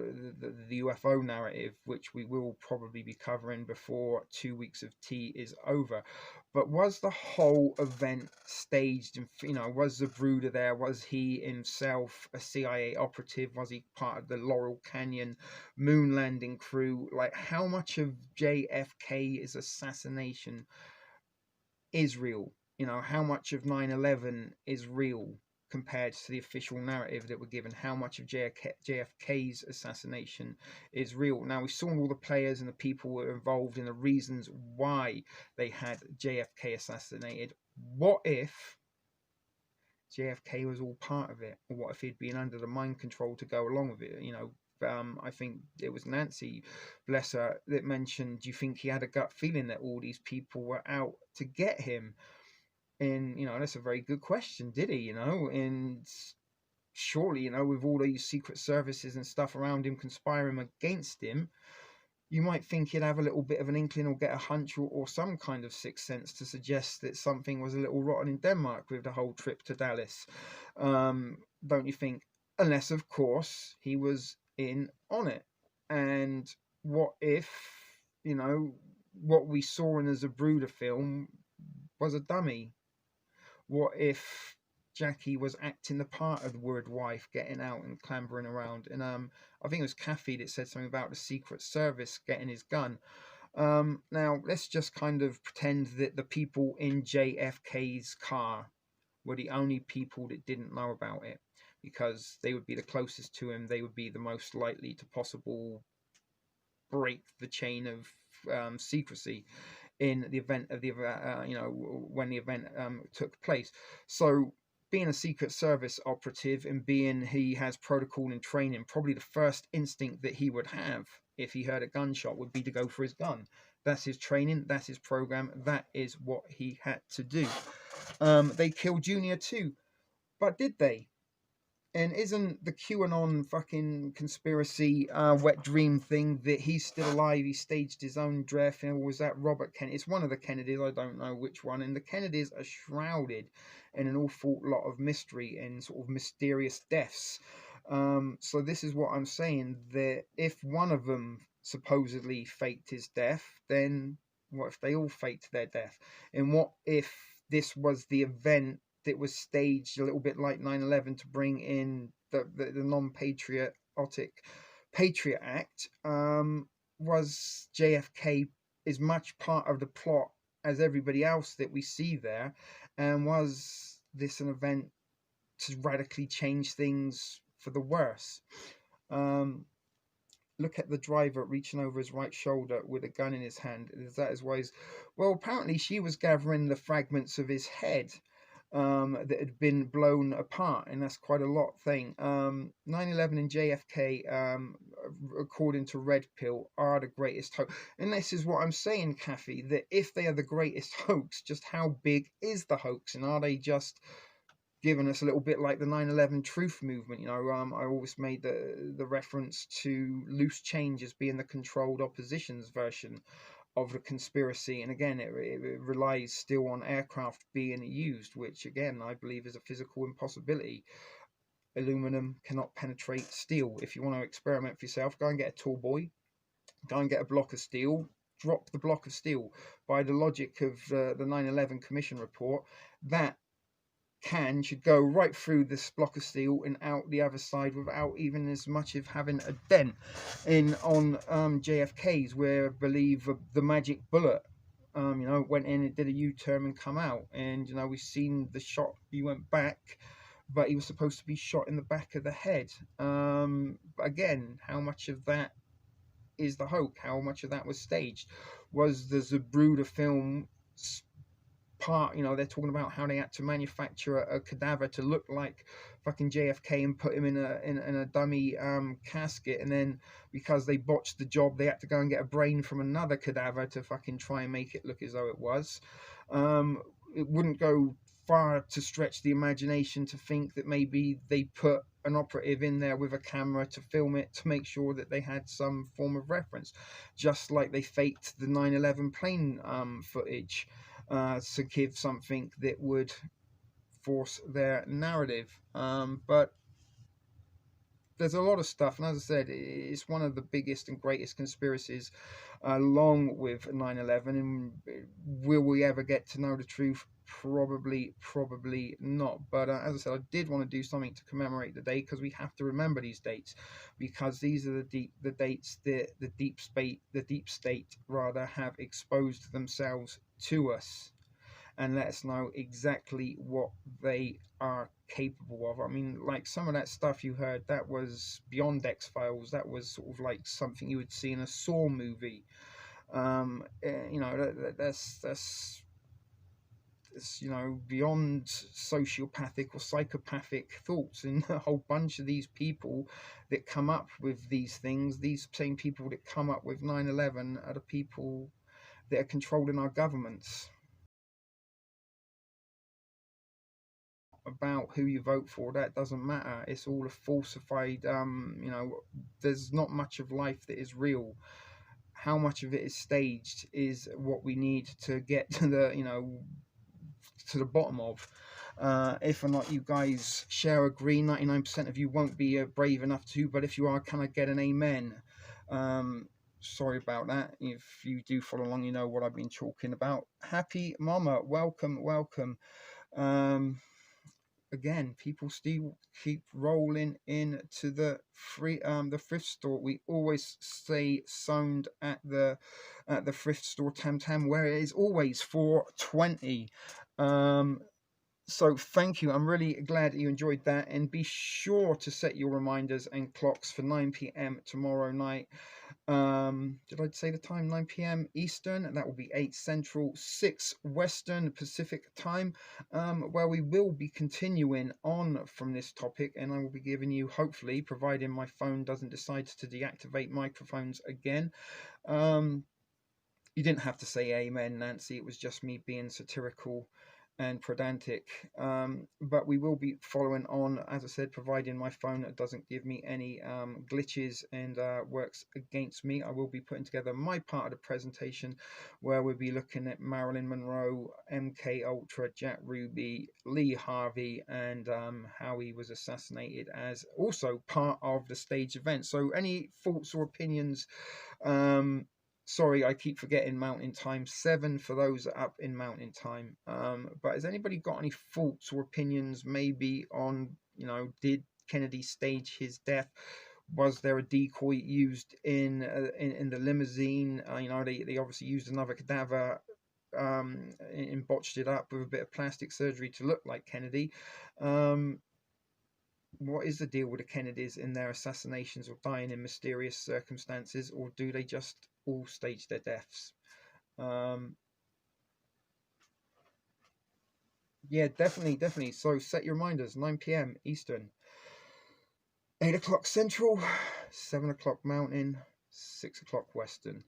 the UFO narrative, which we will probably be covering before 2 weeks of tea is over. But was the whole event staged? And, you know, was the Brooder there? Was he himself a CIA operative? Was he part of the Laurel Canyon moon landing crew? Like, how much of JFK's assassination is real? You know, how much of 9/11 is real compared to the official narrative that we're given? How much of JFK's assassination is real? Now, we saw all the players and the people who were involved in the reasons why they had JFK assassinated. What if JFK was all part of it? Or what if he'd been under the mind control to go along with it? You know, I think it was Nancy, bless her, that mentioned, do you think he had a gut feeling that all these people were out to get him? And, you know, that's a very good question. Did he, you know? And surely, you know, with all these secret services and stuff around him conspiring against him, you might think he'd have a little bit of an inkling or get a hunch or some kind of sixth sense to suggest that something was a little rotten in Denmark with the whole trip to Dallas. Don't you think? Unless, of course, he was in on it. And what if, you know, what we saw in the Zabruder film was a dummy? What if Jackie was acting the part of the word wife, getting out and clambering around? And I think it was Kathy that said something about the Secret Service getting his gun. Now let's just kind of pretend that the people in JFK's car were the only people that didn't know about it, because they would be the closest to him. They would be the most likely to possible break the chain of secrecy in the event of the you know, when the event took place. So being a Secret Service operative and being he has protocol and training, probably the first instinct that he would have if he heard a gunshot would be to go for his gun. That's his training, that's his program, that is what he had to do. They killed Junior too, but did they? And isn't the QAnon fucking conspiracy wet dream thing that he's still alive, he staged his own death, and was that Robert Kennedy? It's one of the Kennedys, I don't know which one, and the Kennedys are shrouded in an awful lot of mystery and sort of mysterious deaths. So this is what I'm saying, that if one of them supposedly faked his death, then what if they all faked their death? And what if this was the event that was staged a little bit like 9/11 to bring in the non-patriotic Patriot Act? Was JFK as much part of the plot as everybody else that we see there? And was this an event to radically change things for the worse? Look at the driver reaching over his right shoulder with a gun in his hand. Is that his ways? Well, apparently she was gathering the fragments of his head that had been blown apart, and that's quite a lot thing. 9/11 and JFK, according to Red Pill, are the greatest hoax. And this is what I'm saying, Kathy, that if they are the greatest hoax, just how big is the hoax? And are they just giving us a little bit like the 9/11 truth movement? You know, I always made the reference to loose change as being the controlled opposition's version of the conspiracy, and again it relies still on aircraft being used, which again I believe is a physical impossibility. Aluminum cannot penetrate steel. If you want to experiment for yourself, go and get a tall boy, go and get a block of steel, drop the block of steel. By the logic of the 9/11 Commission report, that should go right through this block of steel and out the other side without even as much of having a dent. In on JFK's, where I believe the magic bullet, you know, went in and did a U-turn and come out, and you know we've seen the shot. He went back, but he was supposed to be shot in the back of the head. Again, how much of that is the hoax? How much of that was staged? Was the Zabruder film part? You know, they're talking about how they had to manufacture a cadaver to look like fucking JFK and put him in a dummy casket, and then because they botched the job, they had to go and get a brain from another cadaver to fucking try and make it look as though it was. It wouldn't go far to stretch the imagination to think that maybe they put an operative in there with a camera to film it to make sure that they had some form of reference, just like they faked the 9/11 plane footage to give something that would force their narrative. But there's a lot of stuff, and as I said, it's one of the biggest and greatest conspiracies, along with 9/11. And will we ever get to know the truth? Probably not. But as I said, I did want to do something to commemorate the day, because we have to remember these dates, because these are the dates that the deep state rather have exposed themselves to us and let us know exactly what they are capable of. I mean, like some of that stuff you heard, that was beyond X-Files. That was sort of like something you would see in a Saw movie. You know, that's you know, beyond sociopathic or psychopathic thoughts. And a whole bunch of these people that come up with these things, these same people that come up with 9/11, are the people that are controlling our governments. About who you vote for, that doesn't matter. It's all a falsified, you know, there's not much of life that is real. How much of it is staged is what we need to get to the, you know, to the bottom of. If or not you guys share, agree, 99% of you won't be brave enough to, but if you are, can I get an amen? Sorry about that. If you do follow along, you know what I've been talking about. Happy Mama, welcome, welcome. Again, people still keep rolling into the thrift store. We always stay zoned at the thrift store Tam Tam, where it is always 420. So thank you. I'm really glad that you enjoyed that, and be sure to set your reminders and clocks for 9 p.m. tomorrow night. Did I say the time? 9 p.m. Eastern, and that will be 8 Central, 6 Western Pacific time, where we will be continuing on from this topic, and I will be giving you, hopefully, providing my phone doesn't decide to deactivate microphones again. You didn't have to say amen, Nancy. It was just me being satirical and pedantic. But we will be following on, as I said, providing my phone doesn't give me any glitches and works against me. I will be putting together my part of the presentation, where we'll be looking at Marilyn Monroe, MK Ultra, Jack Ruby, Lee Harvey, and how he was assassinated as also part of the stage event. So any thoughts or opinions? Sorry, I keep forgetting Mountain Time. 7 for those up in Mountain Time. But has anybody got any thoughts or opinions maybe on, you know, did Kennedy stage his death? Was there a decoy used in the limousine? You know, they obviously used another cadaver, and botched it up with a bit of plastic surgery to look like Kennedy. What is the deal with the Kennedys in their assassinations or dying in mysterious circumstances, or do they just all stage their deaths? Yeah, definitely. So set your reminders, 9 p.m. Eastern, 8 o'clock Central, 7 o'clock Mountain, 6 o'clock Western.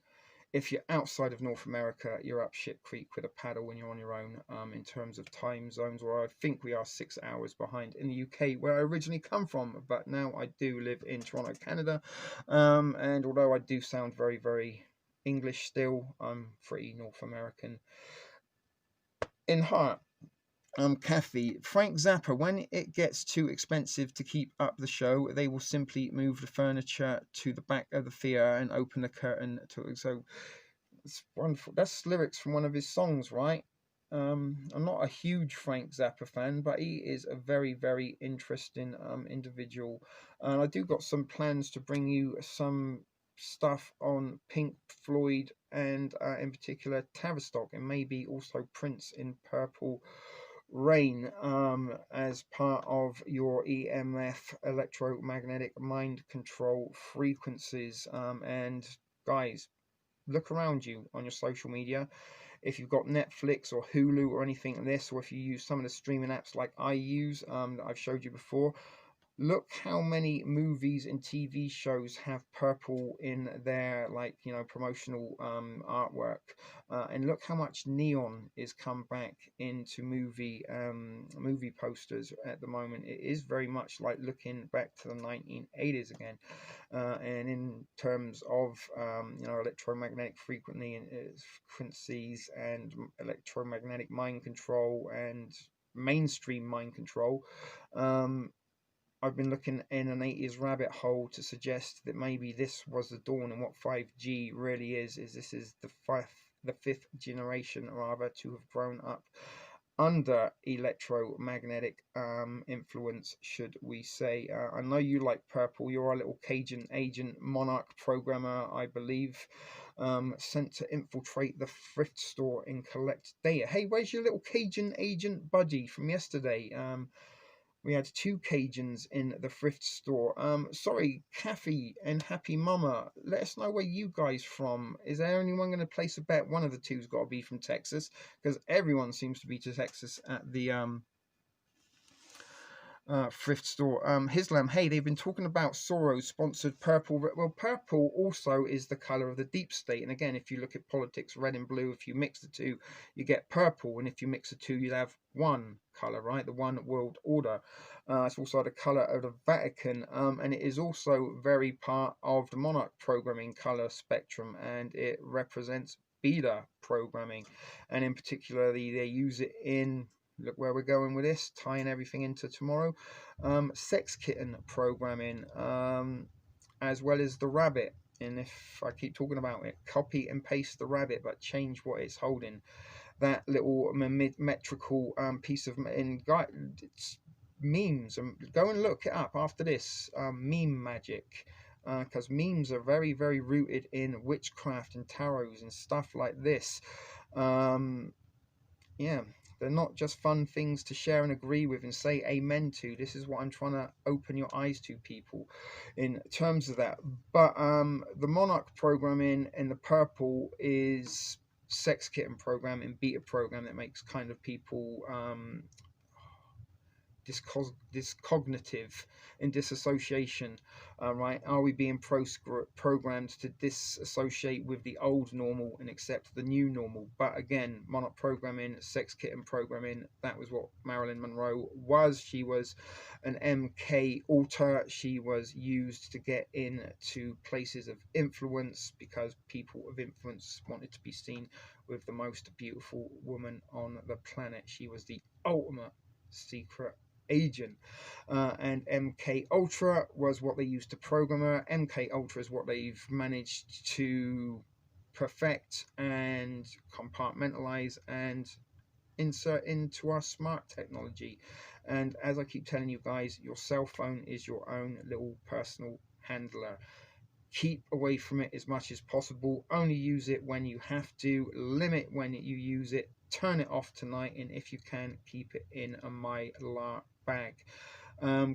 If you're outside of North America, you're up shit creek with a paddle when you're on your own, in terms of time zones, where I think we are 6 hours behind in the UK, where I originally come from, but now I do live in Toronto, Canada. And although I do sound very, very English still, I'm pretty North American in heart. Kathy, Frank Zappa, when it gets too expensive to keep up the show, they will simply move the furniture to the back of the theatre and open the curtain to. So it's wonderful. That's lyrics from one of his songs, right? I'm not a huge Frank Zappa fan, but he is a very, very interesting individual. And I do got some plans to bring you some stuff on Pink Floyd and in particular Tavistock, and maybe also Prince in Purple Rain, as part of your EMF, electromagnetic mind control frequencies. And guys, look around you on your social media. If you've got Netflix or Hulu or anything like this, or if you use some of the streaming apps like I use, that I've showed you before, look how many movies and TV shows have purple in their, like, you know, promotional artwork, and look how much neon is come back into movie posters at the moment. It is very much like looking back to the 1980s again, and in terms of you know, electromagnetic frequencies and electromagnetic mind control and mainstream mind control. I've been looking in an 80s rabbit hole to suggest that maybe this was the dawn, and what 5G really is this is the fifth generation, rather, to have grown up under electromagnetic influence, should we say. I know you like purple. You're a little Cajun agent, monarch programmer, I believe, sent to infiltrate the thrift store and collect data. Hey, where's your little Cajun agent buddy from yesterday? We had 2 Cajuns in the thrift store. Sorry, Kathy and Happy Mama, let us know where you guys from. Is there anyone going to place a bet? One of the two's got to be from Texas, because everyone seems to be to Texas at the thrift store. Hislam, hey, they've been talking about Soros sponsored purple. Well, purple also is the color of the deep state, and again, if you look at politics, red and blue, if you mix the two, you get purple, and if you mix the two, you'd have one color, right? The one world order. It's also the color of the Vatican, and it is also very part of the monarch programming color spectrum, and it represents beta programming, and in particular, they use it in, look where we're going with this, tying everything into tomorrow, sex kitten programming, as well as the rabbit. And if I keep talking about it, copy and paste the rabbit, but change what it's holding. That little metrical piece of, and it's memes, and go and look it up after this, meme magic, because memes are very, very rooted in witchcraft and tarots and stuff like this. Yeah, they're not just fun things to share and agree with and say amen to. This is what I'm trying to open your eyes to, people, in terms of that. But the monarch programming in the purple is sex kitten program and beta program that makes kind of people discognitive and disassociation, right? Are we being programmed to disassociate with the old normal and accept the new normal? But again, monarch programming, sex kitten programming, that was what Marilyn Monroe was. She was an MK Ultra. She was used to get into places of influence because people of influence wanted to be seen with the most beautiful woman on the planet. She was the ultimate secret agent, and MK Ultra was what they used to program her. MK Ultra is what they've managed to perfect and compartmentalize and insert into our smart technology. And as I keep telling you guys, your cell phone is your own little personal handler. Keep away from it as much as possible. Only use it when you have to. Limit when you use it. Turn it off tonight, and if you can, keep it in a mylar bag.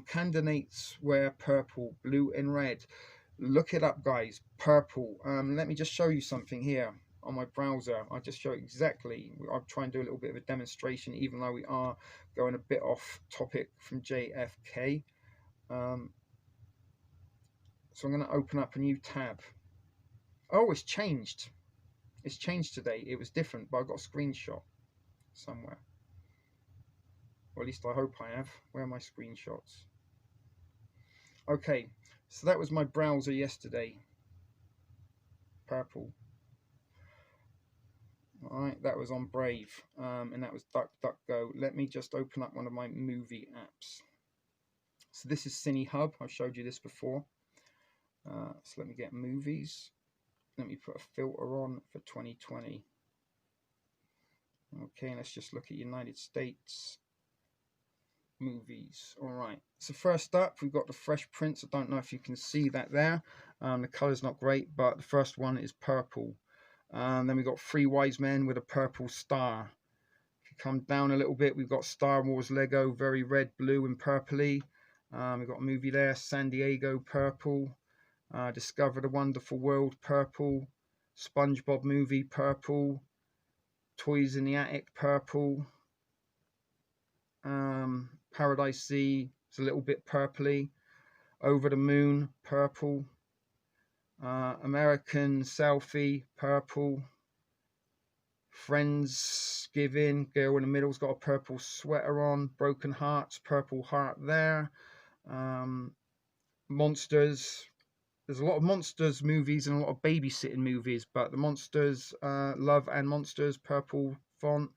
Candidates wear purple, blue, and red. Look it up, guys. Purple. Let me just show you something here on my browser. I'll just show exactly. I'll try and do a little bit of a demonstration, even though we are going a bit off topic from JFK. So I'm going to open up a new tab. Oh, it's changed. It's changed today. It was different, but I got a screenshot somewhere. Or at least I hope I have. Where are my screenshots? Okay, so that was my browser yesterday. Purple. Alright, that was on Brave. And that was DuckDuckGo. Let me just open up one of my movie apps. So this is CineHub. I've showed you this before. So let me get movies. Let me put a filter on for 2020. Okay, let's just look at United States movies. All right, so first up we've got the Fresh Prince. I don't know if you can see that there. The color's not great, but the first one is purple. Then we've got Three Wise Men with a purple star. If you come down a little bit, we've got Star Wars Lego, very red, blue, and purpley. We've got a movie there, San Diego, purple. Discover the Wonderful World, purple. SpongeBob movie, purple. Toys in the Attic, purple. Paradise Sea, it's a little bit purpley. Over the Moon, purple. American Selfie, purple. Friendsgiving, girl in the middle's got a purple sweater on. Broken Hearts, purple heart there. Monsters, there's a lot of Monsters movies and a lot of babysitting movies, but the Monsters, Love and Monsters, purple font,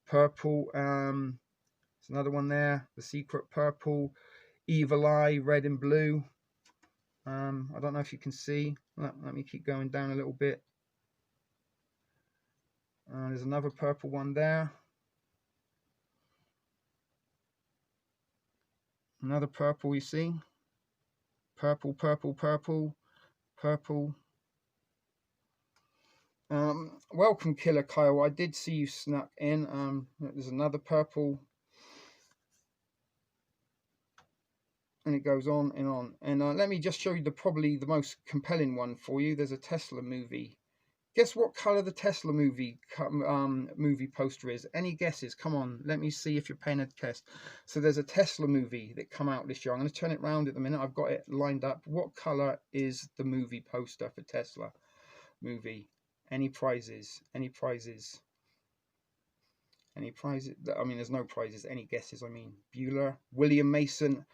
purple. There's another one there, The Secret, purple. Evil Eye, red and blue. I don't know if you can see. Let me keep going down a little bit. There's another purple one there. Another purple, you see. Purple, purple, purple, purple. Welcome, Killer Kyle. I did see you snuck in. There's another purple. And it goes on and on. And let me just show you probably the most compelling one for you. There's a Tesla movie. Guess what color the Tesla movie poster is? Any guesses? Come on, let me see if you're paying a guess. So there's a Tesla movie that come out this year. I'm going to turn it around at the minute. I've got it lined up. What color is the movie poster for Tesla movie? Any prizes? Any prizes? Any prizes? I mean, there's no prizes. Any guesses? I mean, Bueller, William Mason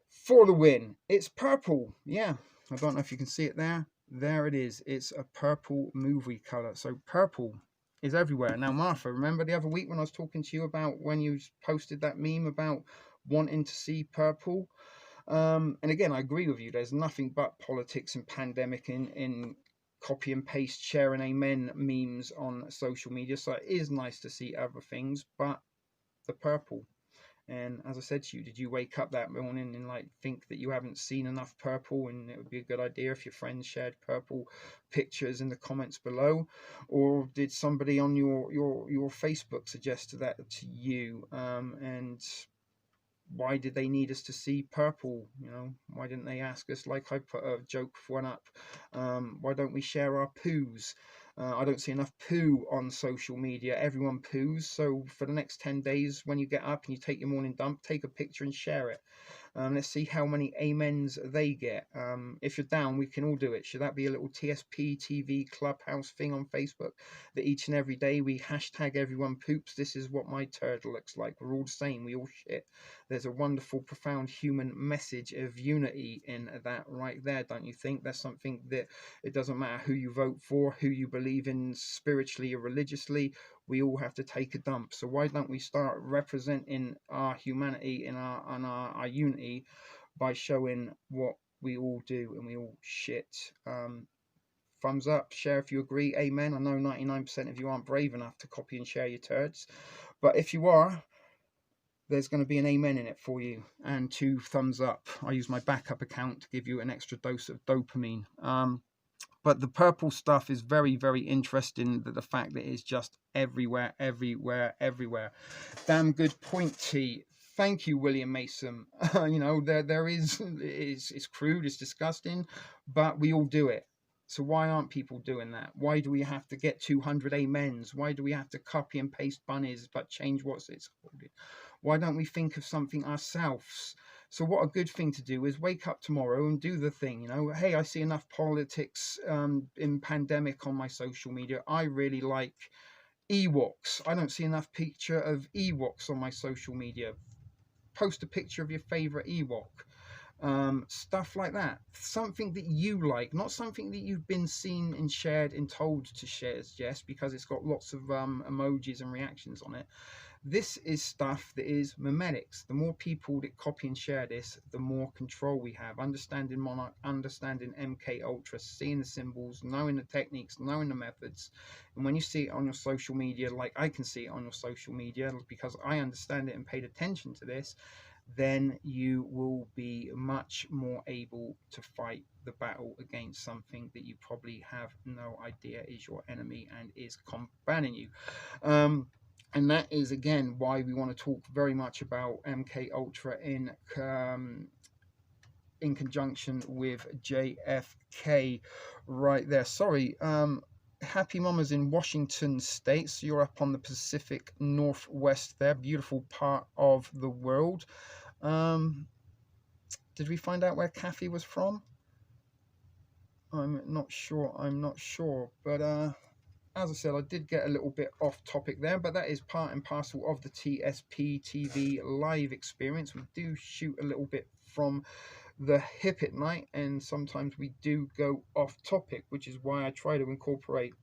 for the win. It's purple. Yeah, I don't know if you can see it there. There it is. It's a purple movie color. So purple is everywhere. Now, Martha, remember the other week when I was talking to you about when you posted that meme about wanting to see purple? And again, I agree with you. There's nothing but politics and pandemic in copy and paste, share and amen memes on social media. So it is nice to see other things, but the purple. And as I said to you, did you wake up that morning and like think that you haven't seen enough purple and it would be a good idea if your friends shared purple pictures in the comments below? Or did somebody on your Facebook suggest that to you? And why did they need us to see purple? You know, why didn't they ask us, like I put a joke one up, why don't we share our poos? I don't see enough poo on social media. Everyone poos. So for the next 10 days, when you get up and you take your morning dump, take a picture and share it. Let's see how many amens they get. If you're down, we can all do it. Should that be a little TspTv clubhouse thing on Facebook that each and every day we hashtag everyone poops? This is what my turd looks like. We're all the same. We all shit. There's a wonderful, profound human message of unity in that right there, don't you think? That's something that it doesn't matter who you vote for, who you believe in spiritually or religiously. We all have to take a dump. So why don't we start representing our humanity and our unity by showing what we all do and we all shit? Thumbs up, share if you agree, amen. I know 99% of you aren't brave enough to copy and share your turds, but if you are, there's going to be an amen in it for you, and 2 thumbs up. I use my backup account to give you an extra dose of dopamine. But the purple stuff is very, very interesting. That the fact that it's just everywhere, everywhere, everywhere. Damn good point, T. Thank you, William Mason. You know, there is, it's crude, it's disgusting, but we all do it. So why aren't people doing that? Why do we have to get 200 amens? Why do we have to copy and paste bunnies but change what's it's called? Why don't we think of something ourselves? So what a good thing to do is wake up tomorrow and do the thing, you know. Hey, I see enough politics in pandemic on my social media. I really like Ewoks. I don't see enough picture of Ewoks on my social media. Post a picture of your favorite Ewok. Stuff like that. Something that you like, not something that you've been seen and shared and told to share, just because it's got lots of emojis and reactions on it. This is stuff that is memetics. The more people that copy and share this, the more control we have. Understanding Monarch, understanding MK Ultra, seeing the symbols, knowing the techniques, knowing the methods. And when you see it on your social media, like I can see it on your social media because I understand it and paid attention to this, then you will be much more able to fight the battle against something that you probably have no idea is your enemy and is combating you. And that is again why we want to talk very much about MK Ultra in conjunction with JFK right there. Sorry, Happy Mama's in Washington State, so you're up on the Pacific Northwest there, beautiful part of the world. Did we find out where Kathy was from? I'm not sure, but as I said, I did get a little bit off topic there, but that is part and parcel of the TspTv live experience. We do shoot a little bit from the hip at night, and sometimes we do go off topic, which is why I try to incorporate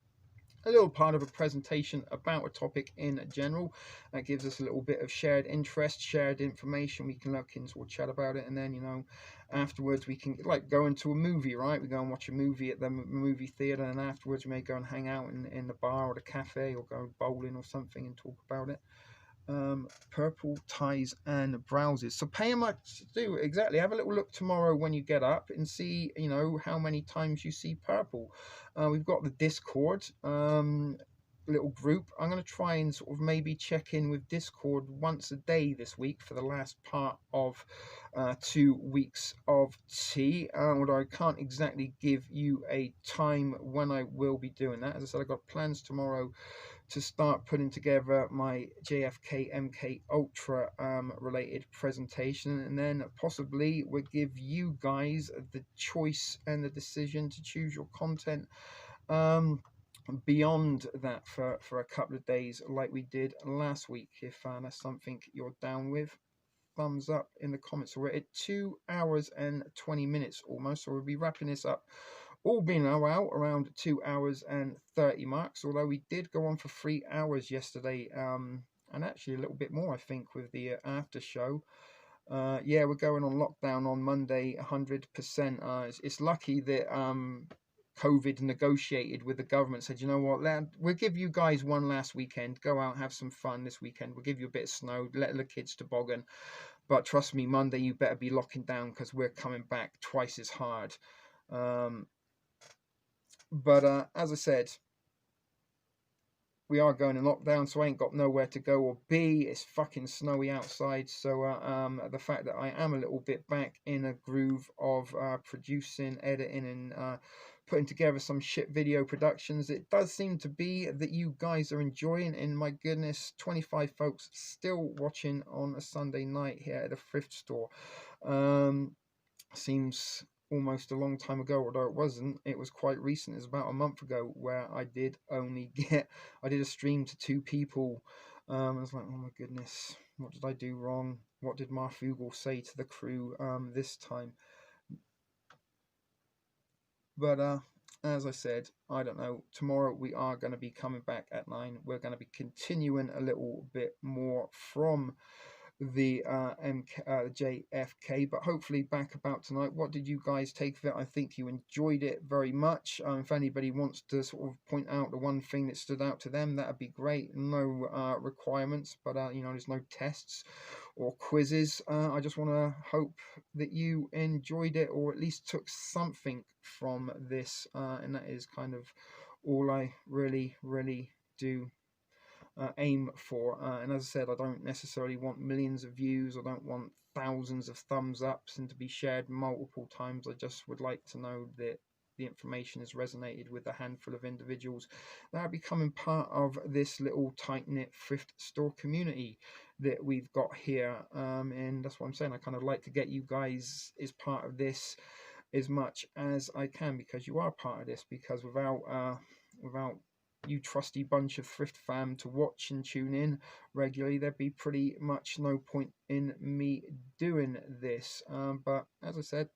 a little part of a presentation about a topic in general. That gives us a little bit of shared interest, shared information. We can look into or chat about it, and then, you know, afterwards we can like go into a movie, right? We go and watch a movie at the movie theater, and afterwards we may go and hang out in the bar or the cafe or go bowling or something and talk about it. Purple ties and browsers. So pay much to do exactly. Have a little look tomorrow when you get up and see, you know, how many times you see purple. We've got the Discord. little group. I'm going to try and sort of maybe check in with Discord once a day this week for the last part of 2 weeks of tea, although I can't exactly give you a time when I will be doing that. As I said, I've got plans tomorrow to start putting together my JFK MK Ultra related presentation, and then possibly we'll give you guys the choice and the decision to choose your content beyond that for a couple of days like we did last week. If that's something you're down with, thumbs up in the comments. So we're at 2 hours and 20 minutes almost, so we'll be wrapping this up all being out around 2 hours and 30 marks, although we did go on for 3 hours yesterday, and actually a little bit more I think with the after show. Yeah, we're going on lockdown on Monday 100%. It's lucky that COVID negotiated with the government, said, you know what, we'll give you guys one last weekend, go out, have some fun this weekend, we'll give you a bit of snow, let the kids toboggan, but trust me, Monday you better be locking down because we're coming back twice as hard. But as I said, we are going in lockdown, so I ain't got nowhere to go or be. It's fucking snowy outside, so the fact that I am a little bit back in a groove of producing, editing, and putting together some shit video productions, it does seem to be that you guys are enjoying. And my goodness, 25 folks still watching on a Sunday night here at the thrift store. Seems almost a long time ago, although it wasn't. It was quite recent. It was about a month ago where I did a stream to 2 people. I was like, oh my goodness, what did I do wrong? What did Marfugel say to the crew this time? But as I said, I don't know. Tomorrow we are going to be coming back at 9. We're going to be continuing a little bit more from the JFK, but hopefully back about tonight. What did you guys take of it? I think you enjoyed it very much. If anybody wants to sort of point out the one thing that stood out to them, that'd be great. No requirements, but you know, there's no tests or quizzes. I just want to hope that you enjoyed it, or at least took something from this, and that is kind of all I really do aim for. And as I said, I don't necessarily want millions of views, I don't want thousands of thumbs ups and to be shared multiple times. I just would like to know that the information has resonated with a handful of individuals that are becoming part of this little tight-knit thrift store community that we've got here. And that's what I'm saying, I kind of like to get you guys as part of this as much as I can, because you are part of this. Because without you trusty bunch of thrift fam to watch and tune in regularly, there'd be pretty much no point in me doing this. But as I said,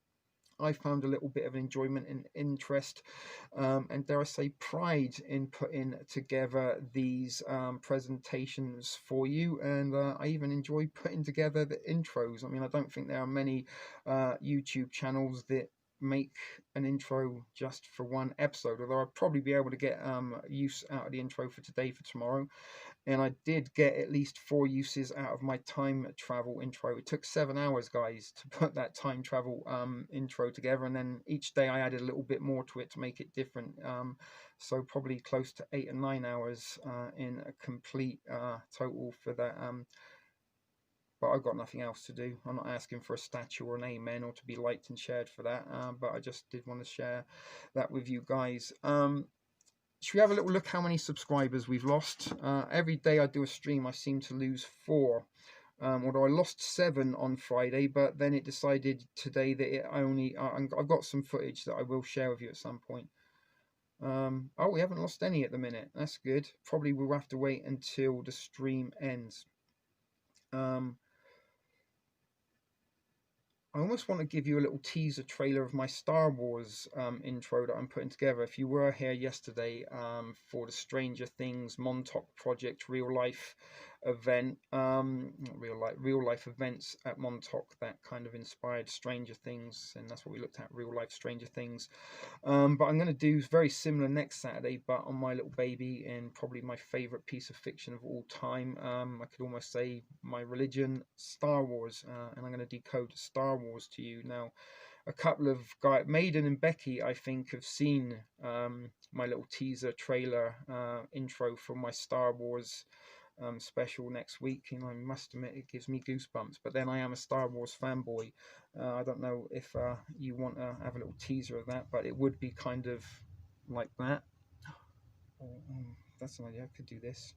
I found a little bit of enjoyment and interest, and dare I say pride in putting together these presentations for you. And I even enjoy putting together the intros. I mean, I don't think there are many YouTube channels that make an intro just for one episode, although I'll probably be able to get use out of the intro for today, for tomorrow. And I did get at least 4 uses out of my time travel intro. It took 7 hours, guys, to put that time travel intro together, and then each day I added a little bit more to it to make it different. So probably close to 8 or 9 hours in a complete total for that. But I've got nothing else to do. I'm not asking for a statue or an amen or to be liked and shared for that. But I just did want to share that with you guys. Should we have a little look how many subscribers we've lost? Every day I do a stream, I seem to lose 4. Although I lost 7 on Friday, but then it decided today that it only... I've got some footage that I will share with you at some point. Oh, we haven't lost any at the minute. That's good. Probably we'll have to wait until the stream ends. I almost want to give you a little teaser trailer of my Star Wars intro that I'm putting together. If you were here yesterday for the Stranger Things Montauk Project real life event, real life events at Montauk that kind of inspired Stranger Things, and that's what we looked at, real life Stranger Things. But I'm going to do very similar next Saturday, but on my little baby, and probably my favorite piece of fiction of all time. I could almost say my religion, Star Wars, and I'm going to decode Star Wars to you. Now, a couple of guys, Maiden and Becky, I think, have seen my little teaser trailer intro for my Star Wars special next week. You know, I must admit it gives me goosebumps. But then I am a Star Wars fanboy. I don't know if you want to have a little teaser of that, but it would be kind of like that. That's an idea. I could do this.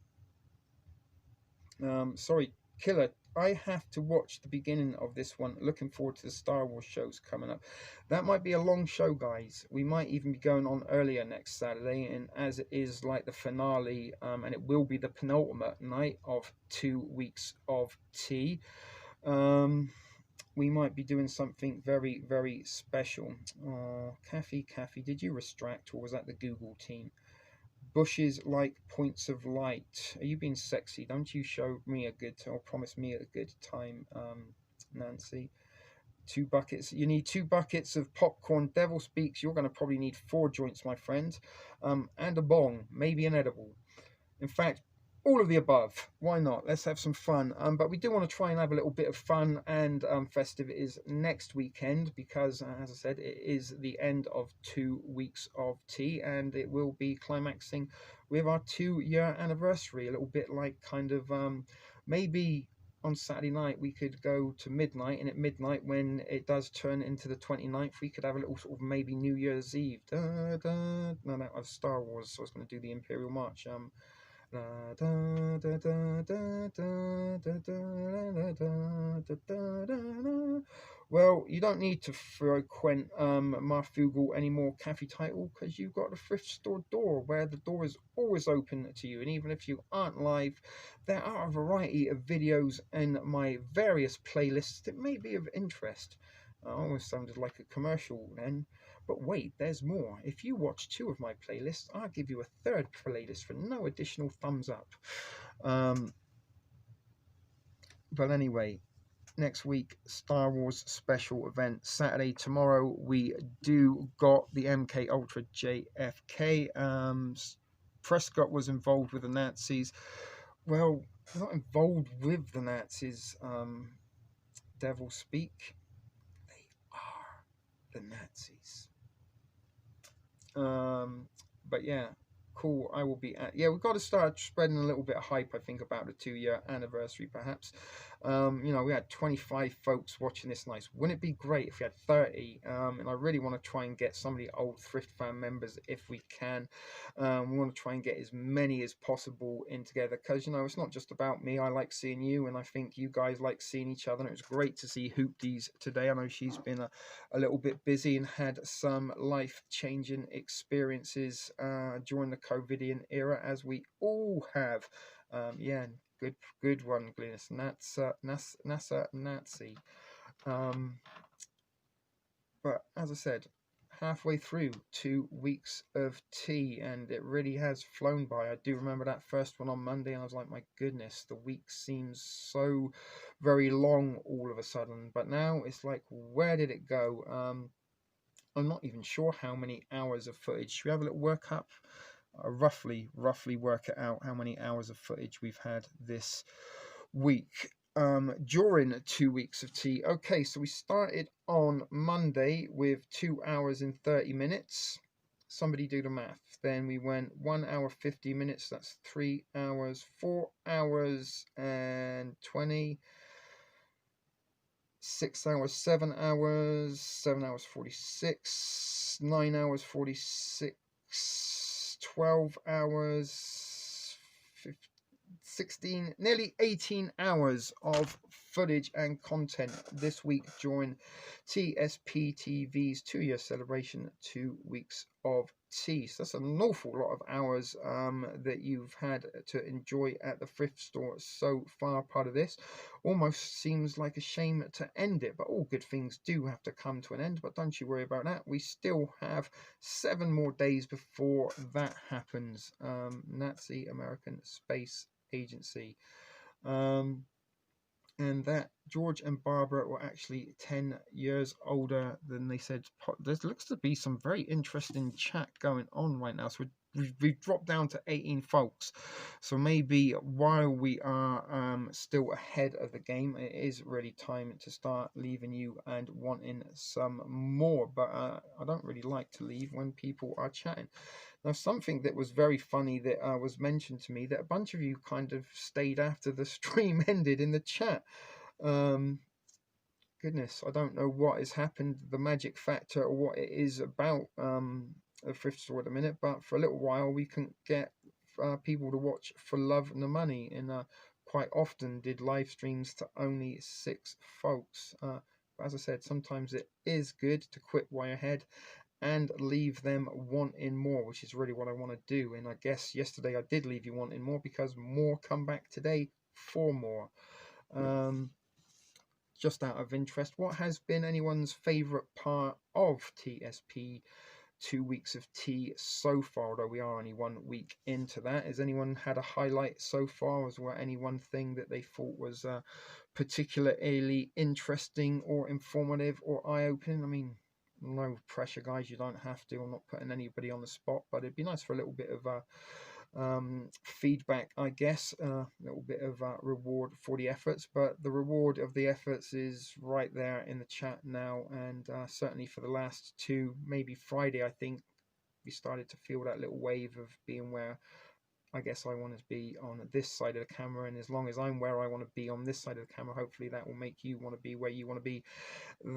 Sorry, Killer. I have to watch the beginning of this one. Looking forward to the Star Wars shows coming up. That might be a long show, guys. We might even be going on earlier next Saturday, and as it is like the finale, and it will be the penultimate night of 2 weeks of tea. We might be doing something very, very special. Kathy, did you restract, or was that the Google team? Bushes like points of light. Are you being sexy? Don't you show me a good, or promise me a good time, Nancy? 2 buckets. You need 2 buckets of popcorn. Devil speaks. You're going to probably need 4 joints, my friend, and a bong, maybe an edible. In fact, all of the above. Why not? Let's have some fun. But we do want to try and have a little bit of fun and festivities next weekend because, as I said, it is the end of 2 weeks of tea, and it will be climaxing with our 2-year anniversary. A little bit like kind of maybe on Saturday night we could go to midnight, and at midnight when it does turn into the 29th, we could have a little sort of maybe New Year's Eve. No, that was Star Wars, so I was going to do the Imperial March. Well, you don't need to frequent Marfugal anymore, Cafe Title, because you've got a thrift store door where the door is always open to you. And even if you aren't live, there are a variety of videos in my various playlists that may be of interest. I almost sounded like a commercial then. But wait, there's more. If you watch 2 of my playlists, I'll give you a 3rd playlist for no additional thumbs up. But anyway, next week, Star Wars special event. Saturday, tomorrow, we do got the MK Ultra JFK. Prescott was involved with the Nazis. Well, not involved with the Nazis, devil speak. They are the Nazis. But yeah, cool. I will be at, we've got to start spreading a little bit of hype, I think, about the 2-year anniversary, perhaps. You know, we had 25 folks watching this. Nice. Wouldn't it be great if we had 30? And I really want to try and get some of the old Thrift Fan members if we can. We want to try and get as many as possible in together because, you know, it's not just about me. I like seeing you, and I think you guys like seeing each other. And it was great to see Hoopties today. I know she's been a little bit busy and had some life-changing experiences during the COVIDian era, as we all have. Yeah, good one, Glynis. NASA Nazi. But as I said, halfway through 2 weeks of tea, and it really has flown by. I do remember that first one on Monday, and I was like, my goodness, the week seems so very long all of a sudden. But now it's like, where did it go? I'm not even sure how many hours of footage. Should we have a little workup? Roughly work it out how many hours of footage we've had this week during 2 weeks of tea. Okay, so we started on Monday with 2 hours and 30 minutes. Somebody do the math. Then we went 1 hour 50 minutes. That's 3 hours, 4 hours and 20. 6 hours, 7 hours, 7 hours 46, 9 hours 46, 12 hours, 15, 16, nearly 18 hours of footage and content this week during TspTv's 2-year celebration, 2 weeks of tea. So that's an awful lot of hours that you've had to enjoy at the thrift store so far. Part of this almost seems like a shame to end it, but all good things do have to come to an end. But don't you worry about that. We still have 7 more days before that happens. Nazi American Space Agency. and that George and Barbara were actually 10 years older than they said. There looks to be some very interesting chat going on right now. So we've dropped down to 18 folks. So maybe while we are still ahead of the game, it is really time to start leaving you and wanting some more. But I don't really like to leave when people are chatting. Now, something that was very funny that was mentioned to me, that a bunch of you kind of stayed after the stream ended in the chat. Goodness, I don't know what has happened, the magic factor, or what it is about the thrift store at the minute, but for a little while we can get people to watch for love and the money, and quite often did live streams to only 6 folks. But as I said, sometimes it is good to quit while you're ahead and leave them wanting more, which is really what I want to do. And I guess yesterday I did leave you wanting more, because more come back today for more. Just out of interest, what has been anyone's favourite part of TSP 2 weeks of tea so far, although we are only 1 week into that? Has anyone had a highlight so far? Was there any one thing that they thought was particularly interesting or informative or eye-opening? I mean, no pressure, guys, you don't have to. I'm not putting anybody on the spot, but it'd be nice for a little bit of feedback, I guess, a little bit of reward for the efforts. But the reward of the efforts is right there in the chat now, and certainly for the last 2, maybe Friday, I think we started to feel that little wave of being where I guess I want to be on this side of the camera, and as long as I'm where I want to be on this side of the camera, hopefully that will make you want to be where you want to be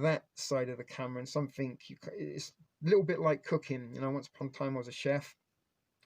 that side of the camera. And something it's a little bit like cooking. You know, once upon a time I was a chef,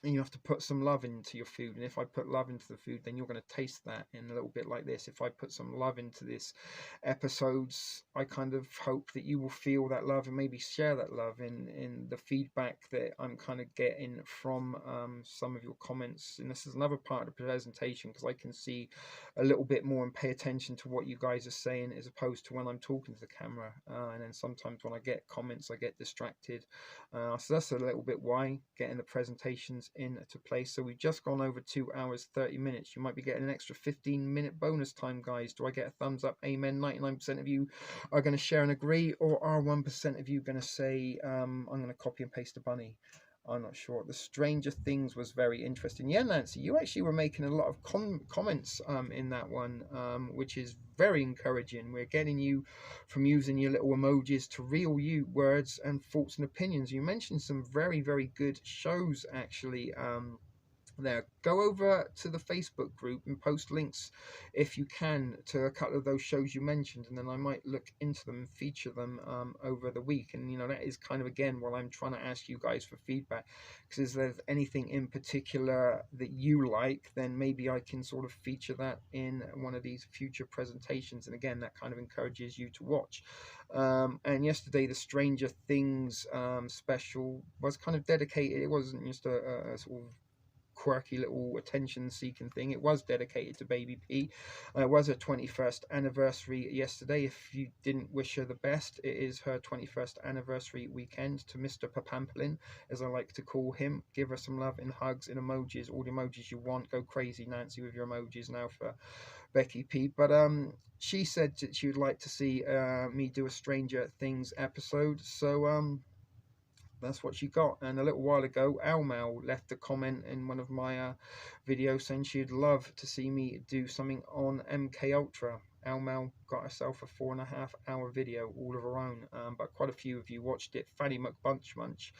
and you have to put some love into your food, and if I put love into the food, then you're going to taste that. In a little bit like this, if I put some love into this episodes, I kind of hope that you will feel that love and maybe share that love in the feedback that I'm kind of getting from some of your comments. And this is another part of the presentation, because I can see a little bit more and pay attention to what you guys are saying, as opposed to when I'm talking to the camera, and then sometimes when I get comments I get distracted. So that's a little bit why getting the presentations into place. So we've just gone over 2 hours 30 minutes. You might be getting an extra 15-minute bonus time, guys. Do I get a thumbs up? Amen. 99% of you are going to share and agree, or are 1% of you going to say I'm going to copy and paste a bunny? I'm not sure. The Stranger Things was very interesting. Yeah, Nancy, you actually were making a lot of comments in that one, which is very encouraging. We're getting you from using your little emojis to real you words and thoughts and opinions. You mentioned some very, very good shows, actually. There, go over to the Facebook group and post links if you can to a couple of those shows you mentioned, and then I might look into them and feature them over the week. And you know, that is kind of again while I'm trying to ask you guys for feedback, because if there's anything in particular that you like, then maybe I can sort of feature that in one of these future presentations, and again that kind of encourages you to watch. And yesterday the Stranger Things special was kind of dedicated. It wasn't just a sort of quirky little attention seeking thing. It was dedicated to Baby P. It was her 21st anniversary yesterday. If you didn't wish her the best, it is her 21st anniversary weekend. To Mr. Papampolin, as I like to call him, give her some love and hugs and emojis, all the emojis you want. Go crazy, Nancy, with your emojis now for Becky P. But she said that she would like to see me do a Stranger Things episode, so that's what she got. And a little while ago, Almal left a comment in one of my videos saying she'd love to see me do something on MK Ultra. Almal got herself a 4.5 hour video all of her own, but quite a few of you watched it. Fanny McBunchmunch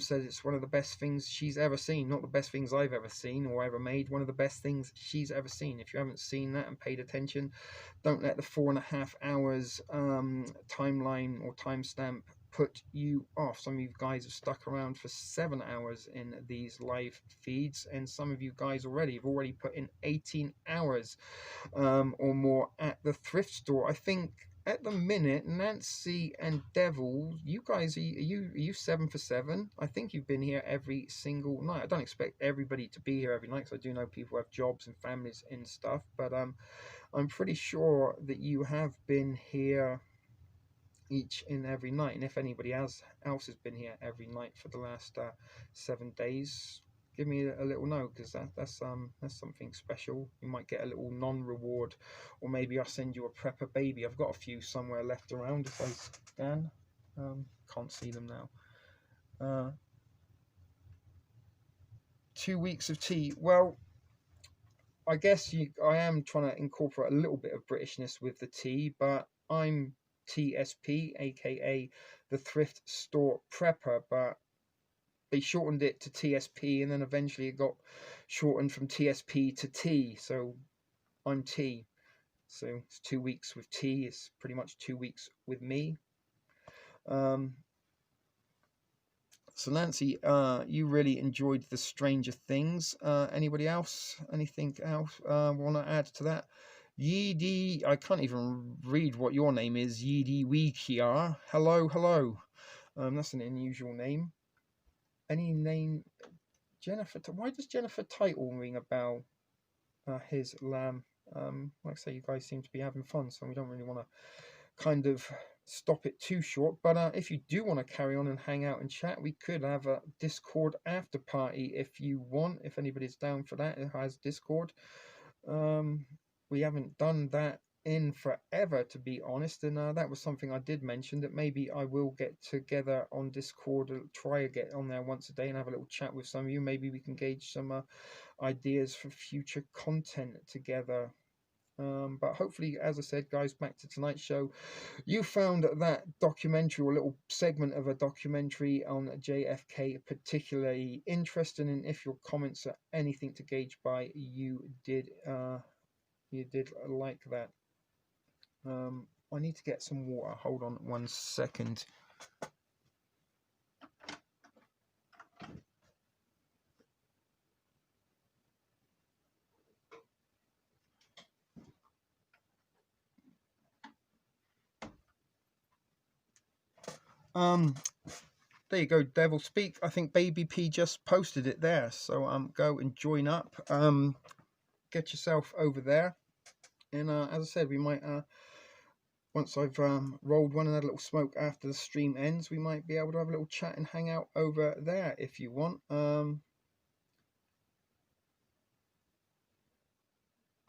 says it's one of the best things she's ever seen. Not the best things I've ever seen or ever made, one of the best things she's ever seen. If you haven't seen that and paid attention, don't let the 4.5 hours timeline or timestamp put you off. Some of you guys have stuck around for 7 hours in these live feeds, and some of you guys already have already put in 18 hours or more at the thrift store. I think at the minute, Nancy and Devil, you guys, are you 7 for 7? I think you've been here every single night. I don't expect everybody to be here every night, because I do know people have jobs and families and stuff, but I'm pretty sure that you have been here each and every night. And if anybody else has been here every night for the last 7 days, give me a little note, because that's something special. You might get a little non-reward, or maybe I'll send you a prepper baby. I've got a few somewhere left around if I scan. Can't see them now. 2 weeks of tea. Well, I guess I am trying to incorporate a little bit of Britishness with the tea, but I'm TSP, aka the Thrift Store Prepper, but they shortened it to TSP, and then eventually it got shortened from TSP to T, so I'm T. So it's 2 weeks with T, it's pretty much 2 weeks with me. So Nancy, you really enjoyed the Stranger Things. Anybody else? Anything else want to add to that? Yeedy, I can't even read what your name is. Yeedy Weekiar. Hello, hello. That's an unusual name. Any name? Jennifer. Why does Jennifer Title ring a bell? His lamb. Like I say, you guys seem to be having fun, so we don't really want to kind of stop it too short. But if you do want to carry on and hang out and chat, we could have a Discord after party if you want. If anybody's down for that, it has Discord. We haven't done that in forever, to be honest, and that was something I did mention, that maybe I will get together on Discord, try to get on there once a day and have a little chat with some of you. Maybe we can gauge some ideas for future content together. But hopefully, as I said, guys, back to tonight's show, you found that documentary, or a little segment of a documentary on JFK particularly interesting, and if your comments are anything to gauge by, you did like that. I need to get some water. Hold on 1 second. There you go, Devil Speak. I think Baby P just posted it there, so go and join up. Get yourself over there, and as I said, we might once I've rolled one and had a little smoke after the stream ends, we might be able to have a little chat and hang out over there if you want.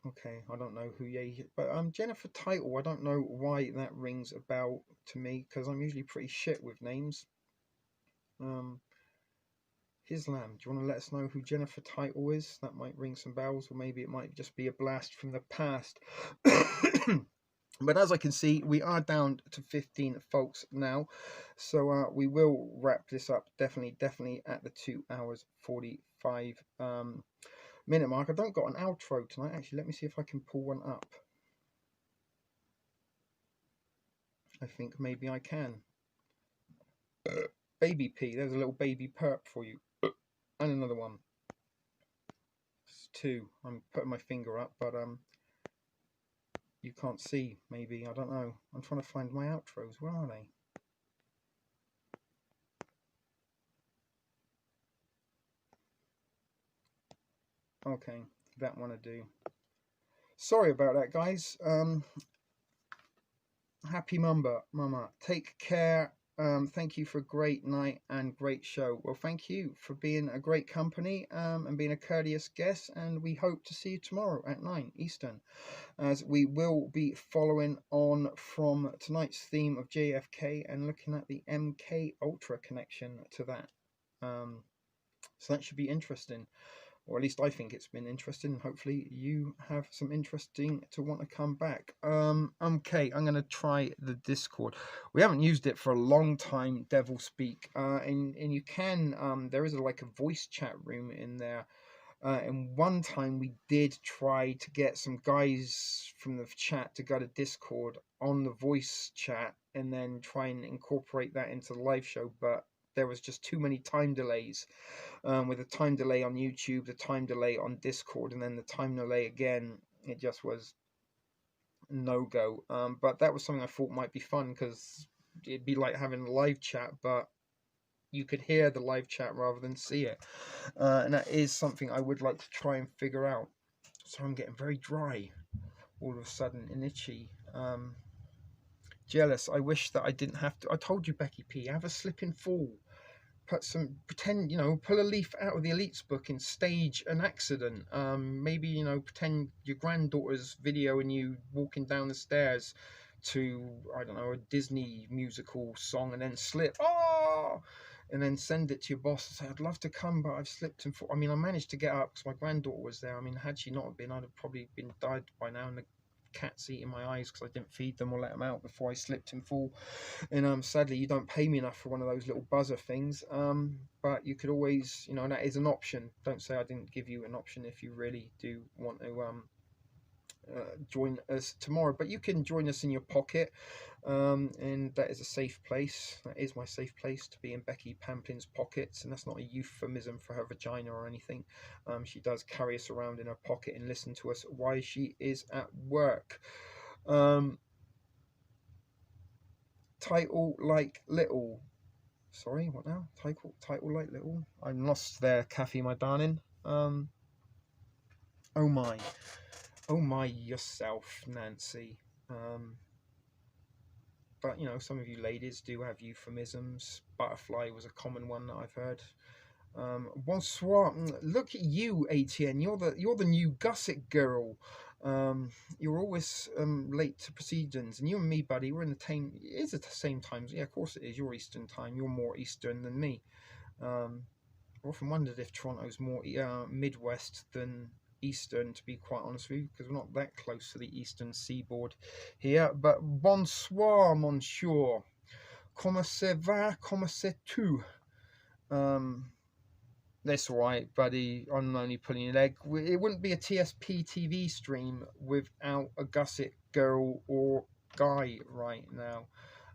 Okay, I don't know who but Jennifer Title, I don't know why that rings a bell to me, because I'm usually pretty shit with names. Islam, do you want to let us know who Jennifer Title is? That might ring some bells, or maybe it might just be a blast from the past. But as I can see, we are down to 15 folks now, so we will wrap this up definitely at the 2 hours 45 minute mark. I don't got an outro tonight. Actually, let me see if I can pull one up. I think maybe I can. Baby P, there's a little baby perp for you. And another one. It's 2. I'm putting my finger up, but you can't see, maybe, I don't know. I'm trying to find my outros. Where are they? Okay, that one I do. Sorry about that, guys. Happy Mama. Take care. Thank you for a great night and great show. Well, thank you for being a great company and being a courteous guest, and we hope to see you tomorrow at 9 Eastern, as we will be following on from tonight's theme of JFK and looking at the MK Ultra connection to that. So that should be interesting, or at least I think it's been interesting. Hopefully you have some interesting to want to come back. Okay, I'm going to try the Discord. We haven't used it for a long time, Devil Speak, and you can, there is like a voice chat room in there. And one time we did try to get some guys from the chat to go to Discord on the voice chat and then try and incorporate that into the live show, but there was just too many time delays. With the time delay on YouTube, the time delay on Discord, and then the time delay again, it just was no-go. But that was something I thought might be fun, because it'd be like having a live chat, but you could hear the live chat rather than see it. And that is something I would like to try and figure out. So I'm getting very dry all of a sudden and itchy. Jealous. I wish that I didn't have to. I told you, Becky P, have a slip and fall. put some, pretend, you know, pull a leaf out of the Elites book and stage an accident. Maybe, you know, pretend your granddaughter's videoing you walking down the stairs to, I don't know, a Disney musical song, and then slip, oh, and then send it to your boss and say, I'd love to come, but I've slipped and fall. I mean, I managed to get up because my granddaughter was there. I mean, had she not been, I'd have probably been died by now, and the cats eating my eyes because I didn't feed them or let them out before I slipped and fall. And sadly, you don't pay me enough for one of those little buzzer things. But you could always, you know, that is an option. Don't say I didn't give you an option if you really do want to join us tomorrow. But you can join us in your pocket, and that is a safe place. That is my safe place, to be in Becky Pamplin's pockets, and that's not a euphemism for her vagina or anything. She does carry us around in her pocket and listen to us while she is at work. Title like little. Sorry, what now? Title like little. I'm lost there, Kathy, my darling. Oh my yourself, Nancy. But you know, some of you ladies do have euphemisms. Butterfly was a common one that I've heard. Bonsoir. Look at you, ATN. You're the new gusset girl. You're always late to proceedings, and you and me, buddy, we're in the same. It is the same times. Yeah, of course it is. You're Eastern time. You're more Eastern than me. I often wondered if Toronto's more Midwest than Eastern, to be quite honest with you, because we're not that close to the Eastern seaboard here. But bonsoir, monsieur. Comment ça va? Comment c'est tu? That's all right, buddy. I'm only pulling your leg. It wouldn't be a TspTv stream without a gusset girl or guy right now.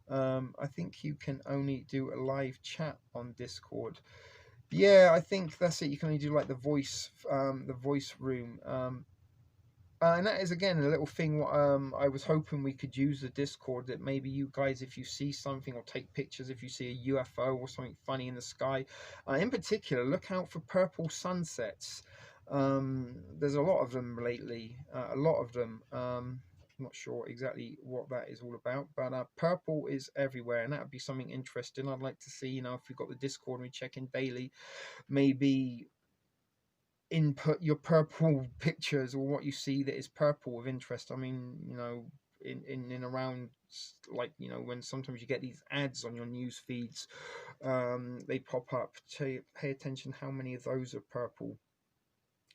I think you can only do a live chat on Discord. Yeah, I think that's it. You can only do like the voice room. And that is again a little thing. I was hoping we could use the Discord, that maybe you guys, if you see something or take pictures, if you see a UFO or something funny in the sky, in particular, look out for purple sunsets. There's a lot of them lately. A lot of them. I'm not sure exactly what that is all about, but purple is everywhere, and that would be something interesting. I'd like to see. You know, if we've got the Discord and we check in daily, maybe input your purple pictures or what you see that is purple of interest. I mean, you know, in around, like, you know, when sometimes you get these ads on your news feeds, they pop up. To pay attention how many of those are purple.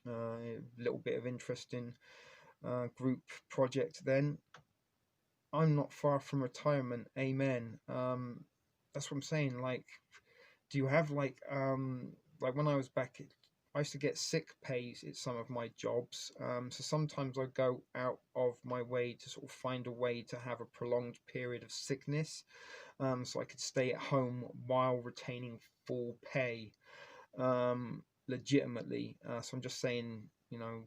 A little bit of interesting group project then. I'm not far from retirement, amen. That's what I'm saying. Like, do you have like when I was back, I used to get sick pays at some of my jobs. So sometimes I go out of my way to sort of find a way to have a prolonged period of sickness, so I could stay at home while retaining full pay, legitimately. So I'm just saying, you know,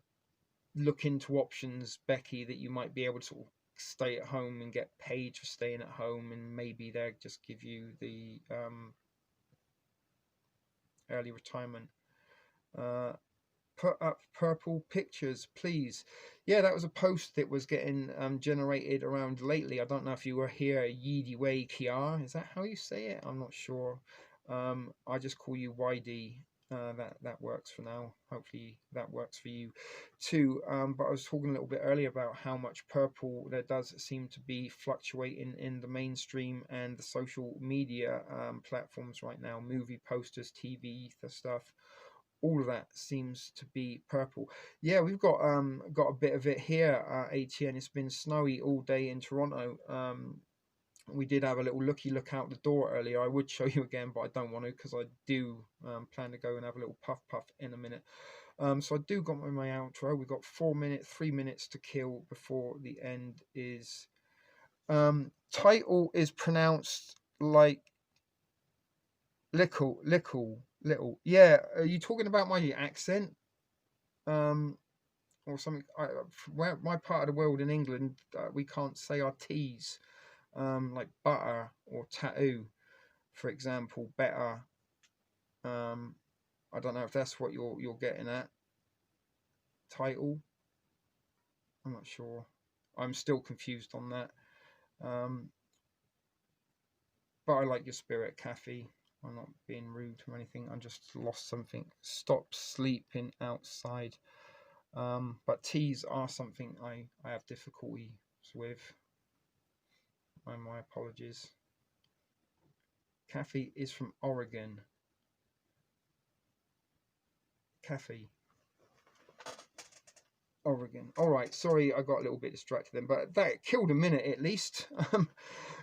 look into options, Becky, that you might be able to sort of stay at home and get paid for staying at home, and maybe they'll just give you the early retirement. Put up purple pictures, please. Yeah, that was a post that was getting generated around lately. I don't know if you were here, Yeedy Way Kiar. Is that how you say it? I'm not sure. I just call you YD. That works for now. Hopefully that works for you too. But I was talking a little bit earlier about how much purple there does seem to be fluctuating in the mainstream and the social media platforms right now. Movie posters, TV stuff, all of that seems to be purple. Yeah, we've got a bit of it here, ATN. It's been snowy all day in Toronto. We did have a little look out the door earlier. I would show you again, but I don't want to, because I do plan to go and have a little puff in a minute. So I do got my outro. We've got 3 minutes to kill before the end is. Title is pronounced like little. Yeah, are you talking about my accent? Or something? Where my part of the world in England, we can't say our T's. Like butter or tattoo, for example. Better. I don't know if that's what you're getting at. Title. I'm not sure. I'm still confused on that. But I like your spirit, Kathy. I'm not being rude or anything. I just lost something. Stop sleeping outside. But teas are something I have difficulties with. And my apologies. Kathy is from Oregon. Kathy. Oregon. All right, sorry, I got a little bit distracted then, but that killed a minute at least.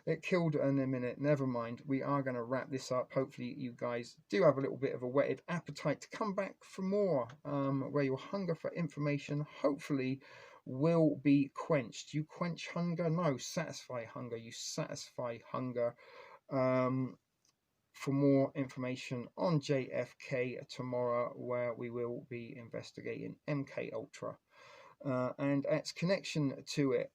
It killed in a minute. Never mind. We are going to wrap this up. Hopefully, you guys do have a little bit of a whetted appetite to come back for more, where your hunger for information hopefully will be quenched. You quench hunger? No, satisfy hunger. You satisfy hunger. For more information on JFK tomorrow, where we will be investigating MK Ultra. And its connection to it.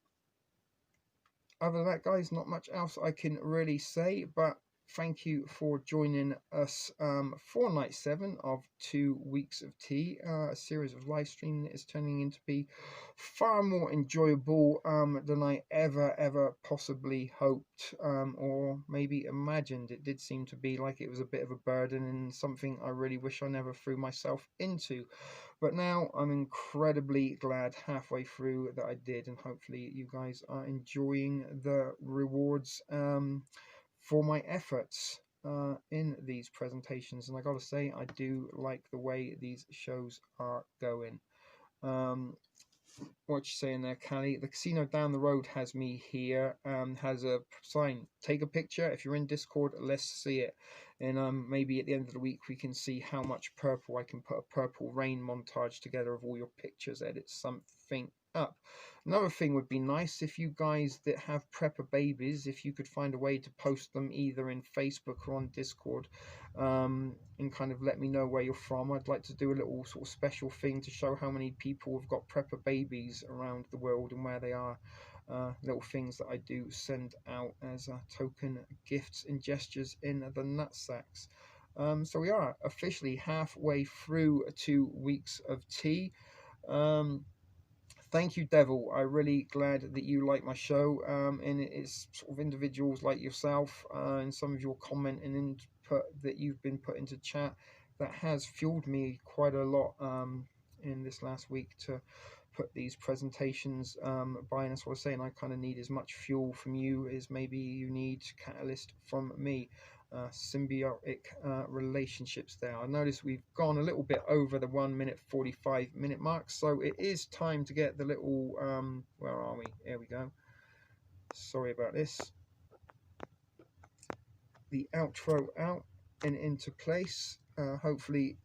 Other than that, guys, not much else I can really say, but thank you for joining us for night 7 of 2 weeks of tea, a series of live streaming that is turning into be far more enjoyable than I ever possibly hoped or maybe imagined. It did seem to be like it was a bit of a burden and something I really wish I never threw myself into. But now I'm incredibly glad halfway through that I did, and hopefully you guys are enjoying the rewards for my efforts in these presentations. And I gotta say, I do like the way these shows are going. What you saying there, Callie? The casino down the road has me here. Has a sign. Take a picture. If you're in Discord, let's see it. And maybe at the end of the week we can see how much purple I can put a purple rain montage together of all your pictures. Edit something up. Another thing would be nice if you guys that have prepper babies, if you could find a way to post them either in Facebook or on Discord, and kind of let me know where you're from. I'd like to do a little sort of special thing to show how many people have got prepper babies around the world and where they are. Little things that I do send out as token gifts and gestures in the nutsacks. So we are officially halfway through 2 weeks of tea. Thank you, Devil. I'm really glad that you like my show, and it's sort of individuals like yourself and some of your comment and input that you've been put into chat that has fueled me quite a lot in this last week to put these presentations by. And that's what I was saying, I kind of need as much fuel from you as maybe you need catalyst from me. Symbiotic relationships there. I notice we've gone a little bit over the 1 minute 45 minute mark, so it is time to get the little where are we? There we go. Sorry about this. The outro out and into place. Hopefully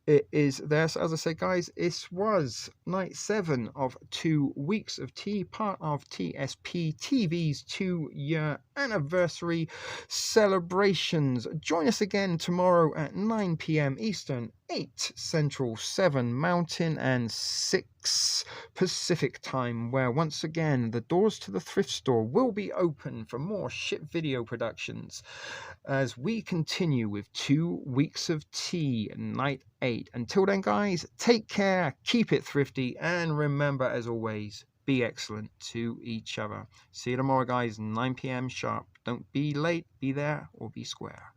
it is there. So as I said, guys, this was night 7 of 2 weeks of tea, part of TspTv's 2-year anniversary celebrations. Join us again tomorrow at 9 p.m. Eastern, 8 Central, 7 Mountain, and 6 Pacific time, where once again the doors to the thrift store will be open for more shit video productions as we continue with 2 weeks of tea, night 8. Until then, guys, take care, keep it thrifty, and remember, as always, be excellent to each other. See you tomorrow, guys, 9 p.m. sharp. Don't be late, be there, or be square.